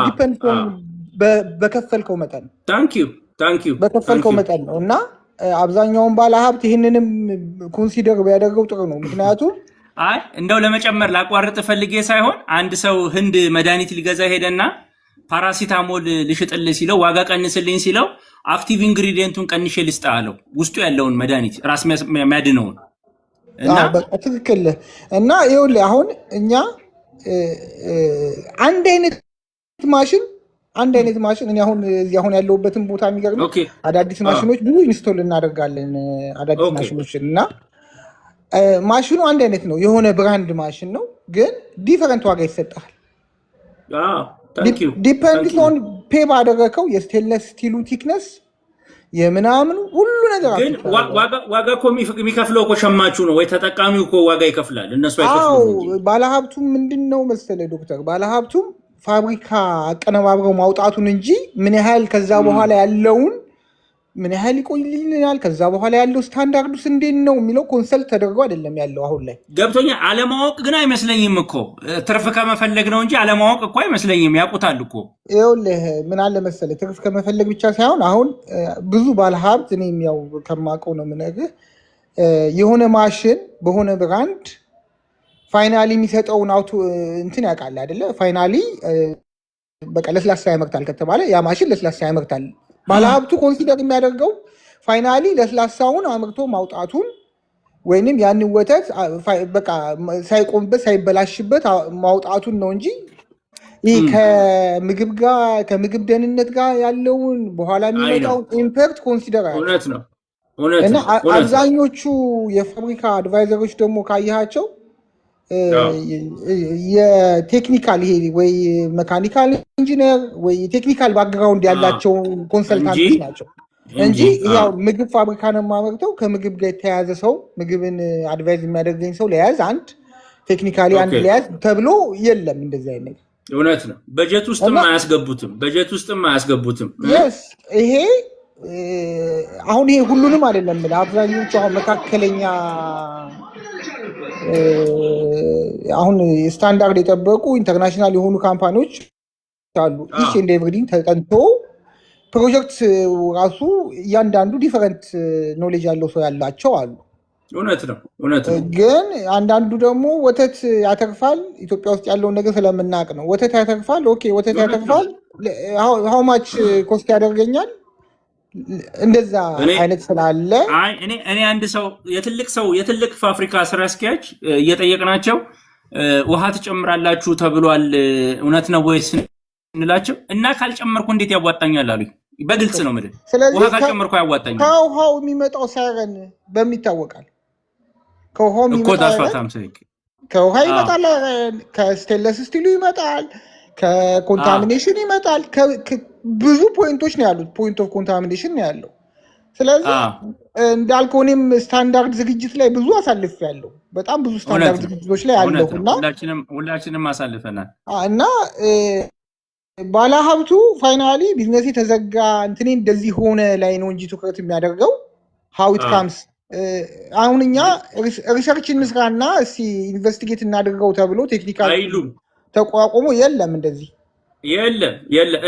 ዲፔንድ በከፈልከው መጠን በከፈልከው መጠን ነው። እና አብዛኛውን ባለሀብት ይህንንም ኮንሲደር ቢያደርገው ጥሩ ነው። ምክንያቱም አይ እንደው ለመጨመር ላቋርጥ ፈልጌ ሳይሆን አንድ ሰው ህንድ መድኃኒት ሊገዛ ሄደና ፓራሲታሞል ልሽጥልህ ሲለው ዋጋ ቀንስልኝ ሲለው አክቲቭ ኢንግሪዲየንቱን ቀንሼ ልስጥ አለው፣ ውስጡ ያለውን መድኃኒት ራስ የሚያድነውን። እና ትክክል። እና ይኸውልህ አሁን እኛ አንድ አይነት ማሽን እኔ አሁን ያለሁበትን ቦታ የሚገርም አዳዲስ ማሽኖች ብዙ ኢንስቶል እናደርጋለን። አዳዲስ ማሽኖችን እና ማሽኑ አንድ አይነት ነው። የሆነ ብራንድ ማሽን ነው፣ ግን ዲፈረንት ዋጋ ይሰጣል። ዲፔንድ ኦን ፔ ባደረከው የስቴንለስ ስቲሉ ቲክነስ የምናምኑ ሁሉ ነገር ግን ዋጋ እኮ የሚከፍለው እኮ ሸማቹ ነው ወይ ተጠቃሚው እኮ ዋጋ ይከፍላል። እነሱ አይከፍሉም። ባለሀብቱም ምንድን ነው መሰለህ ዶክተር፣ ባለሀብቱም ፋብሪካ አቀነባብረው ማውጣቱን እንጂ ምን ያህል ከዛ በኋላ ያለውን ምን ያህል ይቆይልናል፣ ከዛ በኋላ ያለው ስታንዳርዱስ እንዴት ነው የሚለው ኮንሰልት ተደርጎ አይደለም ያለው አሁን ላይ። ገብቶኛ። አለማወቅ ግን አይመስለኝም እኮ ትርፍ ከመፈለግ ነው እንጂ አለማወቅ እኮ አይመስለኝም። ያውቁታል እኮ። ይኸውልህ ምን አለ መሰለህ ትርፍ ከመፈለግ ብቻ ሳይሆን አሁን ብዙ ባለሀብት እኔም ያው ከማውቀው ነው የምነግርህ የሆነ ማሽን በሆነ ብራንድ ፋይናሊ የሚሰጠውን አውቶ እንትን ያውቃል አይደለ? ፋይናሊ በቃ ለስላሳ ያመርታል ከተባለ ያ ማሽን ለስላሳ ያመርታል። ባለሀብቱ ኮንሲደር የሚያደርገው ፋይናሊ ለስላሳውን አምርቶ ማውጣቱን ወይንም ያንን ወተት በቃ ሳይቆምበት ሳይበላሽበት ማውጣቱን ነው እንጂ ይህ ከምግብ ደህንነት ጋር ያለውን በኋላ የሚመጣውን ኢምፓክት ኮንሲደር አያደርግም። እና አብዛኞቹ የፋብሪካ አድቫይዘሮች ደግሞ ካየሃቸው የቴክኒካል ይሄ ወይ መካኒካል ኢንጂነር ወይ የቴክኒካል ባክግራውንድ ያላቸው ኮንሰልታንቶች ናቸው እንጂ ያው ምግብ ፋብሪካ ነው የማመርተው ከምግብ ጋር የተያያዘ ሰው ምግብን አድቫይዝ የሚያደርገኝ ሰው ለያዝ አንድ ቴክኒካሊ አንድ ለያዝ ተብሎ የለም። እንደዚህ አይነት እውነት ነው። በጀት ውስጥም አያስገቡትም። ይሄ አሁን ይሄ ሁሉንም አይደለም። አብዛኞቹ አሁን መካከለኛ አሁን ስታንዳርድ የጠበቁ ኢንተርናሽናል የሆኑ ካምፓኒዎች አሉ። ኢች ኤንድ ኤቭሪቲንግ ተጠንቶ ፕሮጀክት ራሱ እያንዳንዱ ዲፈረንት ኖሌጅ ያለው ሰው ያላቸው አሉ። እውነት ነው። ግን አንዳንዱ ደግሞ ወተት ያተርፋል። ኢትዮጵያ ውስጥ ያለውን ነገር ስለምናውቅ ነው። ወተት ያተርፋል። ኦኬ ወተት ያተርፋል። ሃው ማች ኮስት ያደርገኛል። እንደዛ አይነት ስላለ እኔ አንድ ሰው የትልቅ ፋብሪካ ስራ አስኪያጅ እየጠየቅናቸው ውሃ ትጨምራላችሁ ተብሏል እውነት ነው ወይስ እንላቸው እና ካልጨመርኩ እንዴት ያዋጣኛል አሉኝ። በግልጽ ነው ምድር ውሃ ካልጨመርኩ ያዋጣኛል። ከውሃው የሚመጣው ሳይረን በሚታወቃል። ከውሃ ይመጣል፣ ከስቴንለስ ስቲሉ ይመጣል፣ ከኮንታሚኔሽን ይመጣል። ብዙ ፖይንቶች ነው ያሉት። ፖይንት ኦፍ ኮንታሚኔሽን ነው ያለው። ስለዚህ እንዳልከው እኔም ስታንዳርድ ዝግጅት ላይ ብዙ አሳልፍ ያለው በጣም ብዙ ስታንዳርድ ዝግጅቶች ላይ አለሁና ሁላችንም አሳልፈናል። እና ባለሀብቱ ፋይናሊ ቢዝነስ የተዘጋ እንትኔ እንደዚህ ሆነ ላይ ነው እንጂ ትኩረት የሚያደርገው ሀው ኢት ካምስ አሁን እኛ ሪሰርች እንስራና እስቲ ኢንቨስቲጌት እናድርገው ተብሎ ቴክኒካል አይሉም ተቋቁሞ የለም እንደዚህ የለም።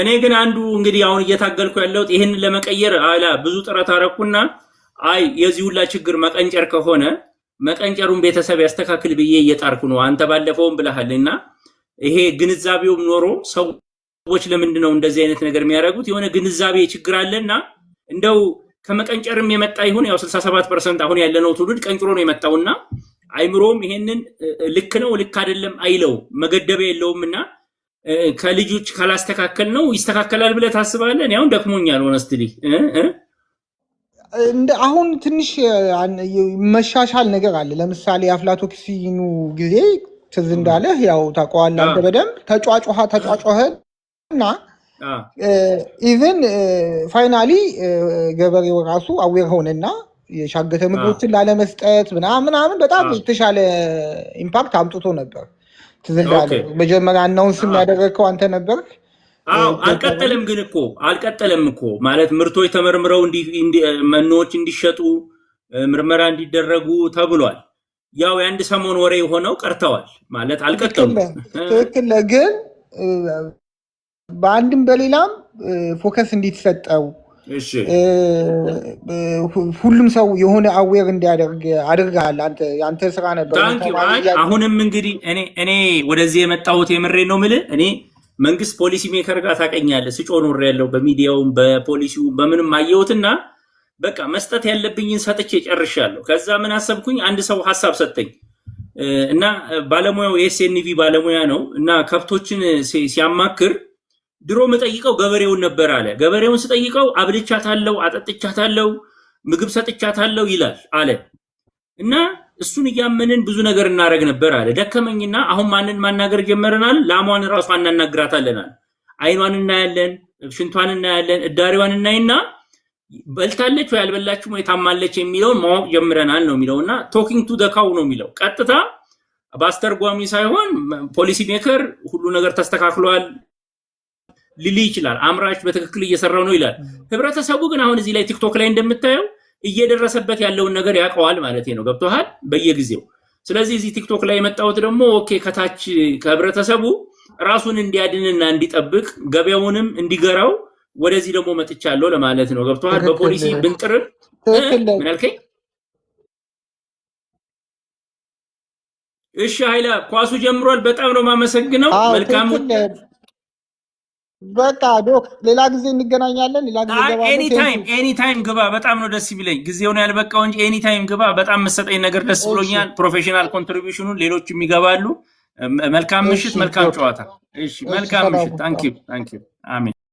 እኔ ግን አንዱ እንግዲህ አሁን እየታገልኩ ያለሁት ይሄንን ለመቀየር አላ ብዙ ጥረት አረኩና አይ የዚህ ሁላ ችግር መቀንጨር ከሆነ መቀንጨሩን ቤተሰብ ያስተካክል ብዬ እየጣርኩ ነው። አንተ ባለፈውም ብለሃልና ይሄ ግንዛቤውም ኖሮ ሰዎች ለምንድን ነው እንደዚህ አይነት ነገር የሚያደርጉት? የሆነ ግንዛቤ ችግር አለና እንደው ከመቀንጨርም የመጣ ይሁን ያው 67% አሁን ያለነው ትውልድ ቀንጭሮ ነው የመጣውና አይምሮም ይሄንን ልክ ነው ልክ አይደለም አይለው መገደብ የለውምና ከልጆች ካላስተካከል ነው ይስተካከላል ብለህ ታስባለህ? እኔ አሁን ደክሞኛል ሆነስትሊ አሁን ትንሽ መሻሻል ነገር አለ። ለምሳሌ አፍላቶክሲኑ ጊዜ ትዝ እንዳለህ ያው ታውቀዋለህ አንተ በደንብ ተጫጫኸ እና ኢቭን ፋይናሊ ገበሬው ራሱ አዌር ሆነና የሻገተ ምግቦችን ላለመስጠት ምናምን በጣም የተሻለ ኢምፓክት አምጥቶ ነበር። ትዝ እንዳለህ መጀመሪያ አናውንስም ያደረግከው አንተ ነበርክ። አልቀጠለም እኮ ማለት ምርቶች ተመርምረው መኖች እንዲሸጡ ምርመራ እንዲደረጉ ተብሏል። ያው የአንድ ሰሞን ወሬ ሆነው ቀርተዋል ማለት አልቀጠሉም። ትክክል። ግን በአንድም በሌላም ፎከስ እንዲሰጠው ሁሉም ሰው የሆነ አዌር እንዲያደርግ አድርገሃል። አንተ ስራ ነበር። አሁንም እንግዲህ እኔ ወደዚህ የመጣሁት የምሬ ነው የምልህ እኔ መንግስት ፖሊሲ ሜከር ጋር ታቀኛለህ ስጮ ኖር ያለው በሚዲያውም በፖሊሲው በምንም አየሁትና በቃ መስጠት ያለብኝን ሰጥቼ ጨርሻለሁ። ከዛ ምን አሰብኩኝ አንድ ሰው ሐሳብ ሰጠኝ እና ባለሙያው የኤስኤንቪ ባለሙያ ነው እና ከብቶችን ሲያማክር ድሮ መጠይቀው ገበሬውን ነበር አለ። ገበሬውን ስጠይቀው አብልቻታለሁ፣ አጠጥቻታለሁ፣ ምግብ ሰጥቻታለሁ ይላል አለ እና እሱን እያመንን ብዙ ነገር እናረግ ነበር አለ። ደከመኝና አሁን ማንን ማናገር ጀመረናል? ላሟን ራሷ እናናግራታለናል። አይኗን እናያለን፣ ሽንቷን እናያለን፣ እዳሪዋን እናይና በልታለች ወይ አልበላችም ወይ ታማለች የሚለውን ማወቅ ጀምረናል ነው የሚለውና ቶኪንግ ቱ ዘ ካው ነው የሚለው። ቀጥታ በአስተርጓሚ ሳይሆን ፖሊሲ ሜከር ሁሉ ነገር ተስተካክሏል ሊሊ ይችላል። አምራች በትክክል እየሰራው ነው ይላል። ህብረተሰቡ ግን አሁን እዚህ ላይ ቲክቶክ ላይ እንደምታየው እየደረሰበት ያለውን ነገር ያውቀዋል ማለት ነው። ገብቶሃል? በየጊዜው ስለዚህ እዚህ ቲክቶክ ላይ የመጣሁት ደግሞ ኦኬ ከታች ከህብረተሰቡ ራሱን እንዲያድንና እንዲጠብቅ ገበያውንም እንዲገራው ወደዚህ ደግሞ መጥቻለሁ ለማለት ነው። ገብቶሃል? በፖሊሲ ብንጥር ምን አልከኝ? እሺ ኃይላ ኳሱ ጀምሯል። በጣም ነው ማመሰግነው። መልካም በቃ ዶክ ሌላ ጊዜ እንገናኛለን። ሌላ ጊዜ ኤኒ ታይም ግባ። በጣም ነው ደስ ይብለኝ። ጊዜው ነው ያልበቃው እንጂ ኤኒ ታይም ግባ። በጣም መሰጠኝ ነገር ደስ ብሎኛል። ፕሮፌሽናል ኮንትሪቢዩሽኑን ሌሎችም ይገባሉ። መልካም ምሽት፣ መልካም ጨዋታ። እሺ መልካም ምሽት። ታንኪዩ አሜን።